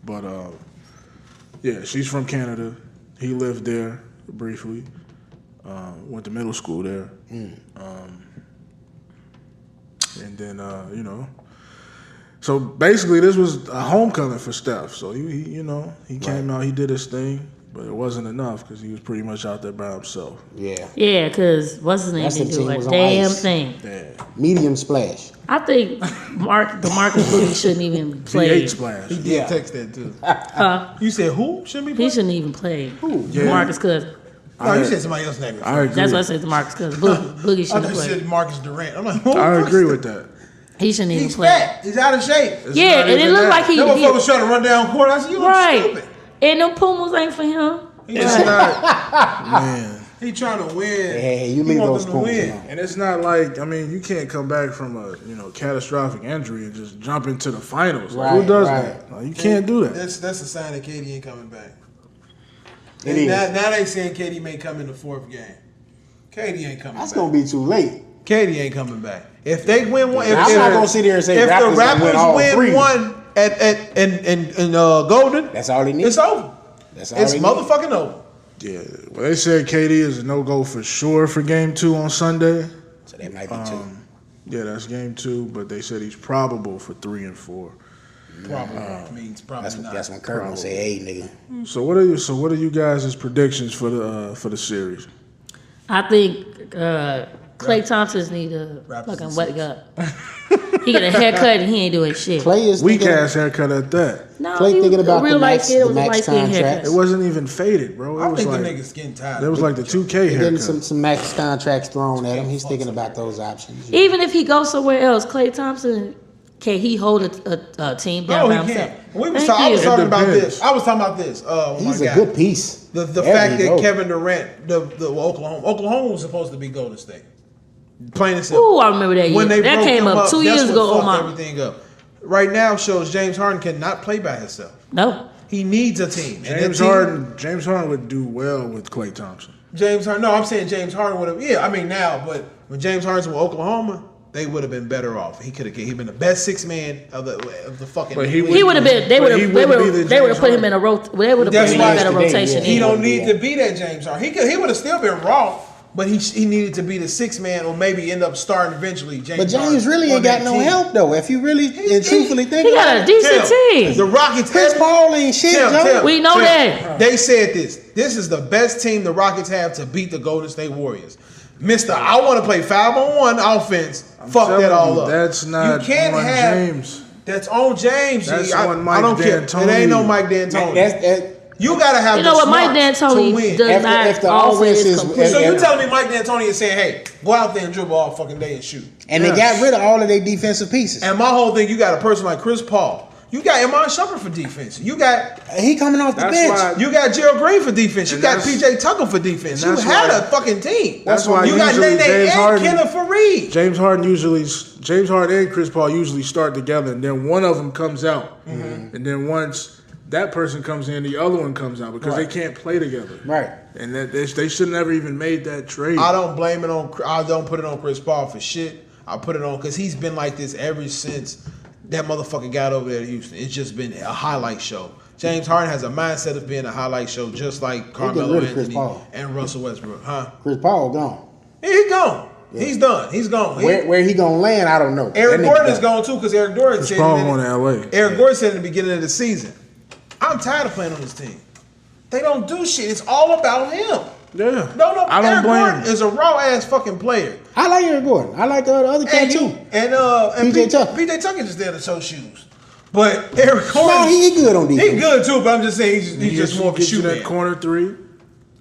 But yeah, she's from Canada. He lived there briefly. Went to middle school there. And then so basically this was a homecoming for Steph. So he came out, he did his thing, but it wasn't enough because he was pretty much out there by himself. Yeah. Yeah, because what's his name That's didn't the do team a was on damn ice. thing. Yeah. Medium splash. I think DeMarcus Boogie shouldn't even play. V8 splash. He did Yeah. text that too. You said who? Shouldn't be He playing? shouldn't even play. Who? Yeah. DeMarcus Cousins. No, you said somebody else's name. I agree. That's why I said DeMarcus Cousins. Boogie I shouldn't thought you play. said Marcus Durant. I'm like, who? I agree with that. He shouldn't even He's play. fat. He's out of shape. It's Yeah, not and it even looked that. like he That motherfucker trying to run down court. I said, you look right. stupid. And them Pumas ain't for him. It's not, man. He trying to win. Hey, you He leave want those them to Pumas win. alone. And it's not like, you can't come back from a catastrophic injury and just jump into the finals. Like, who Right, does right. that? Like, you can't do that. That's a sign that KD ain't coming back. It And is. now they saying KD may come in the fourth game. KD ain't coming That's back. gonna be too late. KD ain't coming back. If they win one, I'm not gonna sit here and say if Raptors the gonna win all Raptors win three. one at Golden, That's all they need. it's over. That's all It's they need. motherfucking over. Yeah, well, they said KD is a no-go for sure for Game 2 on Sunday. So that might be 2. Yeah, that's Game 2, but they said he's probable for 3 and 4. Probably means probably not. That's when Kirk gonna say, "Hey, nigga." So what are you guys' predictions for the series? I think Klay Thompson need a fucking wet gut. He get a haircut and he ain't doing shit. Klay is Weak thinking, ass haircut at that. No, Klay he thinking was about a real the light max- skin. It the was a max light skin contract. haircut. It wasn't even faded, bro. It I was think like the niggas getting tired. it was like the 2K getting haircut. some max contracts thrown at him. He's thinking about those options. Even if he goes somewhere else, Klay Thompson, can he hold a team down by No, he himself? can't. I was Thank talking you. about depends. this. I was talking about this. Oh He's my a God. good piece. The There fact you that go. Kevin Durant, the Oklahoma was supposed to be Golden State. Plain and simple. Ooh, I remember that year. When they That broke came him up 2 that's years what ago. Oh fucked my. everything up. Right now shows James Harden cannot play by himself. No. He needs a team. And James that team, Harden would do well with Klay Thompson. James Harden. No, I'm saying James Harden would have. Yeah, I mean now, but when James Harden's with Oklahoma, they would have been better off. He been the best six man of the fucking. But he league. He would have been. They But would he have. wouldn't be the They would have James put him in a They would have put That's him in why a better today, rotation. yeah. He than don't need to be that James Harden. He would have still been raw, but he needed to be the six man or maybe end up starting eventually. James But James Harden really on ain't got that no team. help though. If you really and truthfully think He about got a it, decent The team. Rockets. Chris Paul ain't shit, Joe. We know that. They said this. This is the best team the Rockets have to beat the Golden State Warriors. Mister, I want to play 5-on-1 offense. Fuck telling that all you, up. that's not you can't on have, James. That's on James. That's G. on Mike I don't care. D'Antoni. It ain't no Mike D'Antoni. That's You gotta have You know the what? Mike smarts D'Antoni to win. does not If the offer offense his is- complete. So you Yeah. telling me Mike D'Antoni is saying, "Hey, go out there and dribble all fucking day and shoot." and they got rid of all of their defensive pieces. And my whole thing, you got a person like Chris Paul. You got Iman Shumpert for defense. You got He coming off the That's bench. why- You got Gerald Green for defense. You And got that's- PJ Tucker for defense. You and that's had why- a fucking team. That's why you got usually Nene James and Harden- Kenneth Faried. James Harden and Chris Paul usually start together, and then one of them comes out, and then once that person comes in, the other one comes out because Right. they can't play together. Right. And that they should never even made that trade. I don't blame it on. I don't put it on Chris Paul for shit. I put it on because he's been like this ever since that motherfucker got over there to Houston. It's just been a highlight show. James Harden has a mindset of being a highlight show, just like Carmelo rid of Chris Anthony Paul. and Russell Westbrook, huh? Chris Paul gone. Yeah, he gone. He's done. He's gone. Where he gonna land? I don't know. Eric That nigga Gordon is gone too because Eric Gordon Chris said Paul in the- going to LA. Eric Gordon said in the beginning of the season, "I'm tired of playing on this team. They don't do shit. It's all about him." Yeah. No, I don't Eric blame Gordon him. is a raw ass fucking player. I like Eric Gordon. I like the other cat And too. and PJ Tucker. PJ Tucker just there to show shoes. But Eric Gordon, No, he good on defense. he good too. But I'm just saying he's just more of a Get you shooter. that corner three.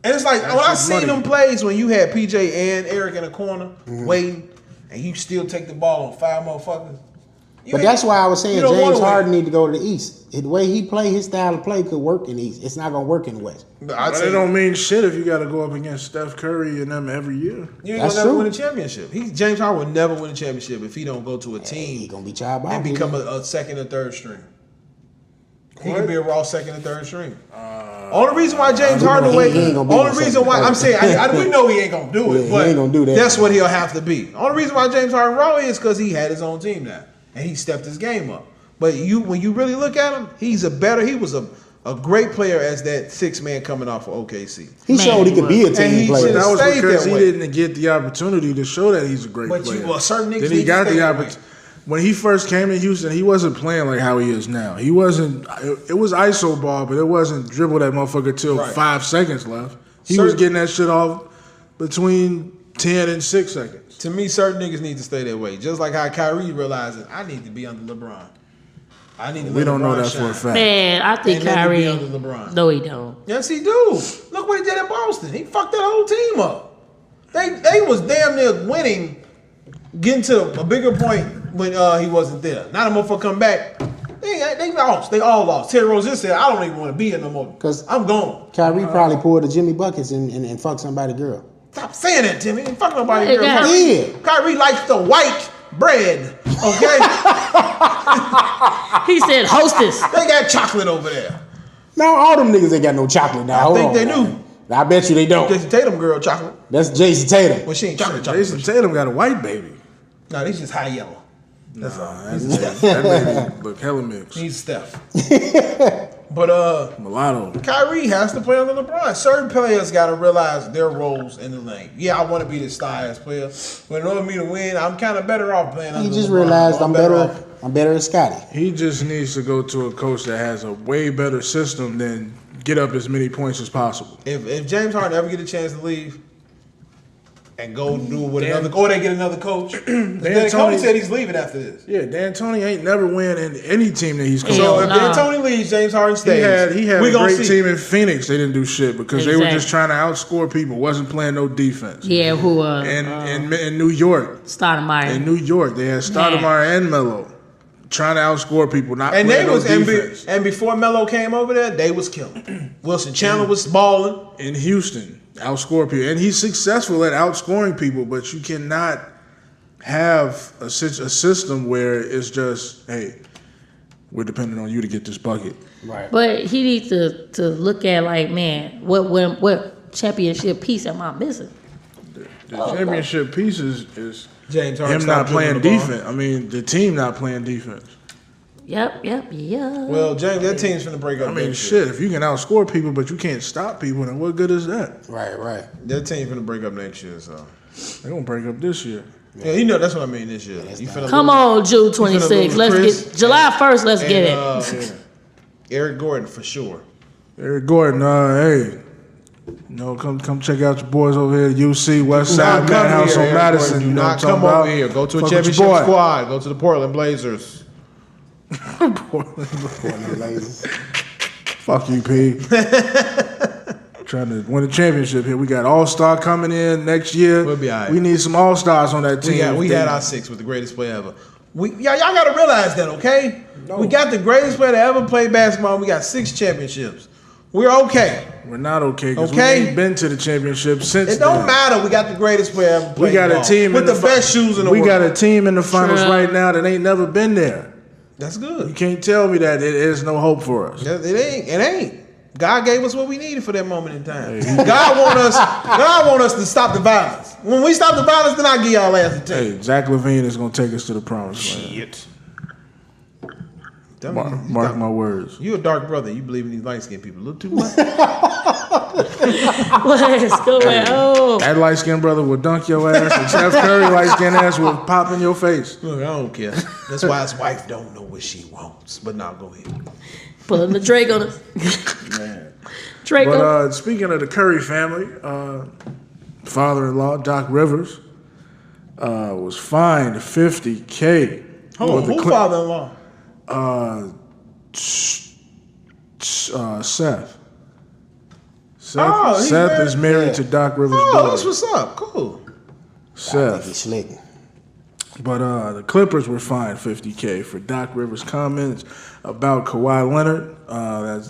And it's like That's when I his seen money. them plays when you had PJ and Eric in the corner Mm-hmm. waiting, and you still take the ball on 5 motherfuckers. You But ain't- that's why I was saying you don't wanna James win. Harden need to go to the East. The way he play, his style of play could work in the East. It's not gonna work in the West. But I'd But say it don't mean shit if you got to go up against Steph Curry and them every year. you ain't That's gonna never true. win a championship. James Harden will never win a championship if he don't go to a He team gonna be child ball. and become a second or third string. He can be a raw second or third string. Only reason why James Harden he ain't gonna be only no reason second why or I'm third. saying we know he ain't gonna do Yeah, it, he but ain't gonna do that. that's what he'll have to be. Only reason why James Harden raw is because he had his own team now and he stepped his game up. But when you really look at him, he was a great player as that 6-man coming off of OKC. He showed he could be a And team he player. should've That was stayed because that he way. didn't get the opportunity to show that he's a great But player. certain niggas then need he to got stay the that way. opportunity. When he first came to Houston, he wasn't playing like how he is now. He wasn't. It was ISO ball, but it wasn't dribble that motherfucker till Right. 5 seconds left. He was getting that shit off between 10 and 6 seconds. To me, certain niggas need to stay that way. Just like how Kyrie realizing I need to be under LeBron. I need to We let don't know LeBron that shine. for a fact. Man, I think And let him be Kyrie. under LeBron. No, he don't. Yes, he do. Look what he did at Boston. He fucked that whole team up. They was damn near winning, getting to a bigger point when he wasn't there. Now the motherfucker come back. They lost. They all lost. Terry Rozier said, "I don't even want to be here no more. 'Cause I'm gone." Kyrie probably pulled a Jimmy Buckets and fucked somebody girl. Stop saying that, Timmy. Ain't fuck nobody. Hey, Girl. guys. Yeah. Kyrie likes the white bread. Okay, He said hostess. they got chocolate over there. Now all them niggas ain't got no chocolate now. Hold think on, they man. do. I bet you they don't. Jason Tatum girl chocolate. That's Jason Tatum. Well, she ain't chocolate. Jason Tatum got a white baby. No, he's just high yellow. That's all. That baby look hella mixed. He's Steph. But Mulatto. Kyrie has to play under LeBron. Certain players got to realize their roles in the lane. Yeah, I want to be the star-ass player, but in order for me to win, I'm kind of better off playing under LeBron. He just realized I'm better as Scotty. He just needs to go to a coach that has a way better system than get up as many points as possible. If James Harden ever get a chance to leave and go do what or they get another coach, D'Antoni said he's leaving after this. Yeah, D'Antoni ain't never win in any team that he's coached. So if D'Antoni leaves, James Harden stays. He had a great team in Phoenix. They didn't do shit because they were just trying to outscore people. Wasn't playing no defense. Yeah, who in New York. Stoudemire. In New York, they had Stoudemire and Melo trying to outscore people, not playing no defense. And before Melo came over there, they was killing. Wilson Chandler was balling in Houston. Outscore people, and he's successful at outscoring people. But you cannot have a system where it's just, hey, we're dependent on you to get this bucket. Right. But he needs to look at like, man, what championship piece am I missing? The championship piece is James Harden him not playing defense. I mean, the team not playing defense. Yep. Well, James, that team's finna break up. I mean, shit, if you can outscore people, but you can't stop people, then what good is that? Right. That team's finna break up next year, so. They're going to break up this year. Yeah, you know, that's what I mean this year. Come on, June 26th. Let's get July 1st, let's get it. Eric Gordon, for sure. Eric Gordon, hey. Come check out your boys over here at UC, West Side, Madhouse on Madison. Do not come over here. Go to a championship squad. Go to the Portland Blazers. Portland Blazers. Fuck you, P. Trying to win a championship here. We got All-Star coming in next year. We'll be all right. We need some All-Stars on that team. We had our 6 with the greatest player ever. Y'all got to realize that, okay? No. We got the greatest player to ever play basketball. We got 6 championships. We're okay. We're not okay because we ain't been to the championship since. It don't matter. We got the greatest player ever played. We got a team with the best shoes in the world. We got a team in the finals right now that ain't never been there. That's good. You can't tell me that there's no hope for us. It ain't. God gave us what we needed for that moment in time. God want us to stop the violence. When we stop the violence, then I give y'all ass a take. Hey, Zach LaVine is gonna take us to the promised land. Shit. Mark my words. You a dark brother. You believe in these light skinned people a little too much. What's going on? That light skinned brother will dunk your ass, and Steph Curry light skinned ass will pop in your face. Look, I don't care. That's why his wife don't know what she wants. But now go ahead. Pulling the Drake on us. Man. Drake. But speaking of the Curry family, father-in-law Doc Rivers was fined $50K. Hold on, who father-in-law? Seth. Seth is married to Doc Rivers' daughter. That's what's up. Cool. Seth. He's slick. But the Clippers were fined $50K for Doc Rivers' comments about Kawhi Leonard.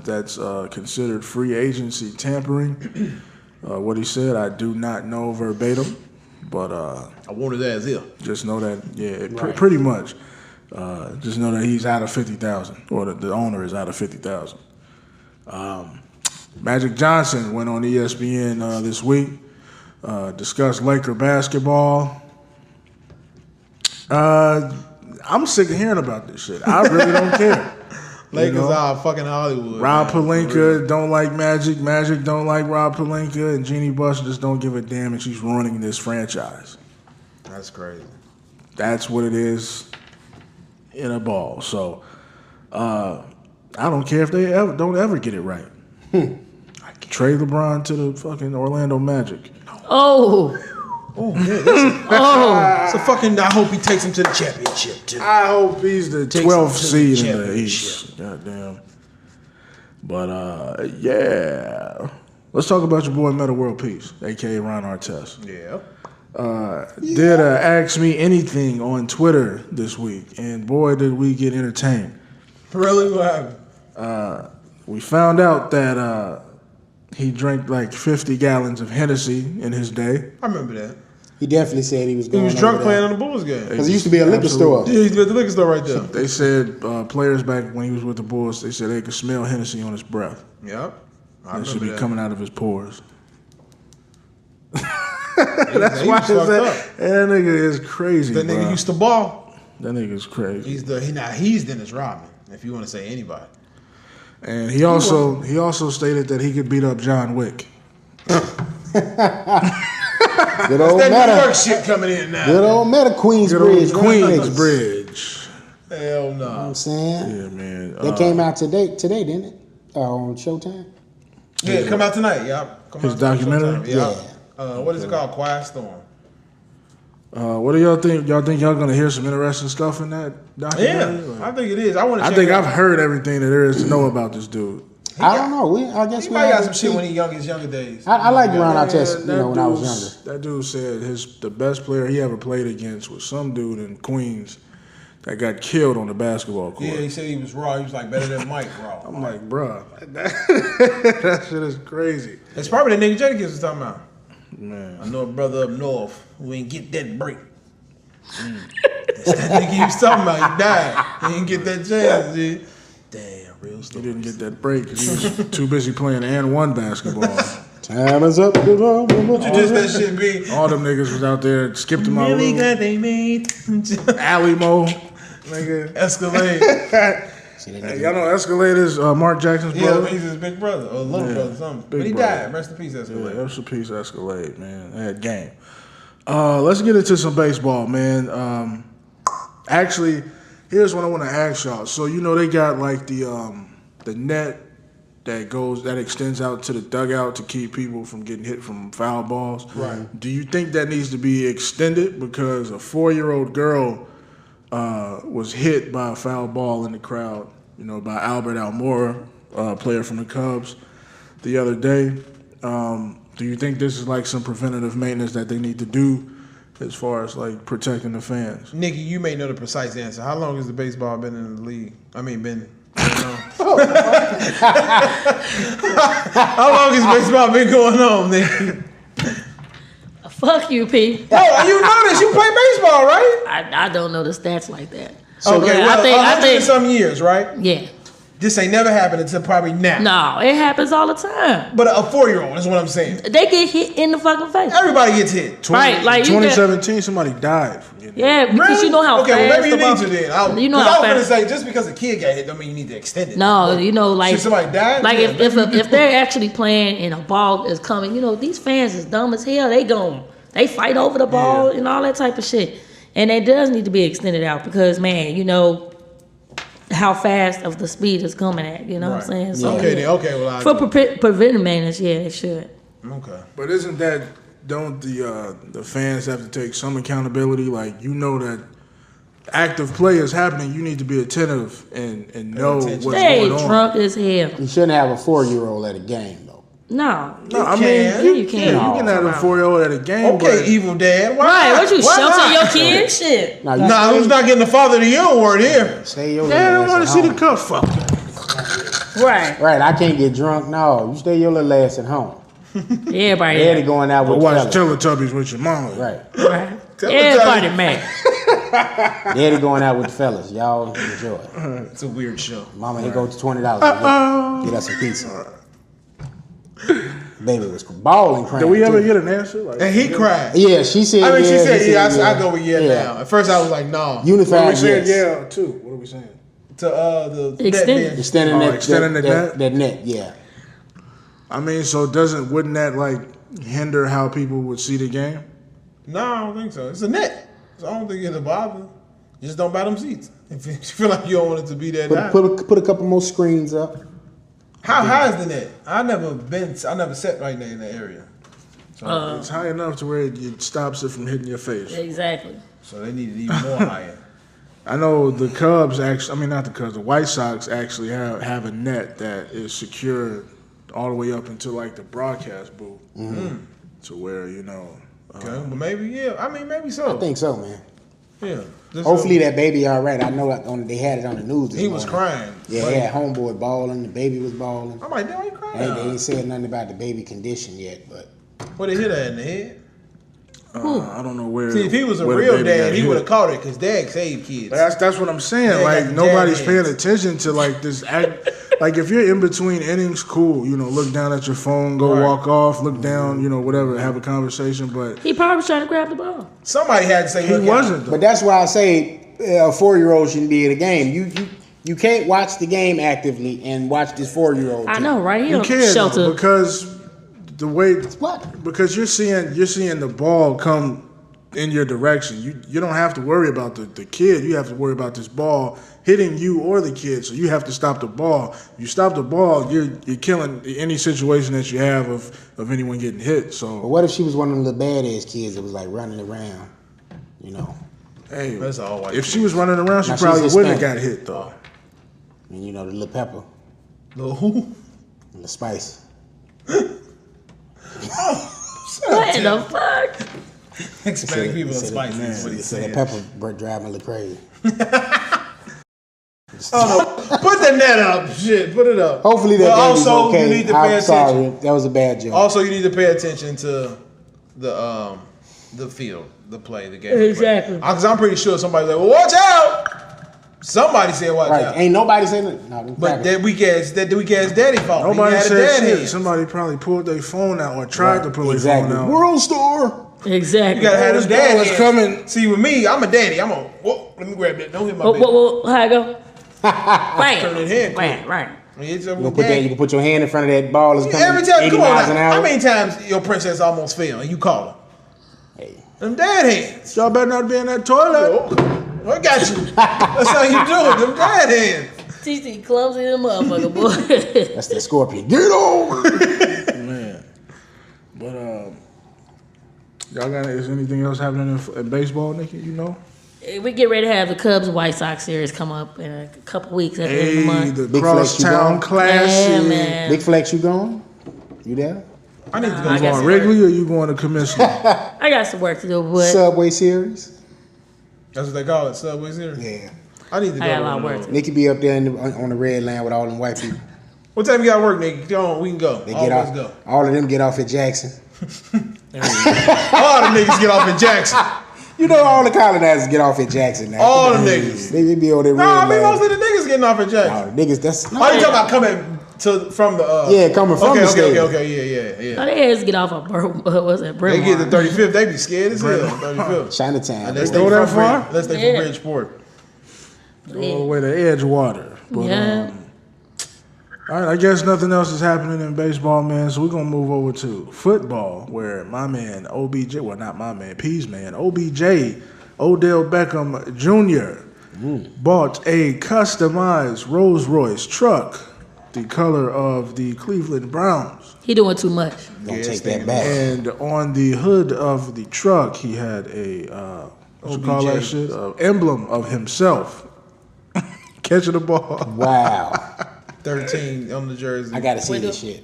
That's considered free agency tampering. What he said, I do not know verbatim, but I wanted that as if. Just know that, pretty much. Just know that he's out of $50,000, or the owner is out of $50,000. Magic Johnson went on ESPN this week, discussed Laker basketball. I'm sick of hearing about this shit. I really don't care. Lakers are fucking Hollywood. Rob Pelinka don't like Magic. Magic don't like Rob Pelinka. And Jeannie Buss just don't give a damn, and she's running this franchise. That's crazy. That's what it is in a ball. So I don't care if they don't ever get it right. Trade LeBron to the fucking Orlando Magic. Oh, man. So fucking, I hope he takes him to the championship, too. I hope he's the 12th seed in the East. Goddamn. But, yeah. Let's talk about your boy Meta World Peace, a.k.a. Ron Artest. Yeah. Did Ask Me Anything on Twitter this week, and boy, did we get entertained. Really? What happened? We found out that he drank like 50 gallons of Hennessy in his day. I remember that. He definitely said he was going. He was drunk playing on the Bulls game. Because he used to be a liquor store. Yeah, he used to be at the liquor store right there. They said players back when he was with the Bulls, they said they could smell Hennessy on his breath. Yep. It should be coming out of his pores. That's why that nigga is crazy. That nigga used to ball. That nigga's crazy. He's Dennis Rodman, if you want to say anybody. And he also stated that he could beat up John Wick. Good old That New meta. York shit coming in now. Good old meta Queensbridge. Queensbridge. Hell no. You know what I'm saying? Yeah, man. That came out today, didn't it? On Showtime. Yeah, come out tonight. Yeah, His documentary? Yeah. What is it called? Quiet Storm. What do y'all think? Y'all think y'all gonna hear some interesting stuff in that documentary? Yeah, I think it is. I think I've heard everything that there is to know about this dude. I don't know. I guess He we might got have some to shit see. when he younger days. I like Ron Artest, that when I was dude's- younger. That dude said the best player he ever played against was some dude in Queens that got killed on the basketball court. Yeah, he said he was raw. He was like better than Mike raw. I'm like, bruh, that shit is crazy. It's probably the nigga Jadakiss was talking about. Man. I know a brother up north who ain't get that break. That's that nigga he was talking about. He died. He didn't get that chance, dude. Damn, real He story. didn't get that break because he was too busy playing and one basketball. Time is up. You just that shit be. All them niggas was out there, skipped him out. Really glad they made Alley Mo, nigga. Escalade. Hey, y'all know Escalade is Mark Jackson's Yeah, brother? he's his big brother or little brother, something. big But he brother. died. Rest in peace, Escalade. Yeah, rest in peace, Escalade, man. That game. Let's get into some baseball, man. Actually, here's what I want to ask y'all. So you know they got like the net that extends out to the dugout to keep people from getting hit from foul balls. Right. Do you think that needs to be extended because a 4-year-old girl was hit by a foul ball in the crowd? You know, by Albert Almora, player from the Cubs, the other day. Do you think this is like some preventative maintenance that they need to do as far as like protecting the fans? Nikki, you may know the precise answer. How long has the baseball been in the league? I mean, been. How long has baseball been going on, Nikki? Fuck you, P. Oh, you know this. You play baseball, right? I don't know the stats like that. Okay, well, I think some years, right? yeah. This ain't never happened until probably now. No, it happens all the time. But a 4-year-old is what I'm saying. They get hit in the fucking face. Everybody gets hit. Right, like you get, 2017, somebody died from getting hit. yeah, because Really? you know how okay, fast well, maybe you the ball, need to then. you know Because how I was fast. gonna say just because a kid got hit don't mean you need to extend it. No, you know, like Should somebody die? Like Yeah, if they're actually playing and a ball is coming, you know, these fans is dumb as hell. They fight over the ball and all that type of shit, and it does need to be extended out because man, you know how fast of the speed is coming at. You know what I'm saying? So, Okay, then. Okay, well, for preventive maintenance, yeah, it should. okay. But don't the fans have to take some accountability? Like, you know that active play is happening, you need to be attentive and know what's attention. They going on. drunk as hell. You shouldn't have a 4-year-old at a game, though. No, No, I can. mean, Yeah, you can. you can have a 4-year-old at a game. Okay, but evil dad. Why right? not? What you Why shelter not? your kid? Shit. Now, you Nah, who's not getting the father to your word here? stay your Dad, I little don't want ass to at see the home. cup. Fuck. Right. Right, I can't get drunk. No, you stay your little ass at home. Everybody. Daddy going out Or with watch fellas. Teletubbies with your mama. Right. Right. Tell Everybody them. mad. Daddy going out with the fellas. Y'all enjoy it. It's a weird show. Mama, here goes $20. Get us a pizza. Baby was balling crying. Did we ever too. get an answer? Like, And he cried. Yeah, she said. I mean, yeah, she said, he yeah. I go with yeah now. At first, I was like, no. what are we Unified, saying? yes. Yeah, too. What are we saying? To the Extend. net Extending Oh, that, extending the net? that net, yeah. I mean, so wouldn't that like hinder how people would see the game? No, I don't think so. It's a net. So I don't think it'll bother. Just don't buy them seats. If you feel like you don't want it to be that high. Put a couple more screens up. How high is the net? I never sat right there in that area. So, It's high enough to where it stops it from hitting your face. Exactly. so they need it even more higher. I know the Cubs actually, I mean, not the Cubs, the White Sox actually have a net that is secured all the way up into like the broadcast booth to where, you know. Okay, but maybe, yeah. I mean, maybe so. I think so, man. Yeah. Just Hopefully that baby all right. I know they had it on the news this he was morning. crying. Yeah, But he had homeboy balling. The baby was balling. I'm like, damn, he crying. They ain't said nothing about the baby condition yet, but What they hit her in the head? I don't know where. See, if he was a where the real baby dad, got he hit. would have caught it because dad saved kids. That's what I'm saying. Yeah, like got the nobody's jab paying hands. attention to like this act. Like if you're in between innings, cool. You know, look down at your phone, go Right. walk off, look down, you know, whatever, have a conversation. But He probably was trying to grab the ball. Somebody had to say, he look out. wasn't. Though. that's why I say a 4-year-old shouldn't be at a game. You can't watch the game actively and watch this 4-year-old. I know, right? You can shelter. because the way What? because you're seeing the ball come in your direction. You don't have to worry about the kid. You have to worry about this ball hitting you or the kid. So you have to stop the ball. You stop the ball, you're killing any situation that you have of anyone getting hit. So But what if she was one of them little badass kids that was like running around? You know. hey, That's all white if she was running around, she Now, probably she's wouldn't have Hispanic. got hit though. And you know the little pepper, Little who? and the spice. What in the fuck? Hispanic people and Said spicy. That's what he Said said. that pepper drive me a little crazy. Oh no! Put the net up, shit. Put it up. Hopefully that But baby's also, okay. you need to pay I'm attention. sorry, that was a bad joke. Also, you need to pay attention to the field, the play, the game. Exactly. Because I'm pretty sure somebody's like, "Well, watch out!" Somebody said, "Watch Right? out." Ain't nobody saying that. No, But that weak ass daddy fault. Nobody He had a said dad shit. hand. Somebody probably pulled their phone out or tried to pull exactly. their phone out. World Star. Exactly. You gotta have his dad was hands. coming. See, with me, I'm a daddy. I'm a. Whoa, let me grab that. Don't hit my baby. How I go? Right. Turn it head quick. Right. It's You can put your hand in front of that ball. It's coming Every time, 80 come on miles an now. hour. How many times your princess almost fell and you call her? Hey. Them dad hands. Y'all better not be in that toilet. Yo, I got you. That's how you do it. Them dad hands. TC clumsy the motherfucker, boy. That's the scorpion. Get over. Man. But y'all got is anything else happening in baseball, Nikki? You know? We get ready to have the Cubs White Sox series come up in a couple weeks at the end of the month. the Big flex, you Crosstown going? Classic. Yeah, man. Big Flex, you going? You there? I need to go I You guess going it Wrigley or you going to Commissioner? I got some work to do, but Subway Series. That's what they call it, Subway Series. Yeah. I need to go. I got a to lot of one work of to those. Nicky be up there on the red line with all them white people. What time you got to work, nigga? Come on, we can go. They All get of us off. go. All of them get off at Jackson. All the niggas get off in Jackson. You know all the colonizers get off at Jackson now. All the niggas. They be on their No, red I mean line. most of the niggas getting off in Jackson. No, the niggas, that's... Oh, you talking about coming from the... Yeah, coming from the stadium. Okay, yeah. they had to get off of what's that? They get the 35th, they be scared as hell. 35th. Chinatown. Unless Go that far? Unless they Yeah. from Bridgeport. All the way to Edgewater. But, Yeah. all right, I guess nothing else is happening in baseball, man. So we're gonna move over to football, where my man OBJ, well not my man, P's man, OBJ, Odell Beckham Jr. bought a customized Rolls Royce truck, the color of the Cleveland Browns. He doing too much. Don't take that back. And on the hood of the truck, he had a what you call that shit? Emblem of himself catching the ball. Wow. 13 on the jersey. I gotta see this shit.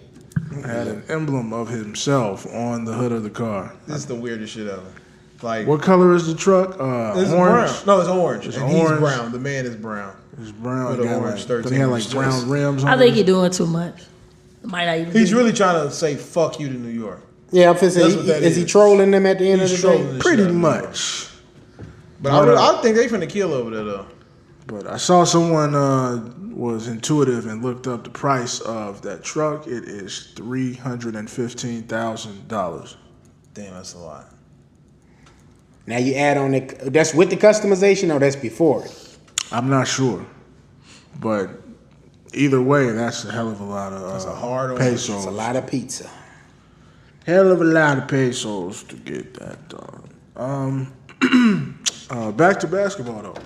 Had an emblem of himself on the hood of the car. This is the weirdest shit ever. Like, What color is the truck? this is Orange. brown. No, it's orange. It's and orange. he's brown. The man is brown. It's brown. With It an got orange like, 13 then he had like inch brown chest. rims on I think it. he doing too much. Might not even. He's be. really trying to say fuck you to New York. Yeah, I'm finna That's what say, that is he is. trolling them at the end He's of the trolling day? the Pretty shit out of New York. much. But I think they finna kill over there though. But I saw someone was intuitive and looked up the price of that truck. It is $315,000. Damn, that's a lot. Now you add on it. That's with the customization or that's before it? I'm not sure, but either way, that's a hell of a lot of That's a hard one. pesos. It's a lot of pizza. Hell of a lot of pesos to get that done. Back to basketball though.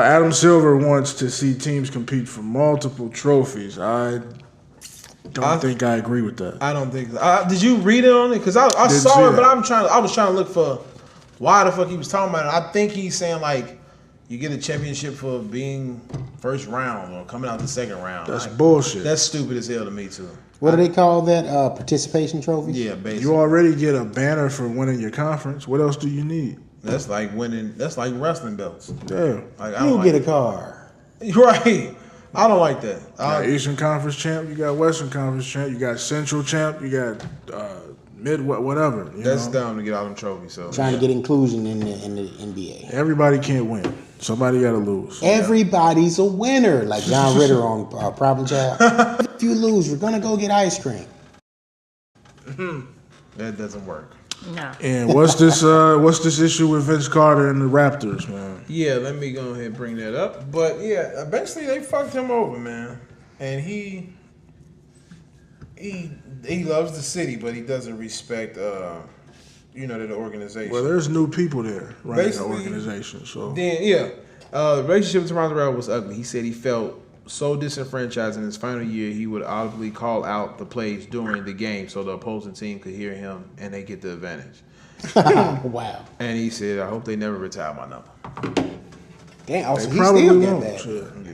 Adam Silver wants to see teams compete for multiple trophies. I don't think I agree with that. I don't think so. Did you read it on it? Because I Didn't saw see it, but that. I was trying to look for why the fuck he was talking about it. I think he's saying like you get a championship for being first round or coming out the second round. That's Like, bullshit. That's stupid as hell to me too. What do they call that? Participation trophies? Yeah, basically. You already get a banner for winning your conference. What else do you need? That's like winning. That's like wrestling belts. Yeah. Like, I You don't don't get like a car. right. I don't like that. You got Eastern Conference champ. You got Western Conference champ. You got Central champ. You got mid whatever. You That's know? dumb to get all them trophies. So Trying to get inclusion in the NBA. Everybody can't win. Somebody got to lose. Everybody's a winner, like John Ritter on Problem Child. If you lose, we're gonna go get ice cream. that doesn't work. No. And what's this issue with Vince Carter and the Raptors, man? Yeah, let me go ahead and bring that up. But yeah, eventually they fucked him over, man. And he loves the city, but he doesn't respect the organization. Well, there's new people there running the Basically, organization. So then the relationship with Toronto Raptors was ugly. He said he felt so disenfranchised in his final year, he would audibly call out the plays during the game so the opposing team could hear him and they get the advantage. Wow. And he said, I hope they never retire my number. Damn, also they he probably still won't. got that. Shit. Yeah.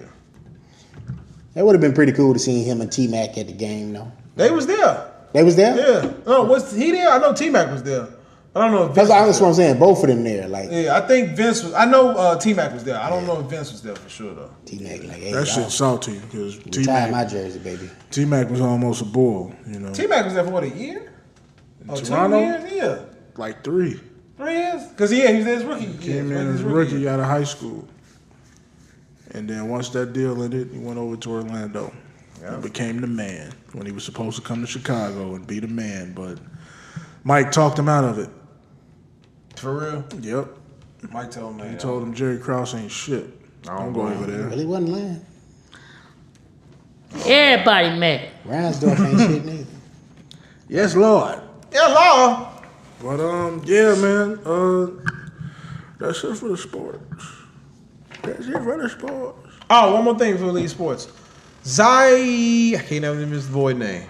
That would have been pretty cool to see him and T-Mac at the game, though. They was there. They was there? Yeah. No, was he there? I know T-Mac was there. I don't know if That's Vince was what I'm saying. Both of them there. Like, Yeah, I think Vince was. I know T-Mac was there. I don't know if Vince was there for sure though. T-Mac, like, hey, That shit's salty because retire my jersey, baby. T-Mac was almost a bull, T-Mac was there for what, a year? Oh, Toronto? 2 years? Yeah. Like 3. 3 years? Because he was there as rookie. Came in as a rookie out of high school. And then once that deal ended, he went over to Orlando. And became the man when he was supposed to come to Chicago and be the man. But Mike talked him out of it. For real? Yep. Mike told me. He told him Jerry Krause ain't shit. Don't go over there. Really wasn't lying. Everybody mad. Reinsdorf ain't shit neither. Yes, Lord. Yeah, law. But yeah, man. That's it for the sports. That's it for the sports. Oh, one more thing before we leave sports. I can't never remember his boy name.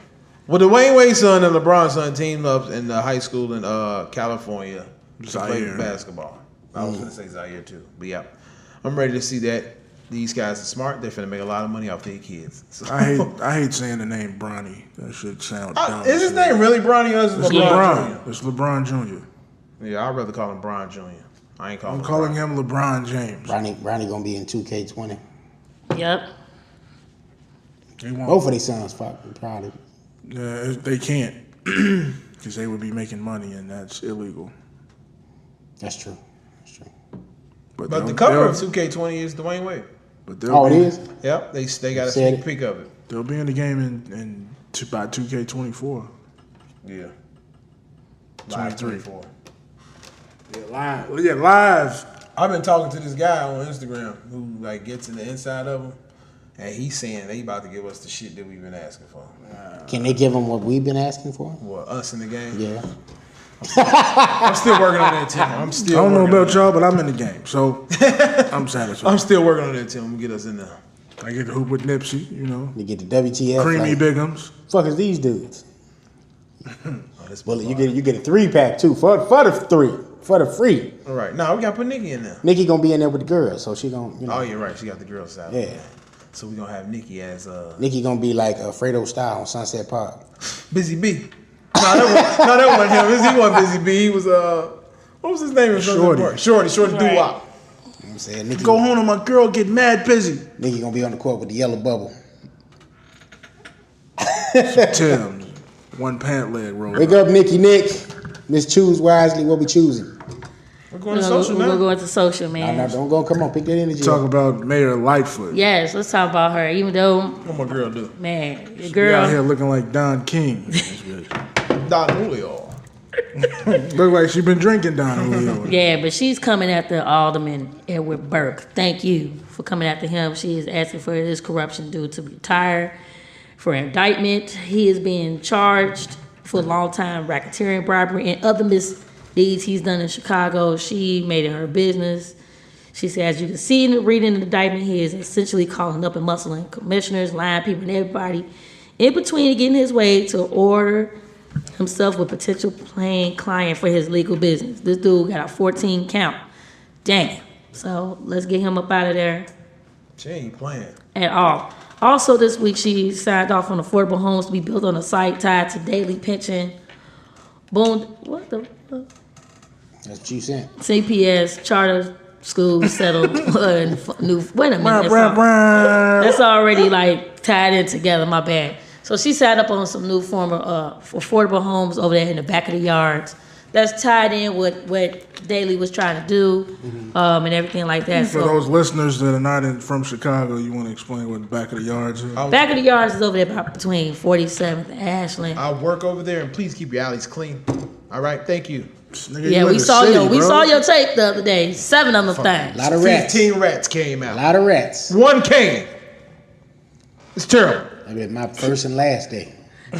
Well, the Dwayne Wade son and LeBron's son teamed up in the high school in California to play basketball. I was going to say Zaire too, but yeah. I'm ready to see that. These guys are smart. They're finna make a lot of money off their kids. So. I hate saying the name Bronny. That should sound dumb. Is his name really Bronny or is it It's LeBron? LeBron. It's LeBron Jr. Yeah, I'd rather call him Bron Jr. I ain't calling I'm calling him LeBron James. Ronnie gonna be in 2K20. Yep. They won't. Both of their sons probably. They can't because they would be making money and that's illegal. That's true. That's true. But the cover of 2K20 is Dwayne Wade. But it is? Yep, they got a sneak peek of it. They'll be in the game by 2K24. Yeah. Live 24. Yeah, live. I've been talking to this guy on Instagram who like gets in the inside of them, and he's saying they about to give us the shit that we've been asking for. Can they give them what we've been asking for? What, us in the game? Yeah. I'm still working on that, Tim. I don't know about y'all, but I'm in the game, so I'm satisfied. I'm still working on that, Tim. I'm gonna get us in there. I get to hoop with Nipsey, You get the WTF. Creamy like, Bigums. fuck is these dudes? Well, you get a 3-pack too for the free. All right, now we gotta put Nikki in there. Nikki gonna be in there with the girls, so she gonna. Oh, you're right. She got the girl side. Yeah. So we gonna have Nikki as Nikki gonna be like Fredo Style on Sunset Park. Busy B. No, that wasn't him. He wasn't Busy B. He was what was his name? In Shorty. Shorty Right. Doo-Wop. You know what I'm saying? Nikki, Go home and my girl get mad busy. Nikki gonna be on the court with the yellow bubble. Tim, one pant leg roll. Wake up, Nick. Let's choose wisely what we choosing. We're going to social We're now. going to social, man. No, don't go. Come on, pick that energy. Talk about Mayor Lightfoot. Yes, let's talk about her. Even though, What my girl do? man, your Girl. Out here girl, looking like Don King. Don Julio. Look like she been drinking Don Julio. yeah, but she's coming after Alderman Edward Burke. Thank you for coming after him. She is asking for his corruption due to retire for indictment. He is being charged for long-time racketeering, bribery, and other misdeeds he's done in Chicago. She made it her business. She said, as you can see in the reading the indictment, he is essentially calling up and muscling commissioners, lying people, and everybody in between to get in his way to order himself with potential paying client for his legal business. This dude got a 14 count. Damn. So let's get him up out of there She ain't playing. at all. Also this week, she signed off on affordable homes to be built on a site tied to daily pension. Boom. What the fuck? That's what you said. CPS, charter schools settled. New. Wait a minute. Brah. That's already like tied in together. My bad. So she sat up on some new form of affordable homes over there in the back of the yards. That's tied in with what Daley was trying to do, and everything like that. For those listeners that are not from Chicago, you want to explain what the back of the yards is? Back of the yards is over there about between 47th and Ashland. I'll work over there, and please keep your alleys clean. All right, thank you. Nigga, Yeah, you in we the saw city, we bro. saw your tape the other day. 7 of them A things. lot of rats. 15 rats came A out. lot of rats. One came. It's terrible. I mean, my first and last day.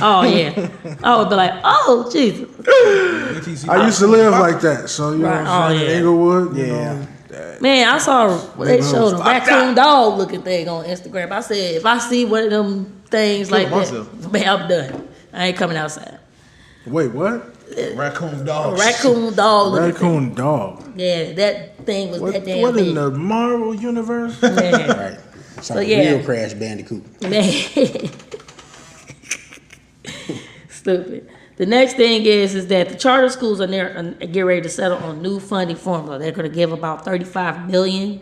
Oh yeah. I would be like, oh Jesus. I used to live like that, so you know Right. what I'm saying? Oh, yeah. Inglewood, you Yeah. know. Man, I saw they showed a Fuck raccoon dog looking thing on Instagram. I said, if I see one of them things like myself. that, man, I'm done. I ain't coming outside. Wait, what? Raccoon A dogs. raccoon dog looking Raccoon dog. thing. Yeah, that thing was What, that damn what big. in the Marvel universe? Man. Right. Something yeah. real Crash Bandicoot. Man. Stupid. The next thing is that the charter schools are get ready to settle on new funding formula. They're going to give about $35 million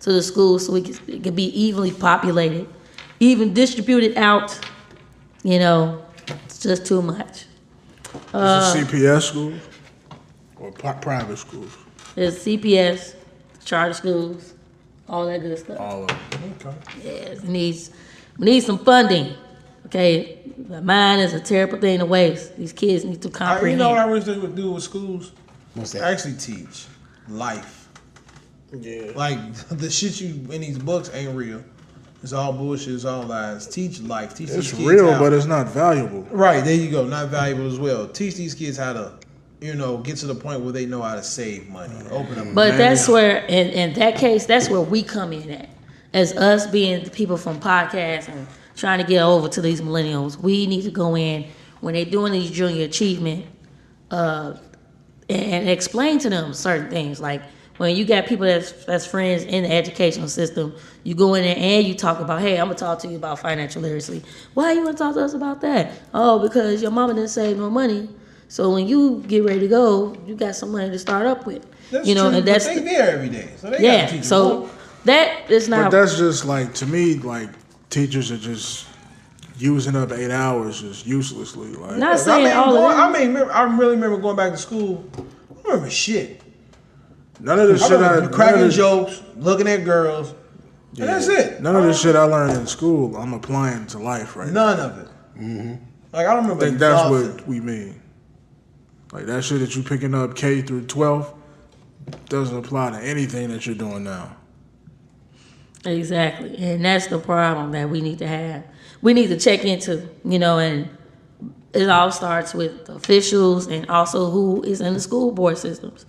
to the schools so it can be evenly populated, even distributed out. You know, it's just too much. Is it CPS schools or private schools? There's CPS, charter schools, all that good stuff. All of them. Okay. Yes, we need some funding. Okay, mine is a terrible thing to waste. These kids need to You comprehend. know what I wish they would do with schools? What's that? Actually teach life. Yeah. Like the shit you in these books ain't real. It's all bullshit. It's all lies. Teach life. Teach It's these kids real, how. but it's not valuable. Right, there you go. Not valuable as well. Teach these kids how to, get to the point where they know how to save money. Open up. But Man, that's where, in that case, that's where we come in at. As us being the people from podcasts and trying to get over to these millennials, we need to go in when they're doing these junior achievement and explain to them certain things. Like when you got people that's friends in the educational system, you go in there and you talk about, hey, I'm gonna talk to you about financial literacy. Why you wanna talk to us about that? Oh, because your mama didn't save no money. So when you get ready to go, you got some money to start up with. That's you know, true, and but that's they there every day, so they gotta yeah. teach So them. that is But not. that's just like, to me, like teachers are just using up 8 hours just uselessly. Like, Not saying all of them. I really remember going back to school. I don't remember shit. none of the I shit remember cracking none of the- jokes, looking at girls, and that's it. None of the shit I learned in school, I'm applying to life right now. None of it. Like I don't I remember. think that's nothing. what we mean. Like that shit that you picking up K through 12 doesn't apply to anything that you're doing now. Exactly. And that's the problem that we need to have. We need to check into, and it all starts with the officials and also who is in the school board systems.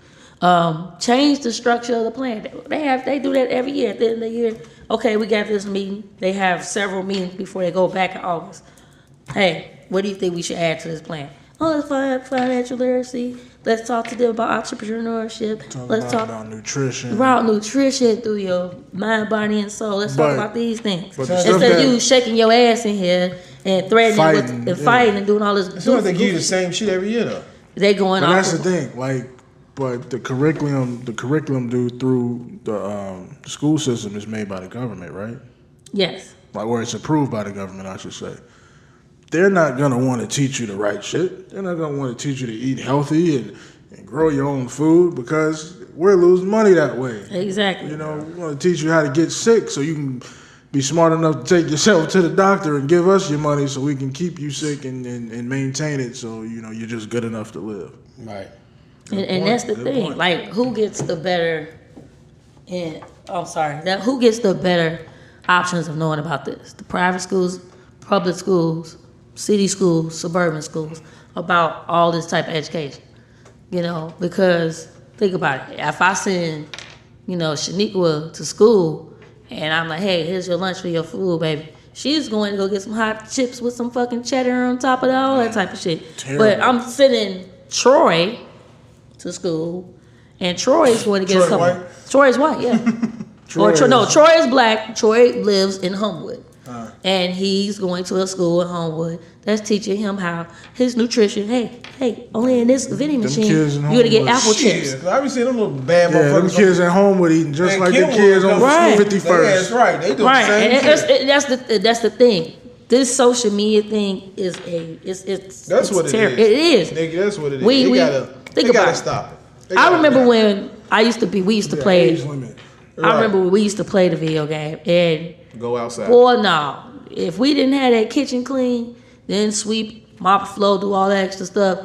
Change the structure of the plan. They do that every year at the end of the year. Okay, we got this meeting. They have several meetings before they go back in August. Hey, what do you think we should add to this plan? Oh, let's find financial literacy. Let's talk to them about entrepreneurship. Let's talk about nutrition. about nutrition through your mind, body, and soul. Let's talk about these things. but the stuff Instead of that- you shaking your ass in here and threatening Fighting, and fighting and doing all this. It's not they give you the goofy same shit every year though. They going But off. that's the thing, like, but the curriculum do through the school system is made by the government, right? Yes. Like, or it's approved by the government, I should say. They're not gonna want to teach you the right shit. They're not gonna want to teach you to eat healthy and grow your own food because we're losing money that way. Exactly. You know, we want to teach you how to get sick so you can be smart enough to take yourself to the doctor and give us your money so we can keep you sick and maintain it so, you're just good enough to live. Right. And that's the thing. Like, who gets the better? Who gets the better options of knowing about this? The private schools, public schools, city schools, suburban schools, about all this type of education. Because think about it. If I send, Shaniqua to school and I'm like, hey, here's your lunch for your food, baby. She's going to go get some hot chips with some fucking cheddar on top of that, all that type of shit. Terrible. But I'm sending Troy to school, and Troy's going to get Troy a couple. white? Troy's white, yeah. Troy is black. Troy lives in Homewood. And he's going to a school in Homewood that's teaching him how his nutrition. Hey, only in this vending machine kids in you're gonna get Homewood, apple chips. Yeah, I be seeing them little bad Yeah, them motherfuckers. kids at home would eating just Man, like the Kenwood kids on don't- Right. 51st. Yeah, that's right. They do Right, the same and shit. that's the thing. This social media thing is it's That's what it terrible. is. It is. Nigga, that's what it is. We They think about gotta it. stop it. They I gotta remember stop. when we used to Yeah, play. age limit. I remember when we used to play the video game, and Go outside. boy, no. If we didn't have that kitchen clean, then sweep, mop the floor, do all that extra stuff,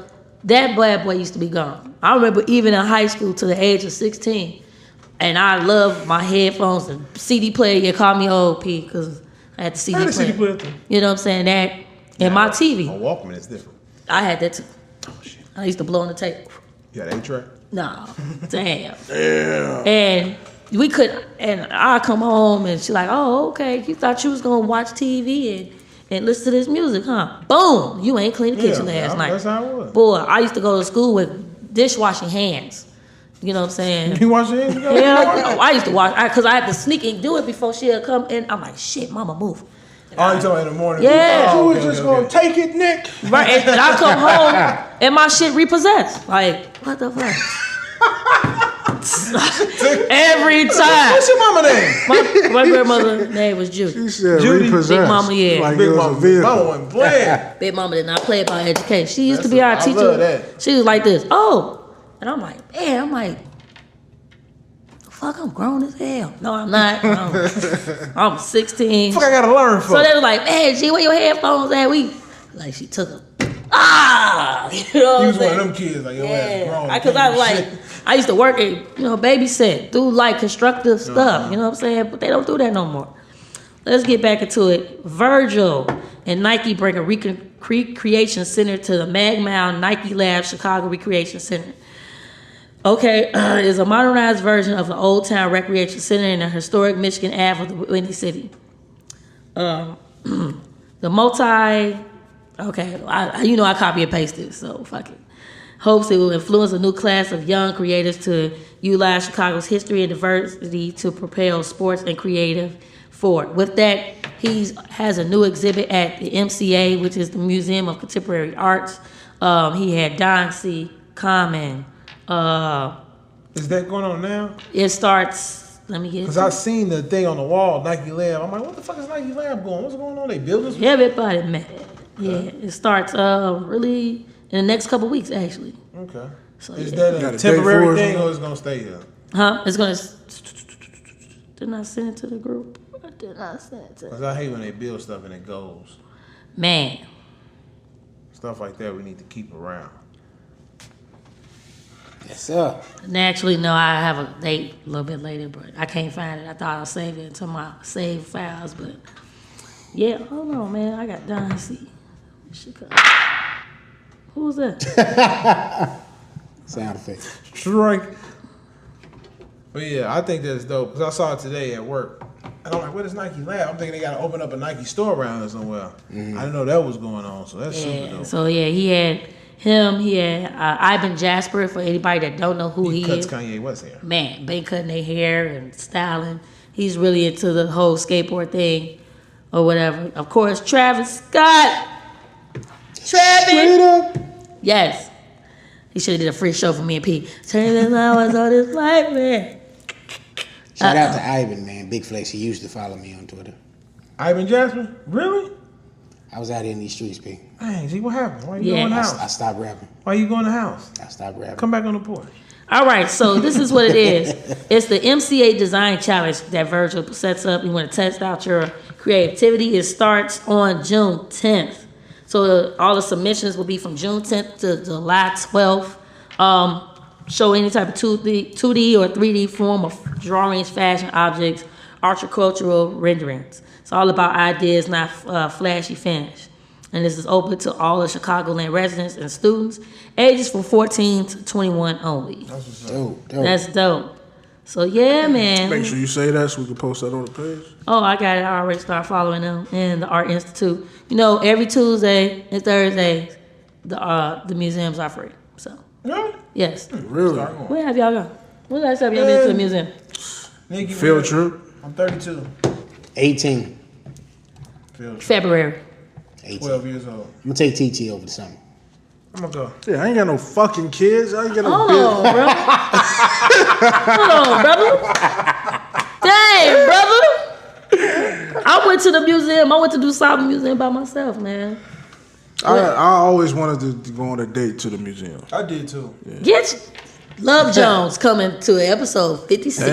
That bad boy used to be gone. I remember even in high school to the age of 16, and I loved my headphones and CD player. You call me old P because I had the CD player. CD player too. You know what I'm saying? That and my TV. On Walkman, it's different. I had that too. Oh shit. I used to blow on the tape. You got 8-track? No, damn. And we could, and I come home and she like, oh, okay, you thought you was gonna watch TV and listen to this music, huh? Boom, you ain't cleaned the kitchen last night. That's how it was. Boy, I used to go to school with dishwashing hands. You know what I'm saying? You wash your hands? Yeah, I used to watch, because I had to sneak and do it before she'd come in. I'm like, shit, mama, move. Oh, you talking in the morning? Yeah. You was just gonna take it, Nick. Right, and I come home and my shit repossessed. Like, what the fuck? Every time. What's your mama name? My grandmother's name was Judy. She said Judy. repossessed. Big mama, yeah. Like Big it was mama, a vehicle. mama wasn't playing. Big mama did not play about education. She used to be That's our I teacher. love that. She was like this. Oh, and I'm like, man, fuck, I'm grown as hell. No, I'm not. I'm 16. Fuck, I gotta learn for. So they was like, man, G, where your headphones at? Like, she took them. Ah! You know what You I'm was one saying? of them kids, like, your ass grown. Because I was like, I used to work at, babysit, do like constructive stuff, you know what I'm saying? But they don't do that no more. Let's get back into it. Virgil and Nike bring a recreation center to the Magmount Nike Lab Chicago Recreation Center. Okay, it's a modernized version of the Old Town Recreation Center in the historic Michigan Ave of the Windy City. The I copy and paste this, so fuck it. Hopes it will influence a new class of young creators to utilize Chicago's history and diversity to propel sports and creative forward. With that, he has a new exhibit at the MCA, which is the Museum of Contemporary Arts. He had Don C. Common. Is that going on now? It starts. Let me get. Because I seen the thing on the wall, Nike Lab. I'm like, what the fuck is Nike Lab going? What's going on? They building? Everybody mad. Yeah, it starts really in the next couple weeks, actually. Okay. So, Is yeah. that Got a a temporary date for it thing or or it's gonna stay here? Huh? It's gonna. Didn't I send it to the group? I did not send it to. Because I hate when they build stuff and it goes. Man, Stuff like that we need to keep around. Yes, sir. naturally, no. I have a date a little bit later, but I can't find it. I thought I saved it into my saved files, but yeah. Hold on, man. I got Don C. Who was that? Sound effect. Strike. But yeah, I think that's dope. Because I saw it today at work. And I'm like, what is Nike Lab? I'm thinking they got to open up a Nike store around here somewhere. I didn't know that was going on. So that's super dope. So yeah, he had him. He had Ivan Jasper. For anybody that don't know who he cuts is, Kanye West hair. man, been cutting their hair and styling. He's really into the whole skateboard thing or whatever. Of course, Travis Scott. Straight up. Yes. He should have did a free show for me and P. Turn the hours on this life, man. Shout out to Ivan, man. Big flex. He used to follow me on Twitter. Ivan Jasper? Really? I was out here in these streets, P. Dang, see what happened? Why you Yeah. going to the I house? stopped rapping. Why you going to the house? I stopped rapping. Come back on the porch. All right, so this is what it is. It's the MCA Design Challenge that Virgil sets up. You want to test out your creativity. It starts on June 10th. So all the submissions will be from June 10th to July 12th. Show any type of 2D or 3D form of drawings, fashion objects, horticultural renderings. It's all about ideas, not flashy finish. And this is open to all the Chicagoland residents and students, ages from 14 to 21 only. Dope. That's dope. So yeah, man. Make sure you say that so we can post that on the page. Oh, I got it. I already started following them in the Art Institute. Every Tuesday and Thursday, the museums are free. So Really? yes. Really? Start going. Where have y'all gone? When last time y'all been to the museum? Nikki, Field trip. I'm 32. 18. Field trip. February. 18. 12 years old. I'm going to take TT over the summer. I'm going to go. Yeah, I ain't got no fucking kids. I ain't got no Hold business. on, bro. Hold on, brother. Dang, brother. I went to the museum. I went to do Southern Museum by myself, man. I always wanted to go on a date to the museum. I did too. Get Love Jones coming to episode 56.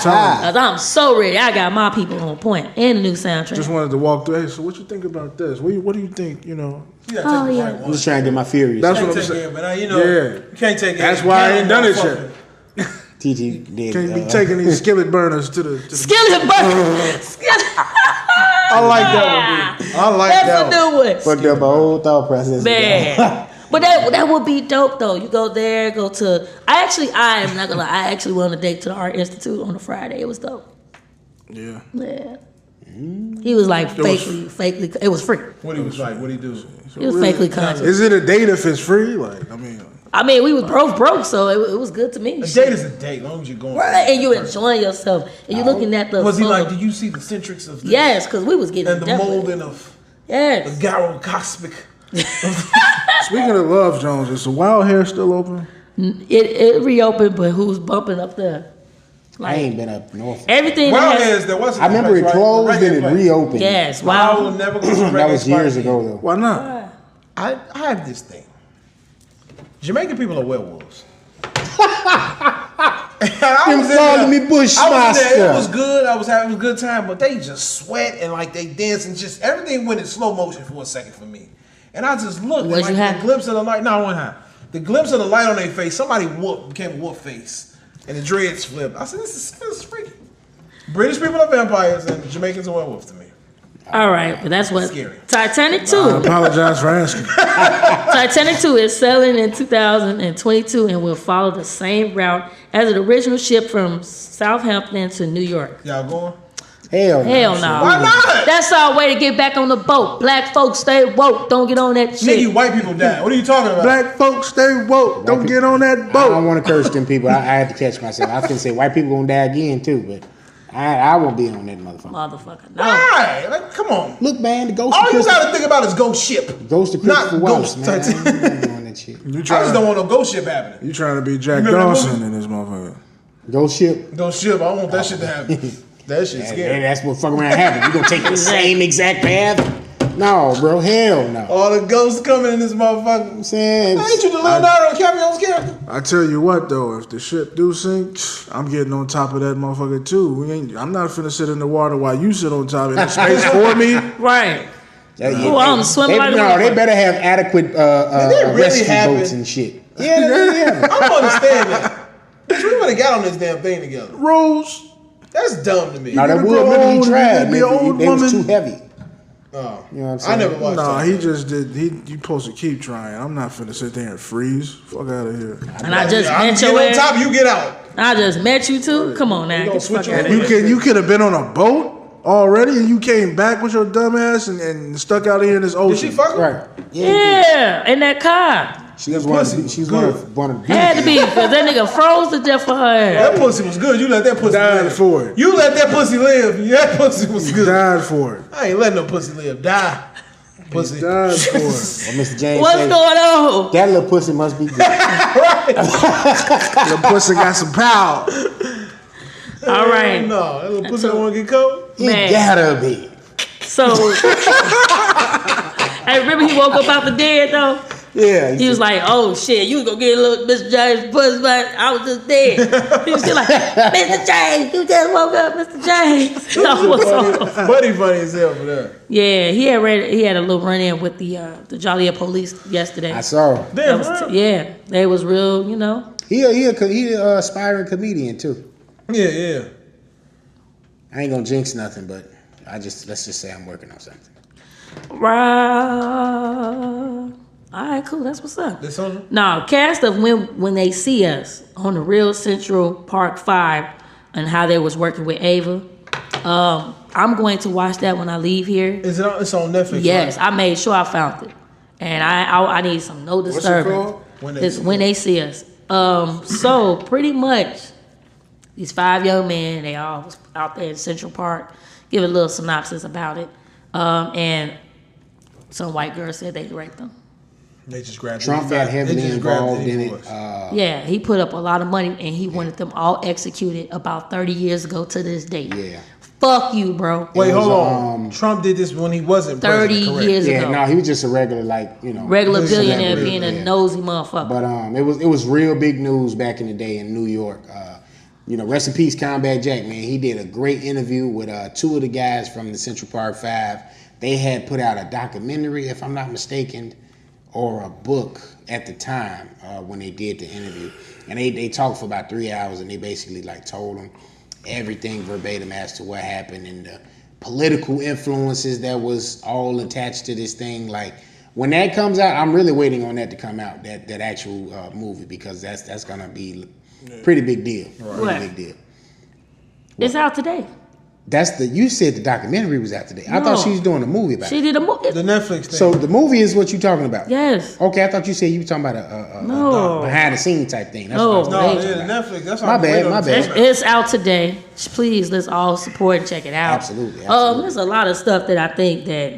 I'm so ready. I got my people on point and the new soundtrack. Just wanted to walk through. Hey, so what you think about this? What do you think? You know. You gotta take the right I'm one. just trying to get my Furious. That's You what can't I'm take saying. it, but you know, Yeah. you can't take it. That's why I ain't done it yet. TT did. Can't be taking these skillet burners to the Skillet burger. I like that one. I like that That's a new one. Fucked up my whole thought process. Man. But that would be dope though. You go there, go to. I am not gonna lie. I actually went on a date to the Art Institute on a Friday. It was dope. Yeah. Yeah. He was like fakely. It was free. What he was like? What he do? He was fakely conscious. Is it a date if it's free? Like, I mean, we was both broke, so it was good to me. A date is a date, as long as you're going. Right, and you enjoying yourself, and you looking at the. Was he like? Did you see the centrics of this? Yes, because we was getting And the definitely- molding of Yes. the gyrocosmic. Speaking of Love Jones, is the Wild Hair still open? It reopened, but who's bumping up there? I ain't been up north. Everything. Wild that has- Hair's there wasn't. I remember it closed and it reopened. Yes, I will wow. never go to the That was years ago though. Why not? I have this thing. Jamaican people are werewolves. Them calling me Bushmaster. It was good. I was having a good time, but they just sweat and like they dance and just everything went in slow motion for a second for me. And I just looked and Was like you the happy? glimpse of the light. No, I wasn't happy. The glimpse of the light on their face. Somebody became a whoop face, and the dreads flipped. I said, "This is freaky." British people are vampires, and Jamaicans are werewolves to me. All right, but that's what Scary. Titanic I 2. apologize for asking. Titanic 2 is selling in 2022 and will follow the same route as the original ship from Southampton to New York. Y'all going? Hell no. Hell no. Why not? That's our way to get back on the boat. Black folks stay woke. Don't get on that shit. Nigga, white people die. What are you talking about? Black folks stay woke. Don't get on that I don't boat. want to curse them people. I had to catch myself. I was gonna say white people gonna die again too, but I won't be on that motherfucker. Motherfucker. No. Why? Like, come on. Look, man, the ghost All of you Christopher, gotta think about is ghost ship. ghost of Not Christopher Wallace, ghost man. I Titanic. ain't doing that shit. You I trying just don't want no ghost ship happening. You trying to be Jack Remember that Dawson movie? in this motherfucker? Ghost ship. Ghost ship. I don't want that shit to happen. That shit's scary. That's what fuck around happened. You gonna take the same exact path? No, bro. Hell no. All the ghosts coming in this motherfucker. I'm saying, Ain't you the Leonardo DiCaprio's character? I tell you what though, if the ship do sink, I'm getting on top of that motherfucker too. I'm not finna sit in the water while you sit on top of the space for me. Right. yeah, I'm swimming like a they motherfucker. better have adequate really rescue happen? boats and shit. Yeah, they really have. I don't understand that. Bitch, we would have got on this damn thing together. Rose. That's dumb to me. No, that gonna would grow nigga old he and tried. be an Nigga, old they was woman. too heavy. Oh. You know what I'm I saying? never watched Nah, that. he just did. You supposed to keep trying. I'm not finna sit there and freeze. Fuck out of here. And I just I'm met get your on ass. top, you get out. I just met you too. Come on now. gonna Get the switch fuck out of you here. You could have been on a boat already, and you came back with your dumb ass and stuck out here in this Did ocean. she fuck him? Right. Yeah, in that car. She was That one pussy of she was was one of the Had to be, because that nigga froze to death for her ass. That pussy was good. You let that pussy Died live. for it. You let that pussy live. That pussy was You good. died for it. I ain't letting no pussy live. Die. Pussy. Died for it. Well, Mr. James What's said, going on? that little pussy must be good. The pussy got some power. All right. No, that little pussy don't want to get cold. He Man. gotta be. So, hey, remember he woke up out the dead though? Yeah. He was like, oh shit, you was gonna get a little Mr. James pussy, but I was just dead. He was still like, Mr. James, you just woke up, Mr. James. No, what's up? Buddy funny as hell for that. Yeah, he had a little run in with the Joliet police yesterday. I saw. That Damn, was for real? yeah, they was real, you know. He a aspiring comedian too. Yeah. I ain't gonna jinx nothing, but let's just say I'm working on something. Right. All right, cool. That's what's up. This on? Now, cast of when they see us on the Real Central Park 5 and how they was working with Ava. I'm going to watch that when I leave here. Is it on? It's on Netflix. Yes, Right? I made sure I found it, and I need some no it disturbance. called? It's when they see us. So pretty much, these 5 young men, they all was out there in Central Park. Give a little synopsis about it, and some white girl said they raped them. They just grabbed Trump it. got heavily They just grabbed involved in for it. us. Yeah, he put up a lot of money, and he wanted them all executed about 30 years ago to this day. Yeah. Fuck you, bro. Wait, It was, hold on. Trump did this when he wasn't 30 president, correct? years Yeah, ago. no, he was just a regular, Regular billionaire celebrity, being a nosy motherfucker. But it was real big news back in the day in New York. Rest in peace, Combat Jack, man. He did a great interview with two of the guys from the Central Park 5. They had put out a documentary, if I'm not mistaken, or a book at the time when they did the interview. And they talked for about 3 hours, and they basically told them everything verbatim as to what happened and the political influences that was all attached to this thing. Like, when that comes out, I'm really waiting on that to come out, that actual movie, because that's gonna be pretty big deal. Pretty big deal. It's out today. You said the documentary was out today. I thought she was doing a movie about She it. did a movie. The Netflix thing. So the movie is what you're talking about? Yes. Okay, I thought you said you were talking about a behind the scene type thing. That's what I was No, talking yeah, about. Netflix. That's My bad, my bad. It's out today. Please, let's all support and check it out. Absolutely. There's a lot of stuff that I think that,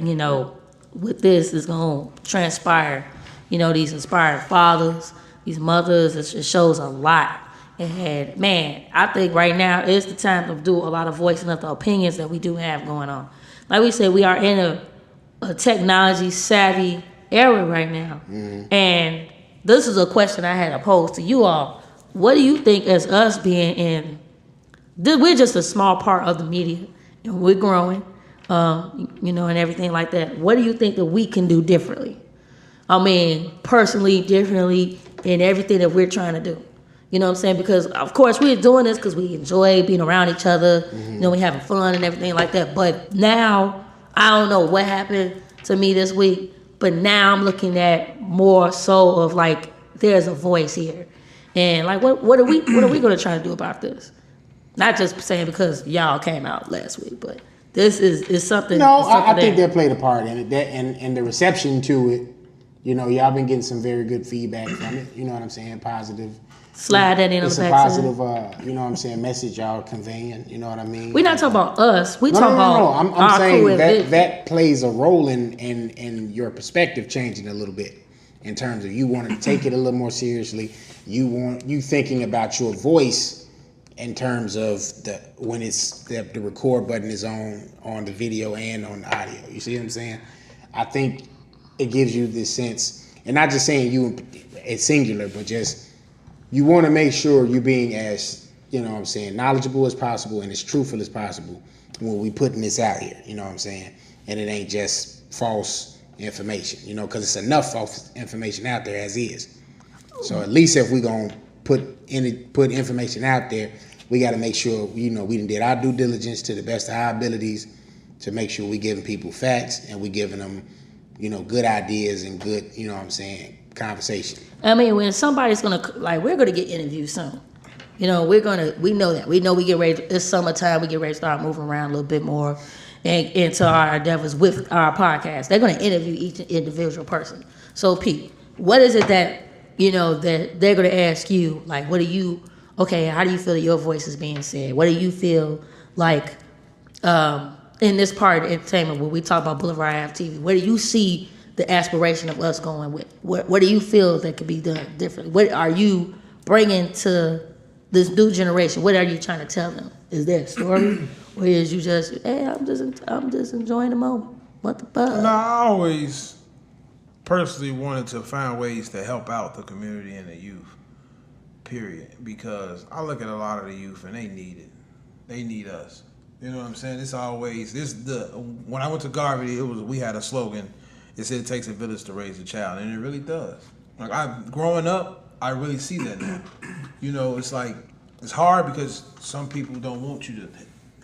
with this is going to transpire. These inspired fathers, these mothers, it shows a lot. And man, I think right now is the time to do a lot of voicing of the opinions that we do have going on. Like we said, we are in a technology savvy era right now. Mm-hmm. And this is a question I had to pose to you all. What do you think, as us being in, we're just a small part of the media and we're growing, and everything like that. What do you think that we can do differently? I mean, personally, differently in everything that we're trying to do. You know what I'm saying? Because, of course, we're doing this because we enjoy being around each other. Mm-hmm. We having fun and everything like that. But now, I don't know what happened to me this week, but now I'm looking at more so of there's a voice here. And what are we going to try to do about this? Not just saying because y'all came out last week, but this is something. No, I think that played a part in it. And the reception to it, y'all been getting some very good feedback from it. You know what I'm saying? Positive. Slide that in on the back. It's a positive, message y'all conveying. You know what I mean? We're not talking about us. We talking about I'm saying that plays a role in your perspective changing a little bit in terms of you wanting to take it a little more seriously. You thinking about your voice in terms of when it's the record button is on the video and on the audio. You see what I'm saying? I think it gives you this sense, and not just saying you it's singular, but just you want to make sure you're being as, knowledgeable as possible and as truthful as possible when we putting this out here, you know what I'm saying? And it ain't just false information, because it's enough false information out there as is. So at least if we're going to put information out there, we got to make sure, we done did our due diligence to the best of our abilities to make sure we giving people facts and we giving them, good ideas and good, conversation. I mean, when somebody's gonna we're gonna get interviewed soon. We know that. We know we get ready. It's summertime. We get ready to start moving around a little bit more, and into our endeavors with our podcast. They're gonna interview each individual person. So, Pete, what is it that that they're gonna ask you? What do you? Okay, how do you feel that your voice is being said? What do you feel like in this part of entertainment when we talk about Blvdave TV? Where do you see the aspiration of us going with? What do you feel that could be done differently? What are you bringing to this new generation? What are you trying to tell them? Is there a story, or is you just, hey, I'm just enjoying the moment? What the fuck? No, I always personally wanted to find ways to help out the community and the youth. Period. Because I look at a lot of the youth and they need it. They need us. You know what I'm saying? When I went to Garvey, we had a slogan. It said it takes a village to raise a child, and it really does. Growing up, I really see that now. It's hard because some people don't want you to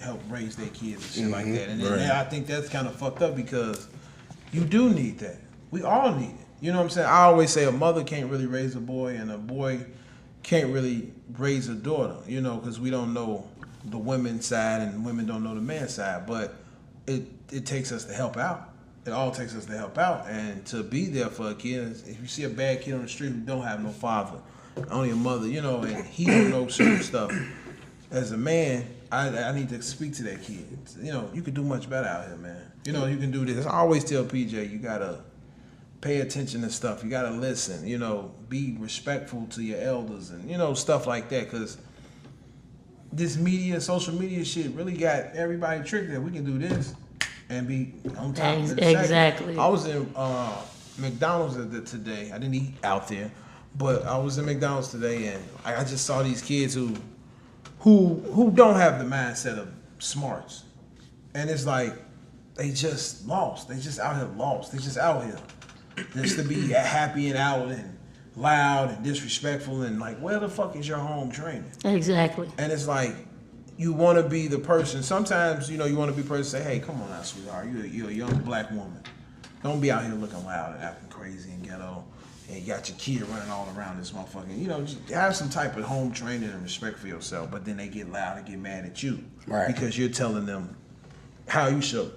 help raise their kids and shit like that. And I think that's kind of fucked up because you do need that. We all need it. You know what I'm saying? I always say a mother can't really raise a boy, and a boy can't really raise a daughter, because we don't know the women's side and women don't know the man's side. But it takes us to help out. It all takes us to help out and to be there for a kid. If you see a bad kid on the street who don't have no father, only a mother, and he don't know certain stuff, as a man, I need to speak to that kid. You can do much better out here, man. You can do this. I always tell PJ, you got to pay attention to stuff. You got to listen, be respectful to your elders and, stuff like that. Because this media, social media shit really got everybody tricked that we can do this and be on top of the Exactly. second. I was in McDonald's today. I didn't eat out there, but I was in McDonald's today, and I just saw these kids who don't have the mindset of smarts, and it's like they just lost. They just out here lost. They just out here just to be happy and out and loud and disrespectful and like, where the fuck is your home training? Exactly. And it's like, you want to be the person. Sometimes, you want to be the person say, hey, come on now, sweetheart. You're a young black woman. Don't be out here looking loud and acting crazy and ghetto. And you got your kid running all around this motherfucking, just have some type of home training and respect for yourself. But then they get loud and get mad at you. Right. Because you're telling them how you should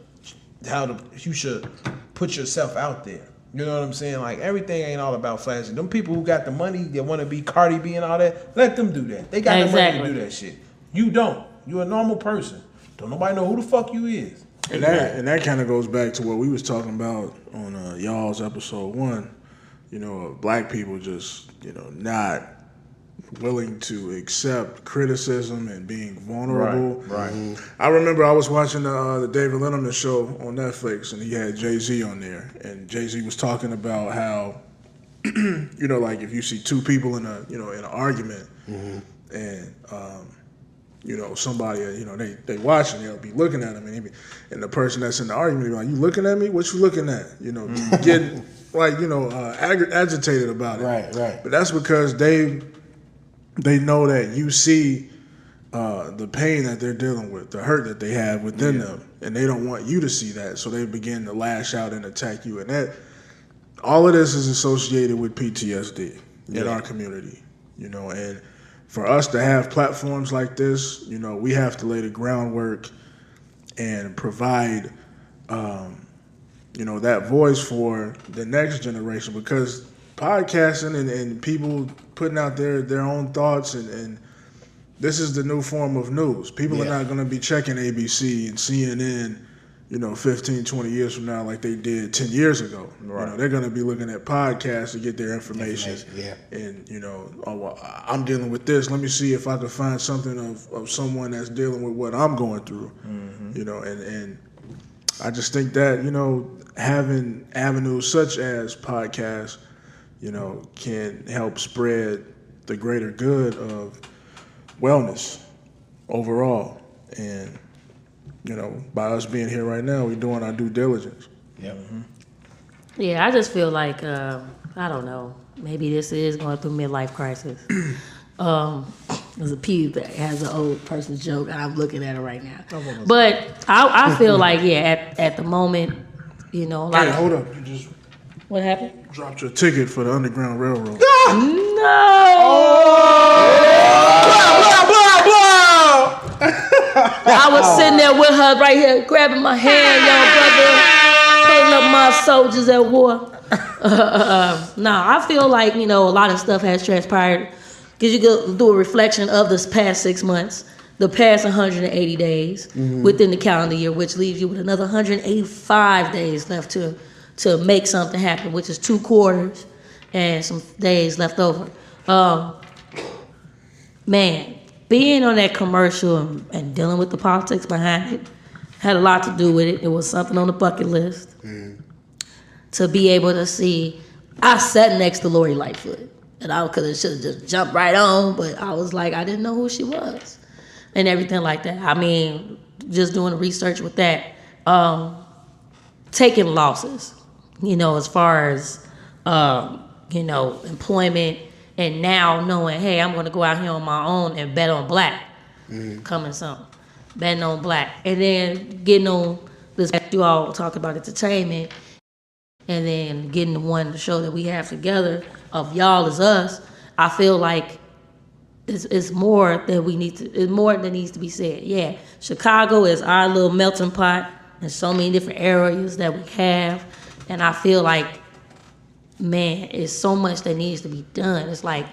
put yourself out there. You know what I'm saying? Like, everything ain't all about flashing. Them people who got the money that want to be Cardi B and all that, let them do that. They got the money to do that shit. You don't. You're a normal person. Don't nobody know who the fuck you is. And that kind of goes back to what we was talking about on y'all's episode 1. Black people just, not willing to accept criticism and being vulnerable. Right. I remember I was watching the David Letterman show on Netflix, and he had Jay-Z on there, and Jay-Z was talking about how, like if you see two people in an argument, and somebody, they watching, they'll be looking at him, and the person that's in the argument be like, you looking at me? What you looking at? Getting like agitated about it. Right. But that's because they know that you see the pain that they're dealing with, the hurt that they have within them, and they don't want you to see that, so they begin to lash out and attack you. And that, all of this is associated with PTSD in our community, and for us to have platforms like this, we have to lay the groundwork and provide, that voice for the next generation, because podcasting and people putting out their own thoughts and this is the new form of news. People are not going to be checking ABC and CNN, 15, 20 years from now like they did 10 years ago. Right. They're going to be looking at podcasts to get their information. And, I'm dealing with this. Let me see if I can find something of someone that's dealing with what I'm going through. And I just think that, having avenues such as podcasts, can help spread the greater good of wellness overall. And, by us being here right now, we're doing our due diligence. Yeah, I just feel like, I don't know, maybe this is going through midlife crisis. There's a Blvdave has an old person's joke, and I'm looking at it right now. But I feel like, at the moment, hold up. You just what happened? dropped your ticket for the Underground Railroad. I was sitting there with her right here, grabbing my hand, young brother, pulling up my soldiers at war. I feel like, a lot of stuff has transpired, because you go do a reflection of this past 6 months, the past 180 days within the calendar year, which leaves you with another 185 days left to make something happen, which is 2 quarters and some days left over. Being on that commercial and dealing with the politics behind it had a lot to do with it. It was something on the bucket list. To be able to see, I sat next to Lori Lightfoot, and I could have should have just jumped right on, but I was like, I didn't know who she was, and everything like that. Just doing the research with that, taking losses, as far as employment. And now knowing, hey, I'm going to go out here on my own and bet on black. Coming soon. Betting on black. And then getting on this, you all talk about entertainment, and then getting the show that we have together of Y'all Is Us. I feel like it's more than it's more than needs to be said. Yeah, Chicago is our little melting pot. There's so many different areas that we have. And I feel like, it's so much that needs to be done. It's like,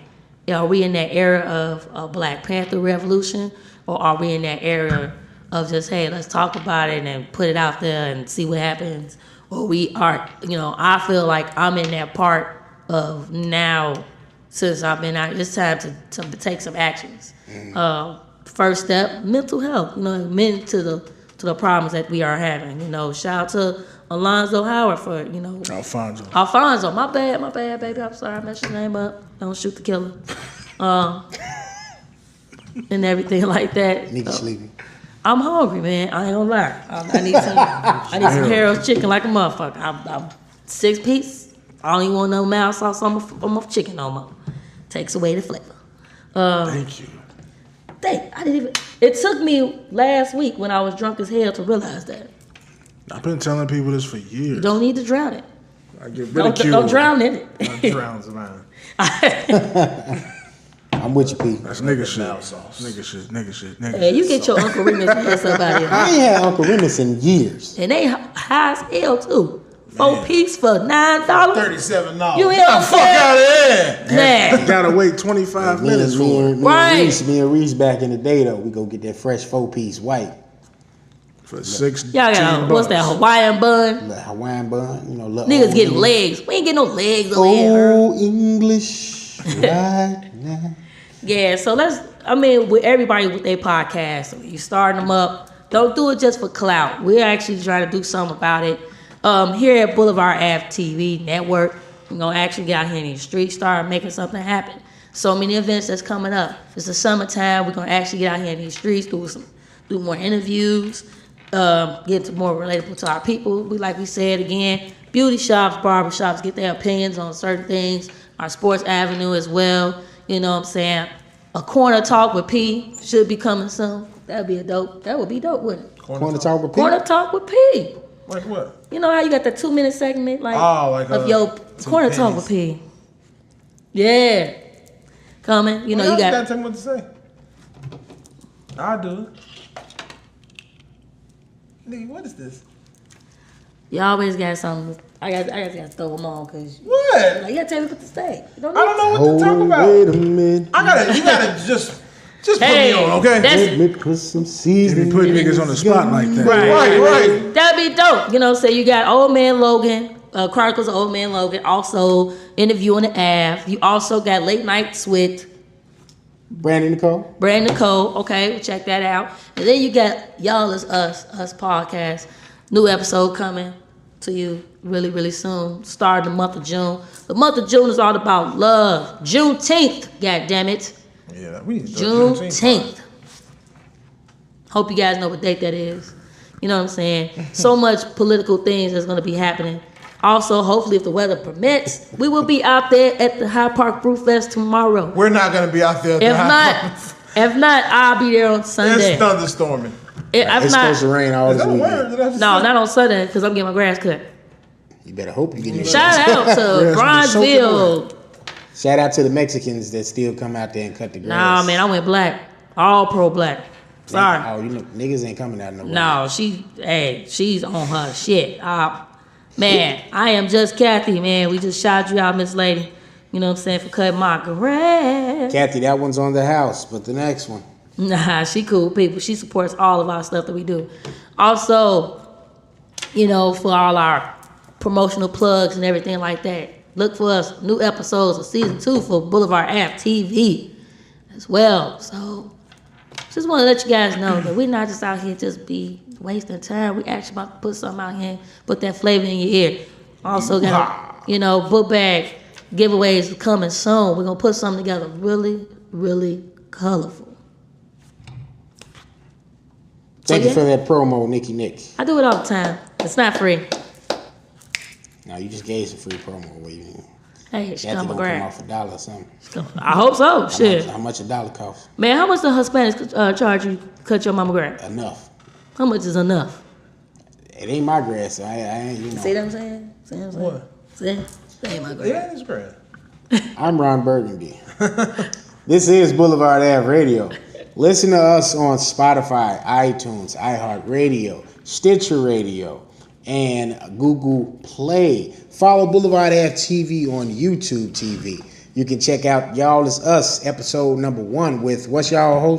are we in that era of a Black Panther revolution, or are we in that era of just, hey, let's talk about it and put it out there and see what happens? Or we are, I feel like I'm in that part of now, since I've been out, it's time to take some actions. first step, mental health. You know, admitting to the problems that we are having. You know, shout out to Alonzo Howard for, you know. Alfonso, my bad, baby. I'm sorry, I messed your name up. Don't shoot the killer. And everything like that. Nigga sleeping. I'm hungry, man. I ain't gonna lie. I need some Harold's chicken like a motherfucker. I'm 6 piece. I don't even want no mouse sauce on my chicken no more. Takes away the flavor. Thank you. I didn't even. It took me last week when I was drunk as hell to realize that. I've been telling people this for years. You don't need to drown it. I get ridiculed. Don't drown in it. It drowns around. I'm with you, P. That's nigga shit. Hey, you get your Uncle Remus ass up out of here. I ain't had Uncle Remus in years. And they high as hell too. 4 piece for $9. $37. You hear what I'm Fuck saying? out of here. Man. Gotta wait 25 minutes for it. Me and Reese back in the day though, we go get that fresh 4-piece white. For $16. Y'all got what's that Hawaiian bun? The Hawaiian bun, you know. Niggas getting legs. We ain't getting no legs over here. Oh, English right now. Yeah, so with everybody with their podcast, you starting them up. Don't do it just for clout. We're actually trying to do something about it. Here at Blvdave TV Network, we're gonna actually get out here in the street, start making something happen. So many events that's coming up. It's the summertime. We're gonna actually get out here in these streets, do more interviews, get more relatable to our people. Like we said again, beauty shops, barber shops, get their opinions on certain things. Our sports avenue as well. You know what I'm saying? A corner talk with P should be coming soon. That would be dope, wouldn't it? Corner talk with P. Corner talk with P. Like what? You know how you got the 2-minute segment, of your corner talk with P. Yeah, coming. You know you got. Gotta tell me what to say. I'll do it. Nigga, what is this? You always got something. I got to throw them on because What? you gotta tell me what to say. I don't know what to talk about. Wait a minute. You gotta just put me on, okay? Let me put some seasoning. You put niggas on the spot like that. Right. That'd be dope. You know, so you got Old Man Logan, Chronicles of Old Man Logan, also Interview on the Ave. You also got Late Nights with Brandon Nicole. Okay, we'll check that out. And then you got Y'all Is Us podcast. New episode coming to you really, really soon. Starting the month of June. The month of June is all about love. Juneteenth, goddammit. Yeah, we need to do Juneteenth. Hope you guys know what date that is. You know what I'm saying? So much political things that's going to be happening. Also, hopefully, if the weather permits, we will be out there at the High Park Brew Fest tomorrow. We're not gonna be out there. If not, I'll be there on Sunday. It's thunderstorming. It's supposed to rain all this weekend. No, not on Sunday because I'm getting my grass cut. You better hope you get your Shout out to Bronzeville. Shout out to the Mexicans that still come out there and cut the grass. Nah, man, I went black. All pro black. Sorry. Oh, you know, niggas ain't coming out no way. No, she's on her shit. Man, I am just Kathy, man. We just shouted you out, Miss Lady. You know what I'm saying, for cutting my grass. Kathy, that one's on the house, but the next one. Nah, she cool people. She supports all of our stuff that we do. Also, you know, for all our promotional plugs and everything like that, look for us, new episodes of season 2 for Blvdave TV as well. So, just want to let you guys know that we're not just out here just be wasting time. We actually about to put something out here, put that flavor in your ear. Also got, book bag giveaways coming soon. We're going to put something together really, really colorful. Thank you for that promo, Nikki Nick. I do it all the time. It's not free. No, you just gave some free promo away. Hey, she Kathy come don't grab. come off $1 or something. I hope so. Shit. How much $1 cost? Man, how much the Hispanics charge you to cut your mama grass? Enough. How much is enough? It ain't my grass, so I ain't, you know. See what I'm saying? See what I'm saying? What? See? It ain't my grass. Yeah, it's great. I'm Ron Burgundy. This is Blvdave Ave Radio. Listen to us on Spotify, iTunes, iHeartRadio, Stitcher Radio, and Google Play. Follow Blvdave TV on YouTube TV. You can check out Y'all Is Us, episode number 1 with, what's y'all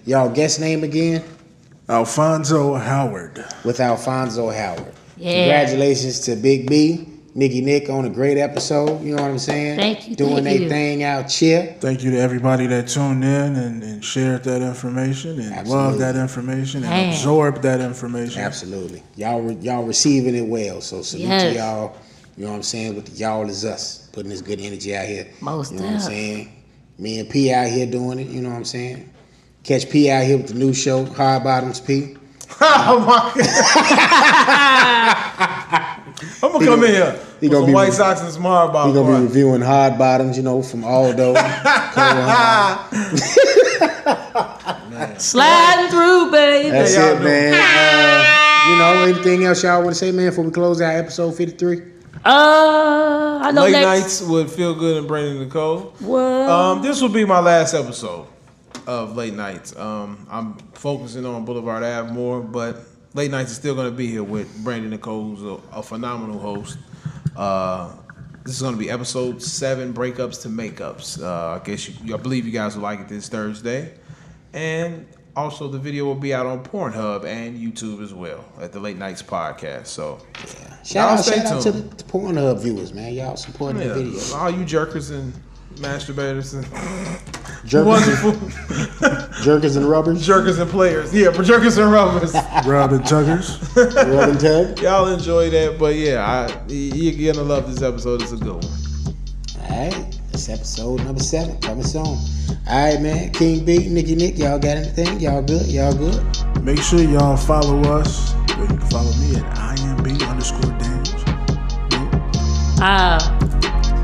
y'all guest name again? Alfonso Howard. With Alfonso Howard. Yeah. Congratulations to Big B. Nicky Nick on a great episode. You know what I'm saying? Thank you. Doing thank their you. thing out here. Thank you to everybody that tuned in and shared that information and loved that information and absorbed that information. Absolutely. Y'all receiving it well. So salute to y'all. You know what I'm saying? With the y'all is us. Putting this good energy out here. Most You know what I'm saying? Me and P out here doing it. You know what I'm saying? Catch P out here with the new show, Hard Bottoms P. Oh my God. I'm gonna come in here with some White Sox and some hard bottoms. We're gonna be reviewing hard bottoms, you know, from Aldo. Sliding through, baby. That's it, man. You know, anything else y'all want to say, man, before we close out episode 53? I know Late next. nights with Feel Good and Brandon Nicole. What? This will be my last episode of Late Nights. I'm focusing on Boulevard Ave more, but Late Nights is still going to be here with Brandon Nicole, who's a phenomenal host. This is going to be episode 7, Breakups to Makeups. I believe you guys will like it this Thursday. And also the video will be out on Pornhub and YouTube as well at the Late Nights podcast. So Shout out to the Pornhub viewers, man. Y'all supporting the video. All you jerkers and masturbators and Jerkers and rubbers. Jerkers and players. Yeah, for jerkers and rubbers. Rub and tuggers. Rub and tug. Y'all enjoy that, but yeah, you're gonna love this episode. It's a good one. Alright, it's episode number 7 coming soon. Alright, man. King B, Nicky Nick, y'all got anything? Y'all good? Y'all good? Make sure y'all follow us. Or you can follow me at IMB_Daniels.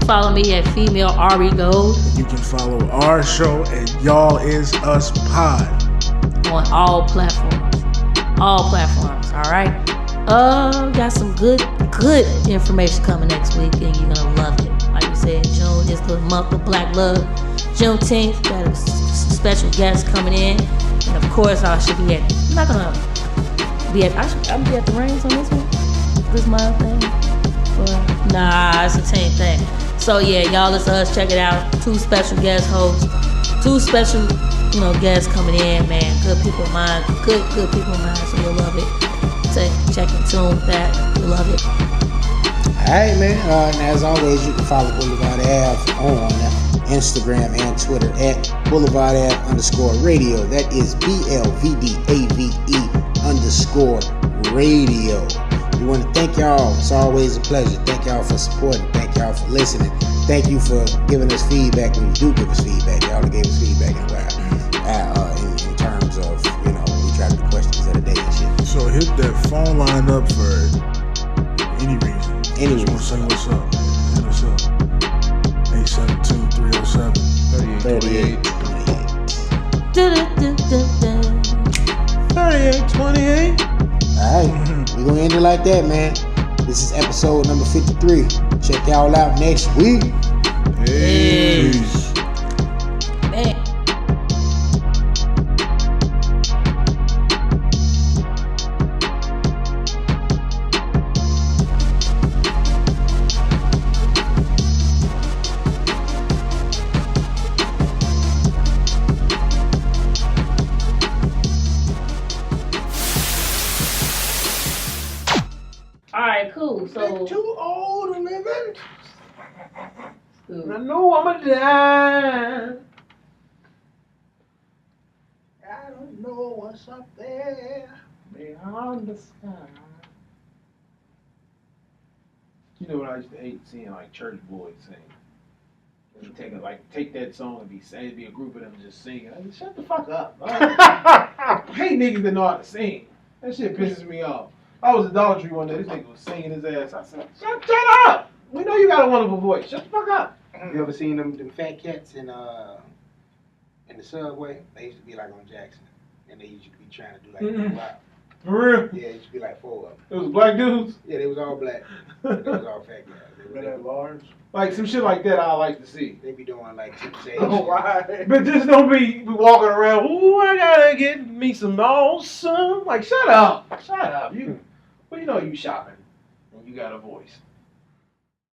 Follow me at Female Ari Gold You can follow our show at Y'all Is Us Pod. on all platforms. All platforms, all right? Got some good information coming next week, and you're gonna love it. Like we said, June is the month of Black Love. Juneteenth, got a special guest coming in, and of course I should be at. I'm not gonna be at. I'll be at the Reigns on this one. This my thing. Nah, it's a team thing. So yeah, y'all, it's us. Check it out. 2 special guest hosts, 2 special, guests coming in. Man, good people of mine. Good people of mine. So you'll love it. Check and tune that. You'll love it. Alright, man. And as always, you can follow Boulevard Ave on Instagram and Twitter at Boulevard Ave_radio. That is BLVDAVE_radio. We want to thank y'all. It's always a pleasure. Thank y'all for supporting. Thank y'all for listening. Thank you for giving us feedback when you do give us feedback. Y'all gave us feedback in a while. In terms of, when we try to do questions of the day and shit. So hit that phone line up for any reason. Any Just reason. want to say what's up. Hit us up. 872-307. 3828. Alright, we're gonna end it like that, man. This is episode number 53. Check y'all out next week. Peace. Man. Alright, cool. So Too old to live in. cool. I know I'ma die. I don't know what's up there beyond the sky. You know what I used to hate seeing like church boys sing. Take that song and it'd be a group of them just singing. I mean, shut the fuck up. I hate niggas that know how to sing. That shit pisses me off. I was at Dollar Tree one day. This nigga was singing his ass. I said, shut up! We know you got a wonderful voice. Shut the fuck up. You ever seen them fat cats in the subway? They used to be like on Jackson. And they used to be trying to do like wow. For real? Yeah, it used to be like 4 of them. It was black dudes? Yeah, they was all black. They was all fat guys. They were large? Like some shit like that I like to see. They be doing like 2 days. Oh, why? But just don't be walking around, ooh, I gotta get me some awesome. Like, shut up. Shut up. You know you shopping and you got a voice.